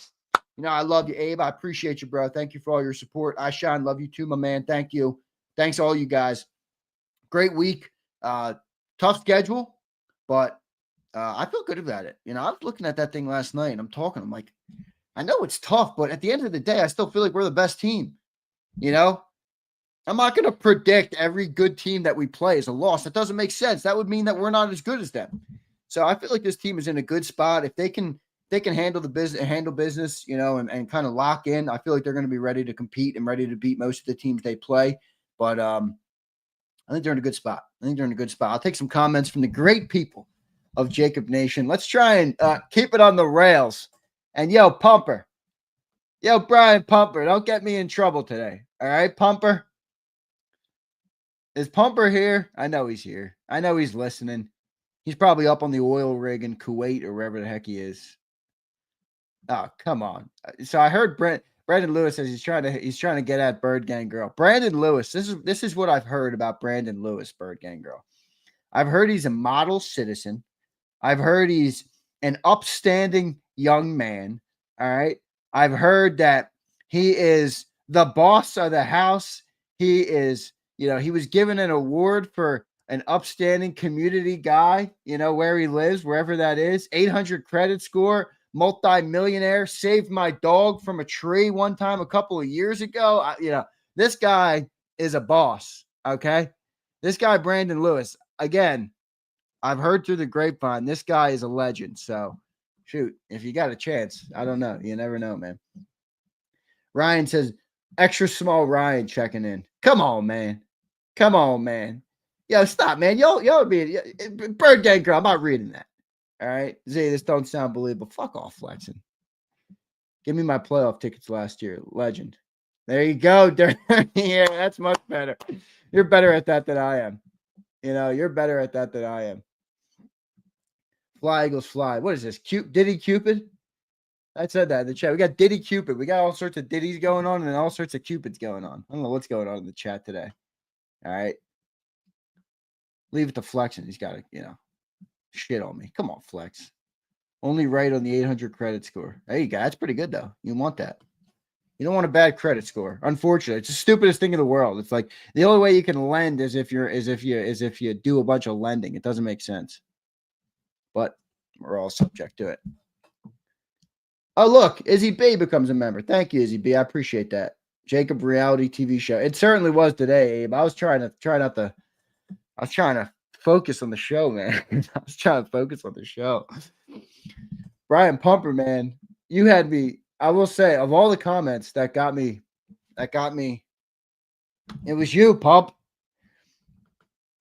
Speaker 2: I love you, Abe. I appreciate you, bro. Thank you for all your support. I shine. Love you too, my man. Thank you. Thanks all you guys. Great week. Tough schedule, but I feel good about it. I was looking at that thing last night and I'm like, I know it's tough, but at the end of the day, I still feel like we're the best team. I'm not going to predict every good team that we play is a loss. That doesn't make sense. That would mean that we're not as good as them. So I feel like this team is in a good spot. If they can handle business, and kind of lock in, I feel like they're going to be ready to compete and ready to beat most of the teams they play. But I think they're in a good spot. I'll take some comments from the great people of JAKIB Nation. Let's try and keep it on the rails. And yo, Pumper. Yo, Brian Pumper, don't get me in trouble today. All right, Pumper? Is Pumper here? I know he's here. I know he's listening. He's probably up on the oil rig in Kuwait or wherever the heck he is. Oh, come on. So I heard Brandon Lewis says he's trying to get at Bird Gang Girl. Brandon Lewis, this is what I've heard about Brandon Lewis, Bird Gang Girl. I've heard he's a model citizen. I've heard he's an upstanding young man. All right. I've heard that he is the boss of the house. He is, he was given an award for an upstanding community guy, where he lives, wherever that is. 800 credit score, multi-millionaire, saved my dog from a tree one time a couple of years ago. This guy is a boss. Okay. This guy, Brandon Lewis, again, I've heard through the grapevine, this guy is a legend. So shoot, if you got a chance, I don't know. You never know, man. Ryan says, extra small Ryan checking in. Come on, man. Yo, stop, man. Y'all be Bird Gang Girl. I'm not reading that. All right. Zay, this don't sound believable. Fuck off, flexing. Give me my playoff tickets last year. Legend. There you go. Yeah, that's much better. You're better at that than I am. You're better at that than I am. Fly, Eagles, fly. What is this? Diddy Cupid? I said that in the chat. We got Diddy Cupid. We got all sorts of Diddies going on and all sorts of Cupids going on. I don't know what's going on in the chat today. All right. Leave it to Flexing. He's got to, shit on me. Come on, Flex. Only right on the 800 credit score. There you go. That's pretty good, though. You want that. You don't want a bad credit score. Unfortunately, it's the stupidest thing in the world. It's like the only way you can lend is if you do a bunch of lending. It doesn't make sense. But we're all subject to it. Oh, look, Izzy B becomes a member. Thank you, Izzy B. I appreciate that. JAKIB reality TV show. It certainly was today, Abe. I was trying to focus on the show, man. I was trying to focus on the show. Brian Pumper, man, you had me. I will say, of all the comments that got me, it was you, Pump.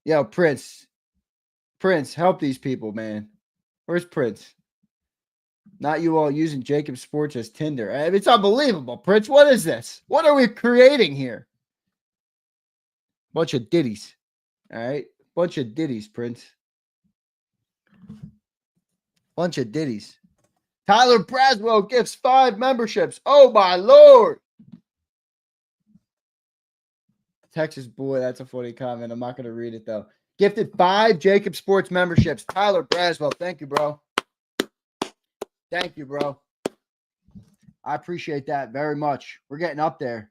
Speaker 2: Yo, Prince, help these people, man. Where's Prince? Not you all using JAKIB Sports as Tinder. I mean, it's unbelievable, Prince. What is this? What are we creating here? Bunch of ditties. All right. Bunch of ditties, Prince. Bunch of ditties. Tyler Braswell gifts 5 memberships. Oh, my Lord. Texas boy, that's a funny comment. I'm not going to read it, though. Gifted 5 JAKIB Sports memberships. Tyler Braswell. Thank you, bro. Thank you, bro. I appreciate that very much. We're getting up there.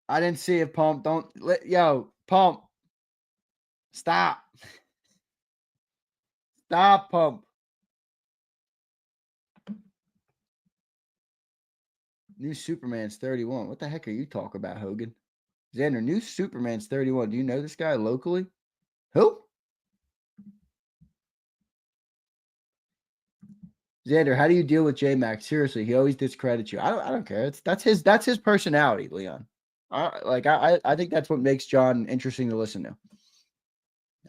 Speaker 2: I didn't see it, Pump. Yo, Pump. Stop. Stop, Pump. New Superman's 31. What the heck are you talking about, Hogan? Zander, new Superman's 31. Do you know this guy locally? Who? Zander, how do you deal with J-Mac? Seriously, he always discredits you. I don't care. That's his personality, Leon. I think that's what makes John interesting to listen to.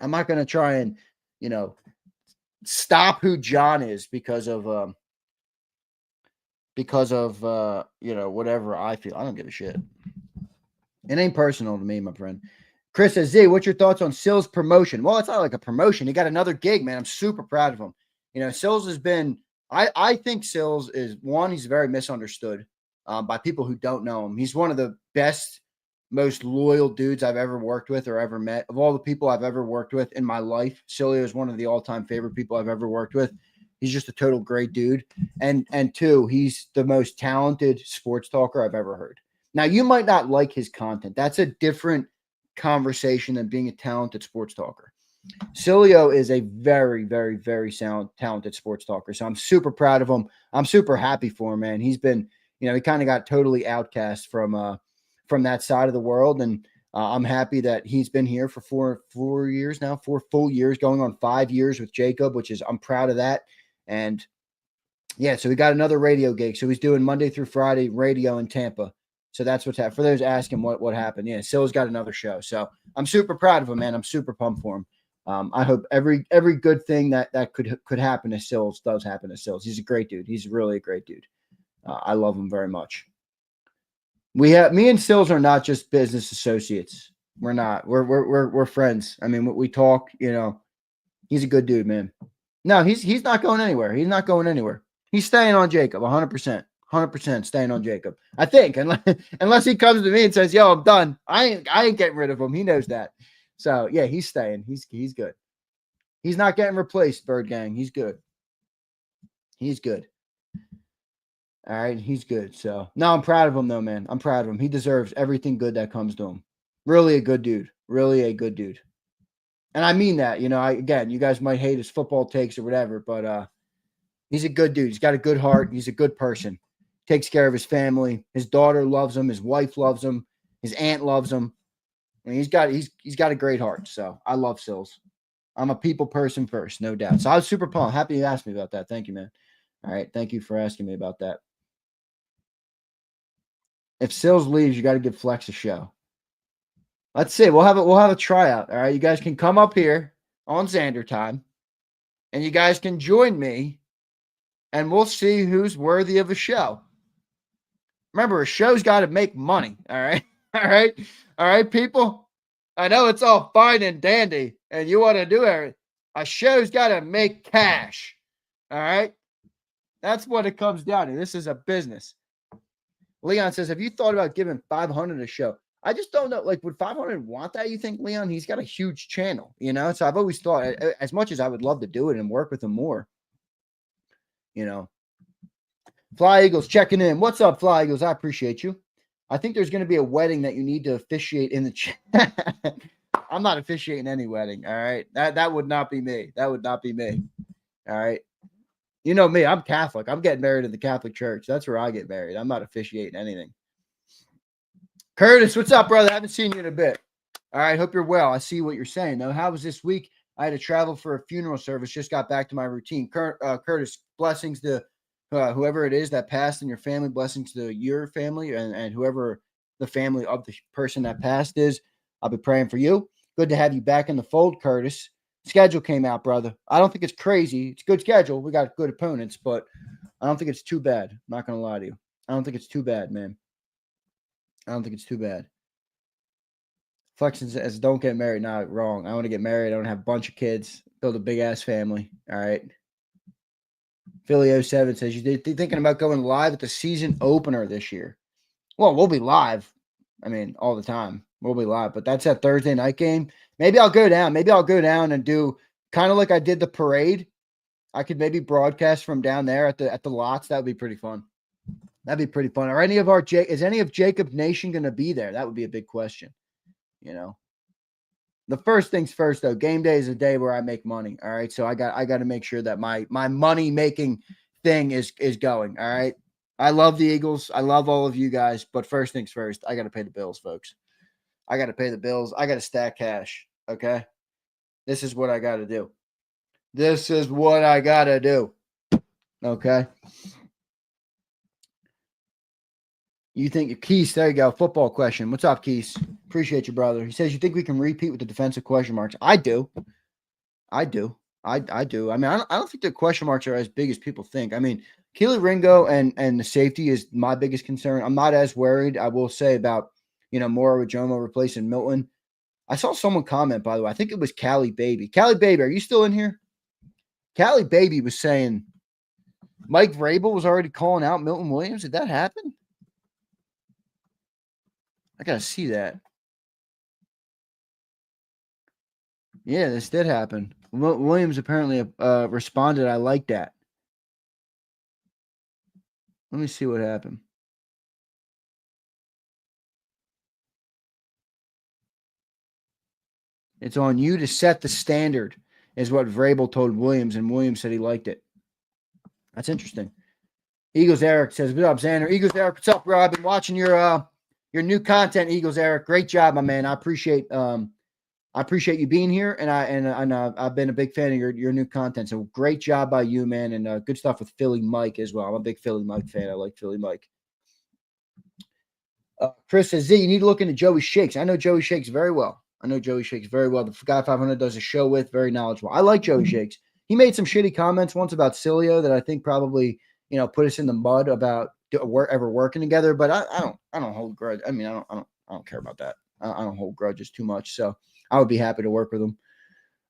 Speaker 2: I'm not going to try and, stop who John is because of whatever I feel. I don't give a shit. It ain't personal to me, my friend. Chris says, Z, what's your thoughts on Sills' promotion? Well, it's not like a promotion. He got another gig, man. I'm super proud of him. Sills has been, I think Sills is, one, he's very misunderstood by people who don't know him. He's one of the best, most loyal dudes I've ever worked with or ever met. Of all the people I've ever worked with in my life, Silio is one of the all-time favorite people I've ever worked with. He's just a total great dude. And 2, he's the most talented sports talker I've ever heard. Now, you might not like his content. That's a different conversation than being a talented sports talker. Silio is a very, very, very talented sports talker. So I'm super proud of him. I'm super happy for him, man. He's been, he kind of got totally outcast from that side of the world. And I'm happy that he's been here for 4 years now, 4 full years, going on 5 years with JAKIB, I'm proud of that. And yeah, so we got another radio gig. So he's doing Monday through Friday radio in Tampa. So that's what's happened. For those asking what happened, yeah, Sil's got another show. So I'm super proud of him, man. I'm super pumped for him. I hope every good thing that could happen to Sills does happen to Sills. He's a great dude. He's really a great dude. I love him very much. Me and Sills are not just business associates. We're not. We're friends. I mean, we talk. He's a good dude, man. No, he's not going anywhere. He's not going anywhere. He's staying on JAKIB 100%. 100% staying on JAKIB. I think unless he comes to me and says, "Yo, I'm done." I ain't getting rid of him. He knows that. So yeah, he's staying. He's good. He's not getting replaced, Bird Gang. He's good. He's good. All right, he's good. So no, I'm proud of him though, man. I'm proud of him. He deserves everything good that comes to him. Really a good dude. Really a good dude. And I mean that. Again, you guys might hate his football takes or whatever, but he's a good dude. He's got a good heart. He's a good person. Takes care of his family. His daughter loves him. His wife loves him. His aunt loves him. And he's got a great heart. So I love Sills. I'm a people person first, no doubt. So I was super pumped. Happy you asked me about that. Thank you, man. All right. Thank you for asking me about that. If Sills leaves, you got to give Flex a show. Let's see. We'll have a tryout. All right. You guys can come up here on Zander time and you guys can join me and we'll see who's worthy of a show. Remember, a show's got to make money. All right. All right. All right, people. I know it's all fine and dandy and you want to do everything. A show's got to make cash. All right. That's what it comes down to. This is a business. Leon says, have you thought about giving 500 a show? I just don't know. Like, would 500 want that, you think, Leon? He's got a huge channel, So I've always thought, as much as I would love to do it and work with him more, Fly Eagles checking in. What's up, Fly Eagles? I appreciate you. I think there's going to be a wedding that you need to officiate in the chat. I'm not officiating any wedding, all right? That would not be me. That would not be me, all right? You know me, I'm Catholic. I'm getting married in the Catholic Church. That's where I get married. I'm not officiating anything. Curtis, what's up, brother? I haven't seen you in a bit. All right, hope you're well. I see what you're saying, though. How was this week? I had to travel for a funeral service. Just got back to my routine. Curtis, blessings to whoever it is that passed in your family. Blessings to your family and whoever the family of the person that passed is. I'll be praying for you. Good to have you back in the fold, Curtis. Schedule came out, brother. I don't think it's crazy. It's a good schedule. We got good opponents, but I don't think it's too bad. I'm not going to lie to you. I don't think it's too bad, man. I don't think it's too bad. Flexion says, don't get married. Not wrong. I want to get married. I want to have a bunch of kids, build a big-ass family. All right. Philly 07 says, you're thinking about going live at the season opener this year. Well, we'll be live. I mean, all the time. We'll be live. But that's that Thursday night game. Maybe I'll go down. Maybe I'll go down and do kind of like I did the parade. I could maybe broadcast from down there at the lots. That would be pretty fun. That'd be pretty fun. Is any of JAKIB Nation going to be there? That would be a big question. You know, the first things first, though, game day is a day where I make money. All right. So I got to make sure that my money making thing is going. All right. I love the Eagles. I love all of you guys. But first things first, I got to pay the bills, folks. I got to pay the bills. I got to stack cash. Okay. This is what I got to do. This is what I got to do. Okay. You think Keith, there you go. Football question. What's up, Keith? Appreciate you, brother. He says, you think we can repeat with the defensive question marks? I do. I do. I mean, I don't think the question marks are as big as people think. I mean, Keely Ringo and the safety is my biggest concern. I'm not as worried, I will say, about, Mora Jomo replacing Milton. I saw someone comment, by the way. I think it was Callie Baby. Callie Baby, are you still in here? Callie Baby was saying Mike Vrabel was already calling out Milton Williams. Did that happen? I got to see that. Yeah, this did happen. Williams apparently responded, I like that. Let me see what happened. It's on you to set the standard, is what Vrabel told Williams, and Williams said he liked it. That's interesting. Eagles Eric says, "What's up, Xander?" Eagles Eric, what's up, bro? I've been watching your new content, Eagles Eric. Great job, my man. I appreciate you being here, and I've been a big fan of your new content. So great job by you, man, and good stuff with Philly Mike as well. I'm a big Philly Mike fan. I like Philly Mike. Chris says, Z, you need to look into Joey Shakes. I know Joey Shakes very well. The Guy 500 does a show with, very knowledgeable. I like Joey Shakes. He made some shitty comments once about Cilio that I think probably, put us in the mud about ever working together. But I don't hold grudge. I mean, I don't care about that. I don't hold grudges too much. So I would be happy to work with him.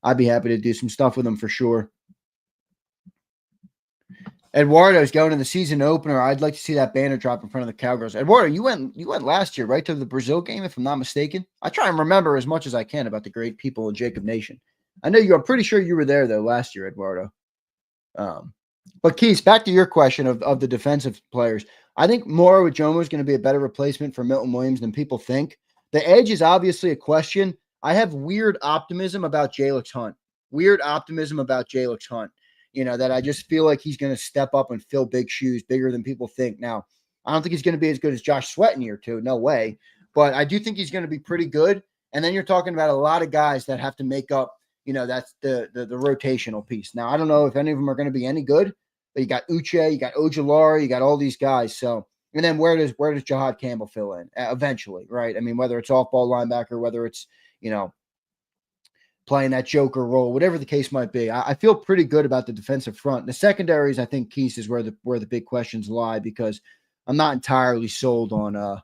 Speaker 2: I'd be happy to do some stuff with him for sure. Eduardo's going to the season opener. I'd like to see that banner drop in front of the Cowgirls. Eduardo, you went last year, right, to the Brazil game, if I'm not mistaken. I try and remember as much as I can about the great people in JAKIB Nation. I'm pretty sure you were there, though, last year, Eduardo. But, Keith, back to your question of the defensive players. I think Moro Jomo is going to be a better replacement for Milton Williams than people think. The edge is obviously a question. I have weird optimism about Jalix Hunt. That I just feel like he's going to step up and fill big shoes, bigger than people think. Now, I don't think he's going to be as good as Josh Sweat in year 2. No way. But I do think he's going to be pretty good. And then you're talking about a lot of guys that have to make up, that's the rotational piece. Now, I don't know if any of them are going to be any good, but you got Uche, you got Ojulari, you got all these guys. So, and then where does Jahad Campbell fill in eventually, right? I mean, whether it's off-ball linebacker, whether it's, playing that joker role, whatever the case might be. I feel pretty good about the defensive front. The secondaries, I think, Keith, is where the big questions lie, because I'm not entirely sold on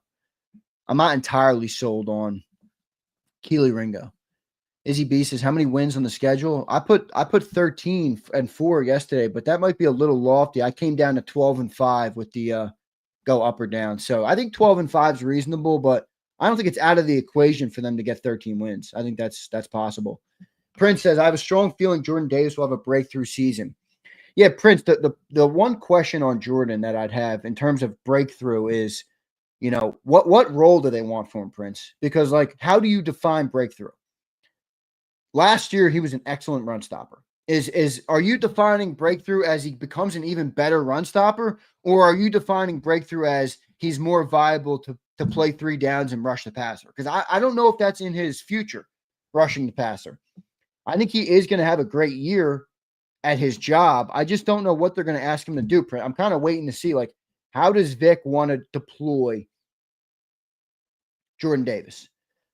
Speaker 2: Keely Ringo. Izzy B says, how many wins on the schedule? I put 13-4 yesterday, but that might be a little lofty. I came down to 12-5 with the go up or down. So I think 12-5 is reasonable, but I don't think it's out of the equation for them to get 13 wins. I think that's possible. Prince says, I have a strong feeling Jordan Davis will have a breakthrough season. Yeah, Prince, the one question on Jordan that I'd have in terms of breakthrough is, what role do they want for him, Prince? Because, how do you define breakthrough? Last year, he was an excellent run stopper. Are you defining breakthrough as he becomes an even better run stopper, or are you defining breakthrough as he's more viable to play 3 downs and rush the passer? Because I don't know if that's in his future, rushing the passer. I think he is going to have a great year at his job. I just don't know what they're going to ask him to do. I'm kind of waiting to see, like, how does Vic want to deploy Jordan Davis?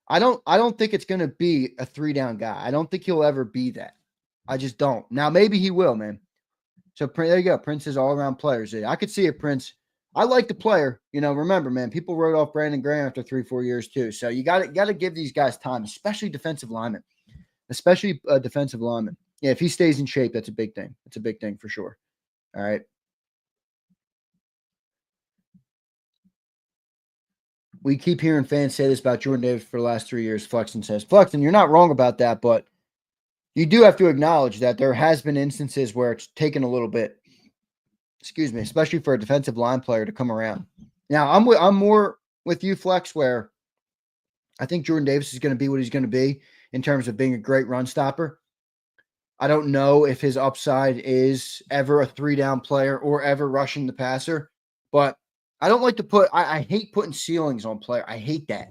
Speaker 2: I don't think it's going to be a 3-down guy. I don't think he'll ever be that. I just don't. Now, maybe he will, man. So there you go. Prince is all-around players. I could see it, Prince. I like the player. Remember, man, people wrote off Brandon Graham after 3-4 years too. So you got to give these guys time, especially defensive linemen. Yeah, if he stays in shape, that's a big thing. That's a big thing for sure. All right. We keep hearing fans say this about Jordan Davis for the last 3 years. Flexen says, Flexen, you're not wrong about that, but you do have to acknowledge that there has been instances where it's taken a little bit, especially for a defensive line player to come around. Now, I'm more with you, Flex, where I think Jordan Davis is going to be what he's going to be in terms of being a great run stopper. I don't know if his upside is ever a 3-down player or ever rushing the passer, but I don't like to I hate putting ceilings on player. I hate that.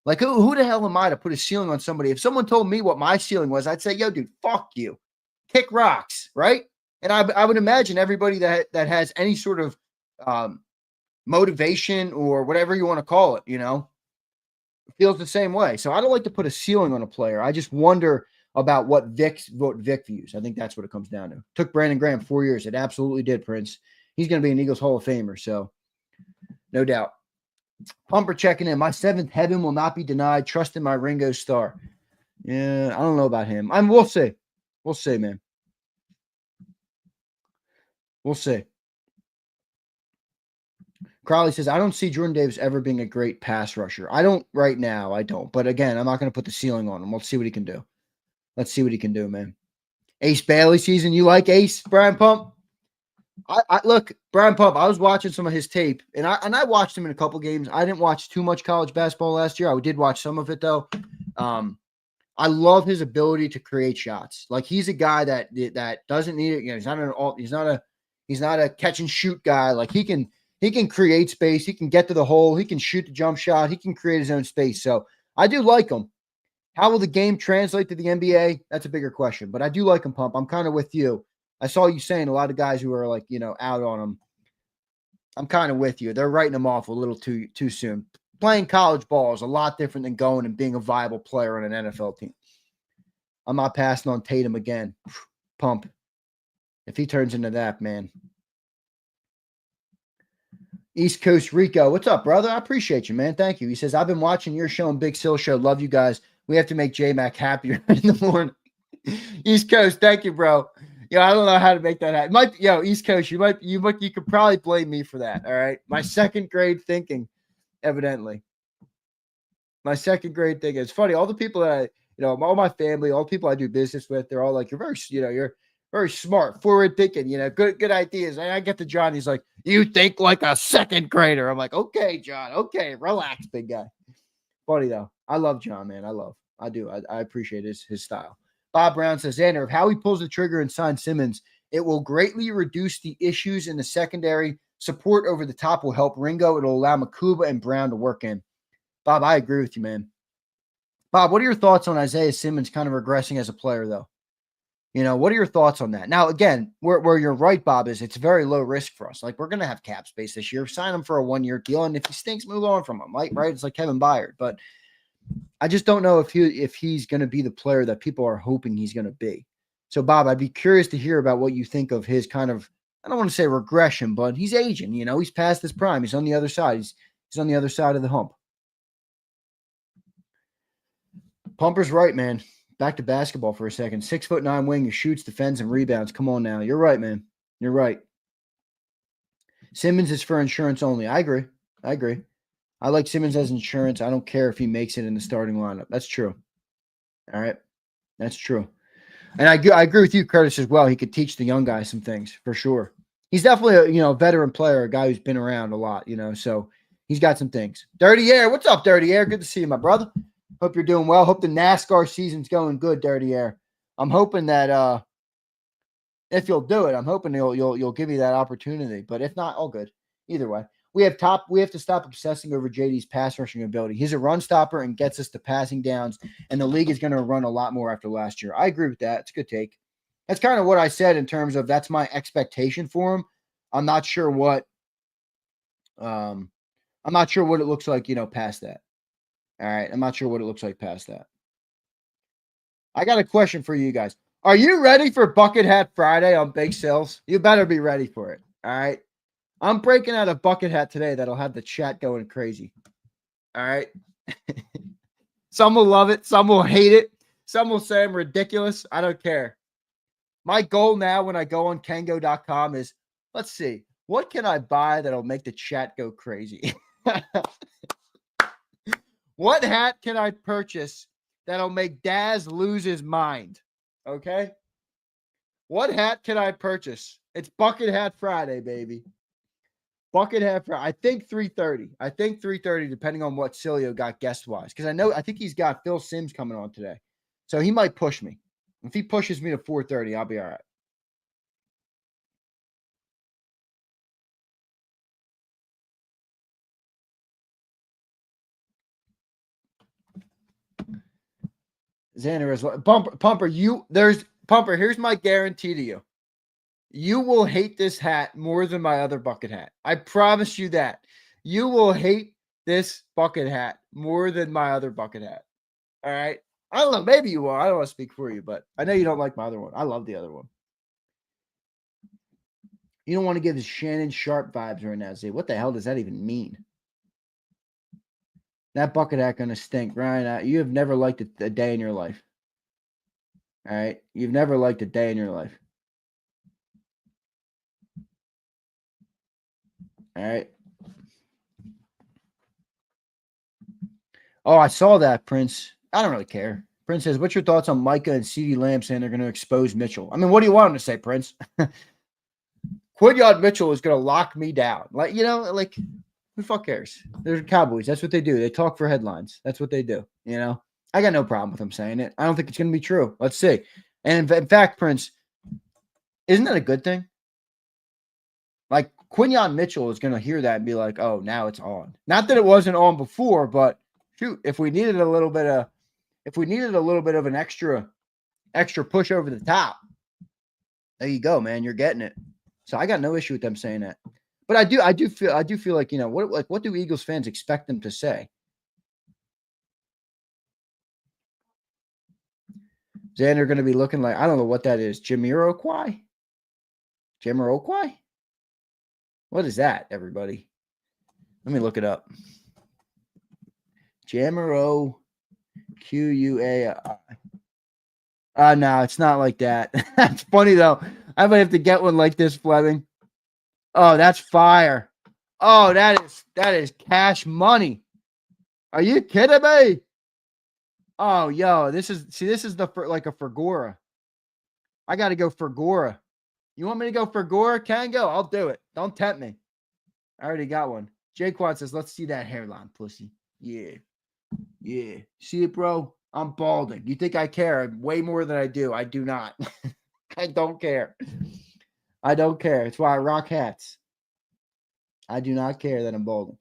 Speaker 2: Like, who the hell am I to put a ceiling on somebody? If someone told me what my ceiling was, I'd say, yo, dude, fuck you. Kick rocks, right? And I would imagine everybody that has any sort of motivation or whatever you want to call it, feels the same way. So I don't like to put a ceiling on a player. I just wonder about what Vic views. I think that's what it comes down to. Took Brandon Graham 4 years. It absolutely did, Prince. He's going to be an Eagles Hall of Famer, so no doubt. Pumper checking in. My 7th heaven will not be denied. Trust in my Ringo Starr. Yeah, I don't know about him. We'll see. We'll see, man. We'll see. Crowley says, I don't see Jordan Davis ever being a great pass rusher. I don't right now. I don't. But again, I'm not going to put the ceiling on him. Let's see what he can do. Let's see what he can do, man. Ace Bailey season. You like Ace, Brian Pump? I look, Brian Pump, I was watching some of his tape, and I watched him in a couple games. I didn't watch too much college basketball last year. I did watch some of it, though. I love his ability to create shots. Like, he's a guy that doesn't need it. He's not a catch and shoot guy. Like, he can create space. He can get to the hole. He can shoot the jump shot. He can create his own space. So I do like him. How will the game translate to the NBA? That's a bigger question. But I do like him, Pump. I'm kind of with you. I saw you saying a lot of guys who are like, out on him. I'm kind of with you. They're writing him off a little too soon. Playing college ball is a lot different than going and being a viable player on an NFL team. I'm not passing on Tatum again. Pump. If he turns into that, man. East Coast Rico. What's up, brother? I appreciate you, man. Thank you. He says, I've been watching your show and Big Sill show. Love you guys. We have to make J-Mac happier in the morning. East Coast. Thank you, bro. I don't know how to make that happen. East Coast, you could probably blame me for that. All right. My 2nd grade thinking, evidently. My 2nd grade thinking. It's funny. All the people that all my family, all the people I do business with, they're all like, you're very smart, forward thinking, good ideas. And I get to John. He's like, you think like a 2nd grader. I'm like, okay, John. Okay. Relax, big guy. Funny though. I love John, man. I do. I appreciate his style. Bob Brown says, Xander, if Howie pulls the trigger and signs Simmons, it will greatly reduce the issues in the secondary. Support over the top will help Ringo. It'll allow Makuba and Brown to work in. Bob, I agree with you, man. Bob, what are your thoughts on Isaiah Simmons kind of regressing as a player, though? What are your thoughts on that? Now, again, where you're right, Bob, is it's very low risk for us. Like, we're going to have cap space this year. Sign him for a 1-year deal, and if he stinks, move on from him, right? It's like Kevin Byard. But I just don't know if he's going to be the player that people are hoping he's going to be. So, Bob, I'd be curious to hear about what you think of his kind of, I don't want to say regression, but he's aging. He's past his prime. He's on the other side. He's on the other side of the hump. Pumper's right, man. Back to basketball for a second. 6'9" wing who shoots, defends, and rebounds. Come on now. You're right, man. You're right. Simmons is for insurance only. I agree. I like Simmons as insurance. I don't care if he makes it in the starting lineup. That's true. All right. That's true. And I agree with you, Curtis, as well. He could teach the young guys some things for sure. He's definitely a veteran player, a guy who's been around a lot, so he's got some things. Dirty Air. What's up, Dirty Air? Good to see you, my brother. Hope you're doing well. Hope the NASCAR season's going good, Dirty Air. I'm hoping that If you'll do it, I'm hoping you'll give me that opportunity. But if not, all good. Either way, we have to stop obsessing over JD's pass rushing ability. He's a run stopper and gets us to passing downs, and the league is going to run a lot more after last year. I agree with that. It's a good take. That's kind of what I said in terms of that's my expectation for him. I'm not sure what it looks like, past that. All right. I'm not sure what it looks like past that. I got a question for you guys. Are you ready for Bucket Hat Friday on Big Sales? You better be ready for it. All right. I'm breaking out a bucket hat today that'll have the chat going crazy. All right. Some will love it. Some will hate it. Some will say I'm ridiculous. I don't care. My goal now when I go on Kango.com is, let's see, what can I buy that'll make the chat go crazy? What hat can I purchase that'll make Daz lose his mind? Okay. What hat can I purchase? It's Bucket Hat Friday, baby. Bucket Hat Friday. I think 3:30. I think 3:30, depending on what Cilio got guest-wise. Because I think he's got Phil Simms coming on today. So he might push me. If he pushes me to 4:30, I'll be all right. Xander is Pumper, here's my guarantee to you. You will hate this hat more than my other bucket hat. I promise you that. You will hate this bucket hat more than my other bucket hat. All right? I don't know. Maybe you will. I don't want to speak for you, but I know you don't like my other one. I love the other one. You don't want to give us Shannon Sharp vibes right now, Zay. What the hell does that even mean? That bucket hat going to stink. Ryan, you have never liked a day in your life. All right? You've never liked a day in your life. All right. Oh, I saw that, Prince. I don't really care. Prince says, what's your thoughts on Micah and CeeDee Lamb saying they're going to expose Mitchell? I mean, what do you want him to say, Prince? Quinyon Mitchell is going to lock me down. Who the fuck cares? They're Cowboys. That's what they do. They talk for headlines. That's what they do. I got no problem with them saying it. I don't think it's going to be true. Let's see. And in fact, Prince, isn't that a good thing? Like, Quinyon Mitchell is going to hear that and be like, oh, now it's on. Not that it wasn't on before, but shoot, if we needed a little bit of an extra push over the top, there you go, man. You're getting it. So I got no issue with them saying that. But I do feel like, what do Eagles fans expect them to say? Xander going to be looking like, I don't know what that is. Jamiroquai? What is that, everybody? Let me look it up. Jamiro Q-U-A-I. No, it's not like that. That's funny, though. I might have to get one like this, Fleming. Oh, that's fire. Oh, that is cash money. Are you kidding me? Oh, yo, this is like a Fergora. I got to go Fergora. You want me to go Fergora? Can go. I'll do it. Don't tempt me. I already got one. Jaquan says, let's see that hairline, pussy. Yeah. Yeah. See it, bro? I'm balding. You think I care? Way more than I do. I do not. I don't care. I don't care. It's why I rock hats. I do not care that I'm balding.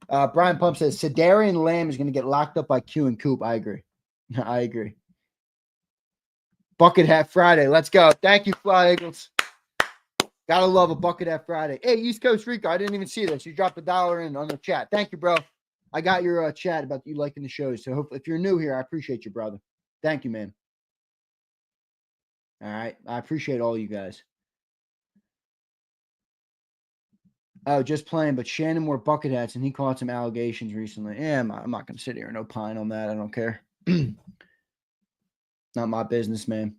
Speaker 2: Brian Pump says, Sedarian Lamb is going to get locked up by Q and Coop. I agree. I agree. Bucket Hat Friday. Let's go. Thank you, Fly Eagles. Gotta love a Bucket Hat Friday. Hey, East Coast Rico, I didn't even see this. You dropped $1 in on the chat. Thank you, bro. I got your chat about you liking the shows. So hopefully, if you're new here, I appreciate you, brother. Thank you, man. All right. I appreciate all you guys. Oh, just playing, but Shannon wore bucket hats and he caught some allegations recently. Yeah, I'm not going to sit here and opine on that. I don't care. Not my business, man.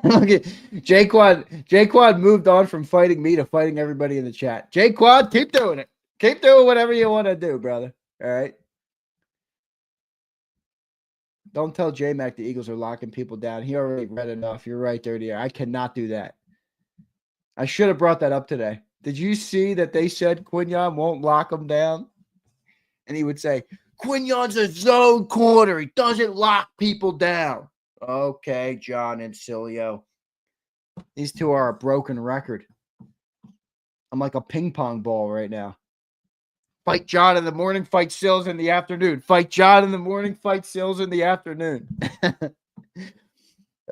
Speaker 2: Okay, Jaquad moved on from fighting me to fighting everybody in the chat. Jaquad, keep doing it. Keep doing whatever you want to do, brother. All right. Don't tell J-Mac the Eagles are locking people down. He already read enough. You're right, Dirty. I cannot do that. I should have brought that up today. Did you see that they said Quinyon won't lock him down? And he would say, Quinyon's a zone corner. He doesn't lock people down. Okay, John and Cilio. These two are a broken record. I'm like a ping pong ball right now. Fight John in the morning, fight Sills in the afternoon. Fight John in the morning, fight Sills in the afternoon.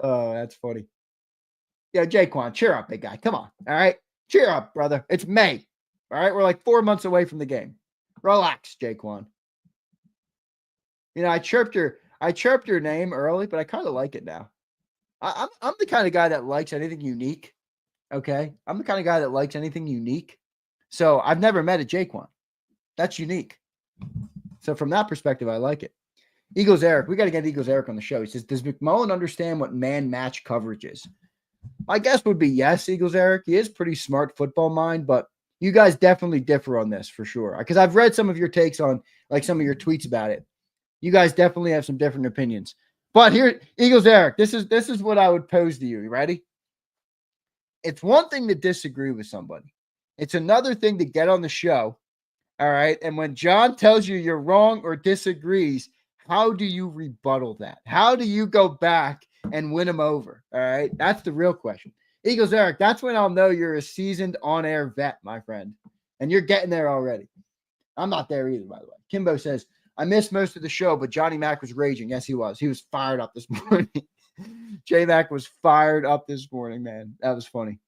Speaker 2: Oh, that's funny. Yo, Jaquan, cheer up, big guy. Come on. All right. Cheer up, brother. It's May. All right. We're like 4 months away from the game. Relax, Jaquan. You know, I chirped your name early, but I kind of like it now. I'm the kind of guy that likes anything unique. Okay. I'm the kind of guy that likes anything unique. So I've never met a Jaquan. That's unique. So from that perspective, I like it. Eagles Eric, we got to get Eagles Eric on the show. He says, does McMullen understand what man match coverage is? My guess would be yes, Eagles Eric. He is pretty smart football mind, but you guys definitely differ on this for sure. Because I've read some of your takes on, like, some of your tweets about it. You guys definitely have some different opinions. But here, Eagles Eric, this is what I would pose to you. You ready? It's one thing to disagree with somebody. It's another thing to get on the show. All right. And when John tells you you're wrong or disagrees, how do you rebuttal that? How do you go back and win him over? All right. That's the real question. Eagles Eric, that's when I'll know you're a seasoned on-air vet, my friend. And you're getting there already. I'm not there either, by the way. Kimbo says, I missed most of the show, but Johnny Mac was raging. Yes, he was. He was fired up this morning. J-Mac was fired up this morning, man. That was funny.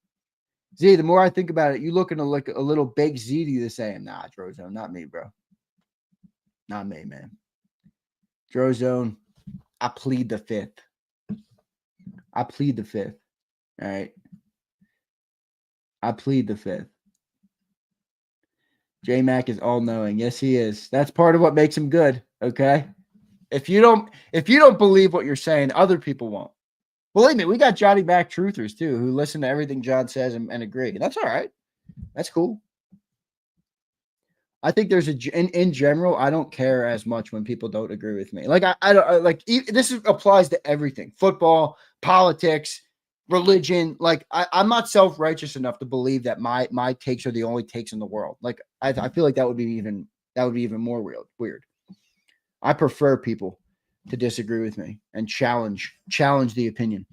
Speaker 2: Z, the more I think about it, you looking to look a little big Z to you saying, nah, Drozone, not me, bro. Not me, man. Drozone, I plead the fifth. I plead the fifth. All right. I plead the fifth. J-Mac is all-knowing. Yes, he is. That's part of what makes him good, okay? If you don't believe what you're saying, other people won't. Believe me, we got Johnny Mac truthers too, who listen to everything John says and agree. That's all right. That's cool. I think there's in general, I don't care as much when people don't agree with me. Like I don't like this applies to everything: football, politics, religion. Like I'm not self-righteous enough to believe that my takes are the only takes in the world. Like I feel like that would be even more weird. I prefer people to disagree with me and challenge the opinion.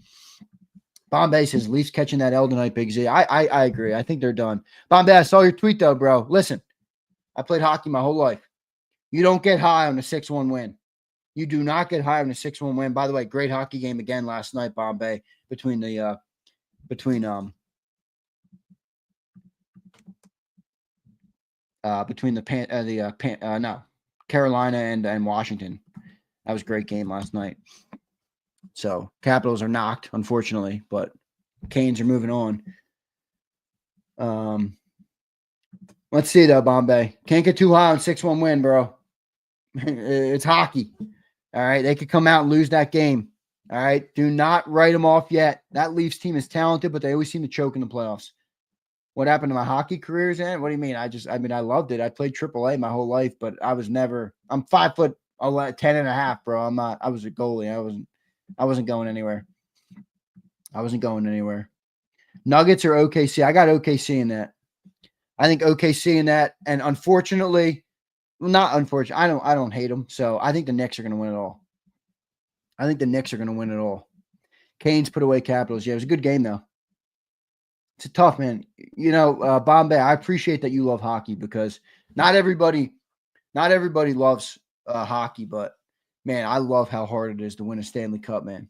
Speaker 2: Bombay says Leafs catching that L tonight, Big Z. I agree. I think they're done. Bombay, I saw your tweet though, bro. Listen, I played hockey my whole life. You don't get high on a 6-1 win. You do not get high on a 6-1 win. By the way, great hockey game again last night, Bombay, between Carolina and Washington. That was a great game last night. So Capitals are knocked, unfortunately, but Canes are moving on. Let's see though, Bombay. Can't get too high on 6-1 win, bro. It's hockey. All right. They could come out and lose that game. All right. Do not write them off yet. That Leafs team is talented, but they always seem to choke in the playoffs. What happened to my hockey career, Zan? What do you mean? I loved it. I played AAA my whole life, but I'm 5'10" and a half, bro. I was a goalie. I wasn't going anywhere. Nuggets or OKC? I got OKC in that. I think OKC in that, and unfortunately, not unfortunately, I don't hate them. So I think the Knicks are going to win it all. Canes put away Capitals. Yeah, it was a good game though. It's a tough, man. You know, Bombay, I appreciate that you love hockey because not everybody loves hockey, but man, I love how hard it is to win a Stanley Cup, man.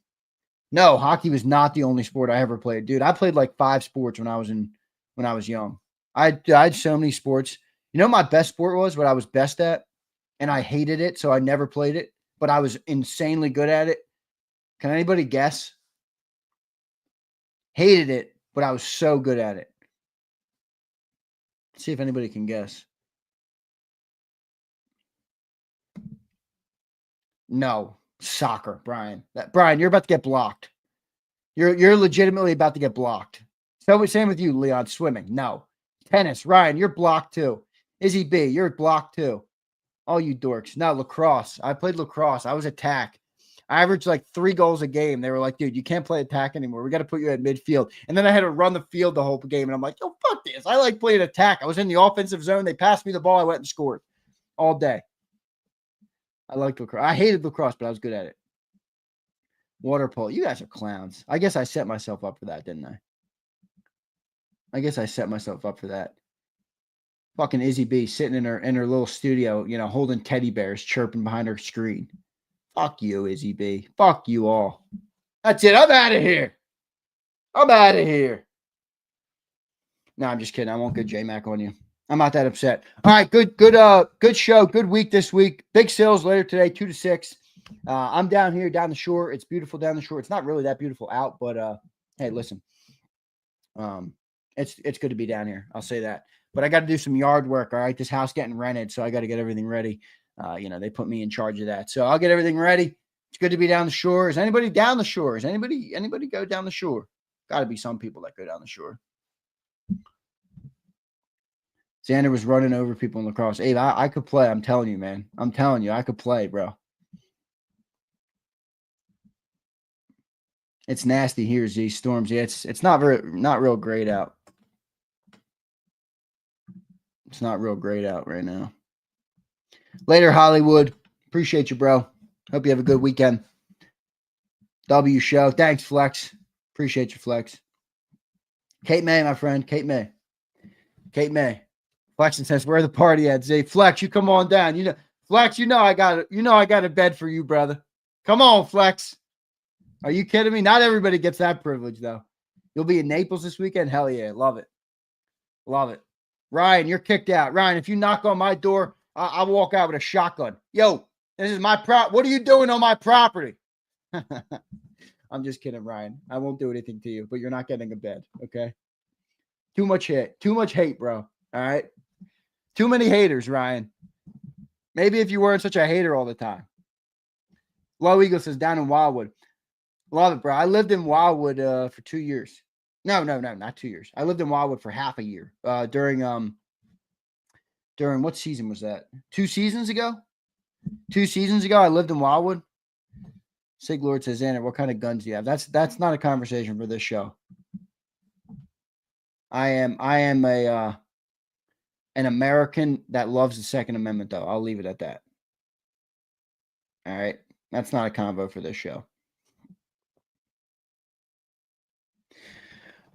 Speaker 2: No, hockey was not the only sport I ever played. Dude, I played like 5 sports when I was young. I had so many sports. You know what my best sport was, what I was best at, and I hated it, so I never played it, but I was insanely good at it. Can anybody guess? Hated it, but I was so good at it. Let's see if anybody can guess. No, soccer, Brian. Brian, you're about to get blocked. You're legitimately about to get blocked. So same with you, Leon. Swimming, no. Tennis, Ryan, you're blocked too. Izzy B, you're blocked too. All you dorks. No, lacrosse. I played lacrosse. I was attack. I averaged like 3 goals a game. They were like, dude, you can't play attack anymore. We got to put you at midfield. And then I had to run the field the whole game. And I'm like, yo, fuck this. I like playing attack. I was in the offensive zone. They passed me the ball. I went and scored all day. I liked lacrosse. I hated lacrosse, but I was good at it. Water polo. You guys are clowns. I guess I set myself up for that, didn't I? I guess I set myself up for that. Fucking Izzy B sitting in her little studio, holding teddy bears, chirping behind her screen. Fuck you, Izzy B. Fuck you all. That's it. I'm out of here. I'm out of here. No, I'm just kidding. I won't go J-Mac on you. I'm not that upset. All right, good show. Good week this week. Big sales later today, 2 to 6. I'm down here, down the shore. It's beautiful down the shore. It's not really that beautiful out, but hey, listen. It's good to be down here. I'll say that. But I got to do some yard work. All right, this house getting rented, so I got to get everything ready. They put me in charge of that, so I'll get everything ready. It's good to be down the shore. Is anybody down the shore? Is anybody go down the shore? Got to be some people that go down the shore. Zander was running over people in lacrosse. Abe, I could play. I'm telling you, man. I'm telling you, I could play, bro. It's nasty here, Z Storms. Yeah, it's not real great out. It's not real great out right now. Later, Hollywood. Appreciate you, bro. Hope you have a good weekend. W show. Thanks, Flex. Appreciate you, Flex. Kate May, my friend. Kate May. Kate May. Flexing says, where the party at, Z? Flex, you come on down. Flex, I got a bed for you, brother. Come on, Flex. Are you kidding me? Not everybody gets that privilege, though. You'll be in Naples this weekend? Hell yeah. Love it. Love it. Ryan, you're kicked out. Ryan, if you knock on my door, I'll walk out with a shotgun. Yo, this is my what are you doing on my property? I'm just kidding, Ryan. I won't do anything to you, but you're not getting a bed, okay? Too much hate, bro. All right? Too many haters, Ryan. Maybe if you weren't such a hater all the time. Low Eagle says down in Wildwood. Love it, bro. I lived in Wildwood for 2 years. No, not 2 years. I lived in Wildwood for half a year. During what season was that? 2 seasons ago? 2 seasons ago, I lived in Wildwood. Sig Lord says, Xander, what kind of guns do you have? That's not a conversation for this show. I am an American that loves the Second Amendment, though. I'll leave it at that. All right. That's not a convo for this show.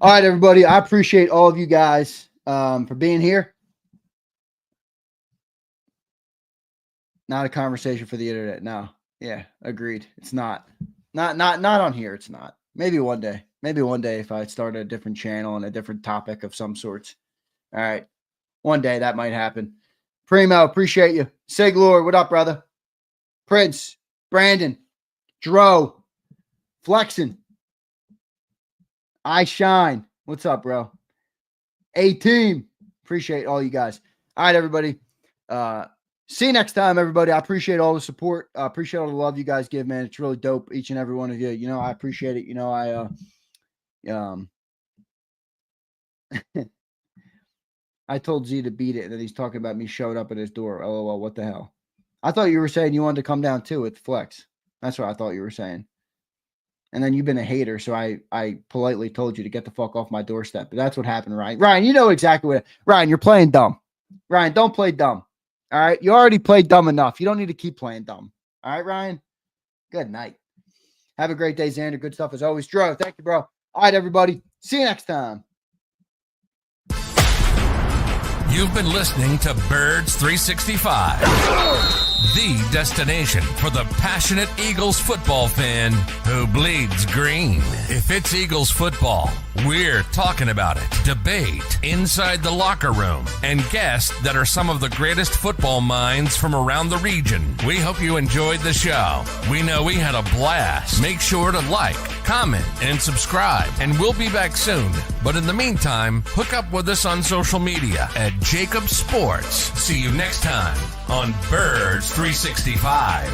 Speaker 2: All right, everybody. I appreciate all of you guys for being here. Not a conversation for the internet. No. Yeah, agreed. It's not. Not on here. It's not. Maybe one day. Maybe one day if I start a different channel and a different topic of some sorts. All right. One day that might happen. Primo, appreciate you. Sig Lord, what up, brother? Prince, Brandon, Dro, Flexin, I Shine. What's up, bro? A-Team. Appreciate all you guys. All right, everybody. See you next time, everybody. I appreciate all the support. I appreciate all the love you guys give, man. It's really dope, each and every one of you. I appreciate it. I told Z to beat it, and then he's talking about me showing up at his door. LOL, what the hell? I thought you were saying you wanted to come down too with Flex. That's what I thought you were saying. And then you've been a hater, so I politely told you to get the fuck off my doorstep. But that's what happened, Ryan. Ryan, you know exactly what. Ryan, you're playing dumb. Ryan, don't play dumb. All right? You already played dumb enough. You don't need to keep playing dumb. All right, Ryan? Good night. Have a great day, Xander. Good stuff as always. Dro, thank you, bro. All right, everybody. See you next time.
Speaker 10: You've been listening to Birds 365, the destination for the passionate Eagles football fan who bleeds green. If it's Eagles football, we're talking about it. Debate, inside the locker room, and guests that are some of the greatest football minds from around the region. We hope you enjoyed the show. We know we had a blast. Make sure to like, comment, and subscribe, and we'll be back soon. But in the meantime, hook up with us on social media at JAKIB Sports. See you next time on Birds 365.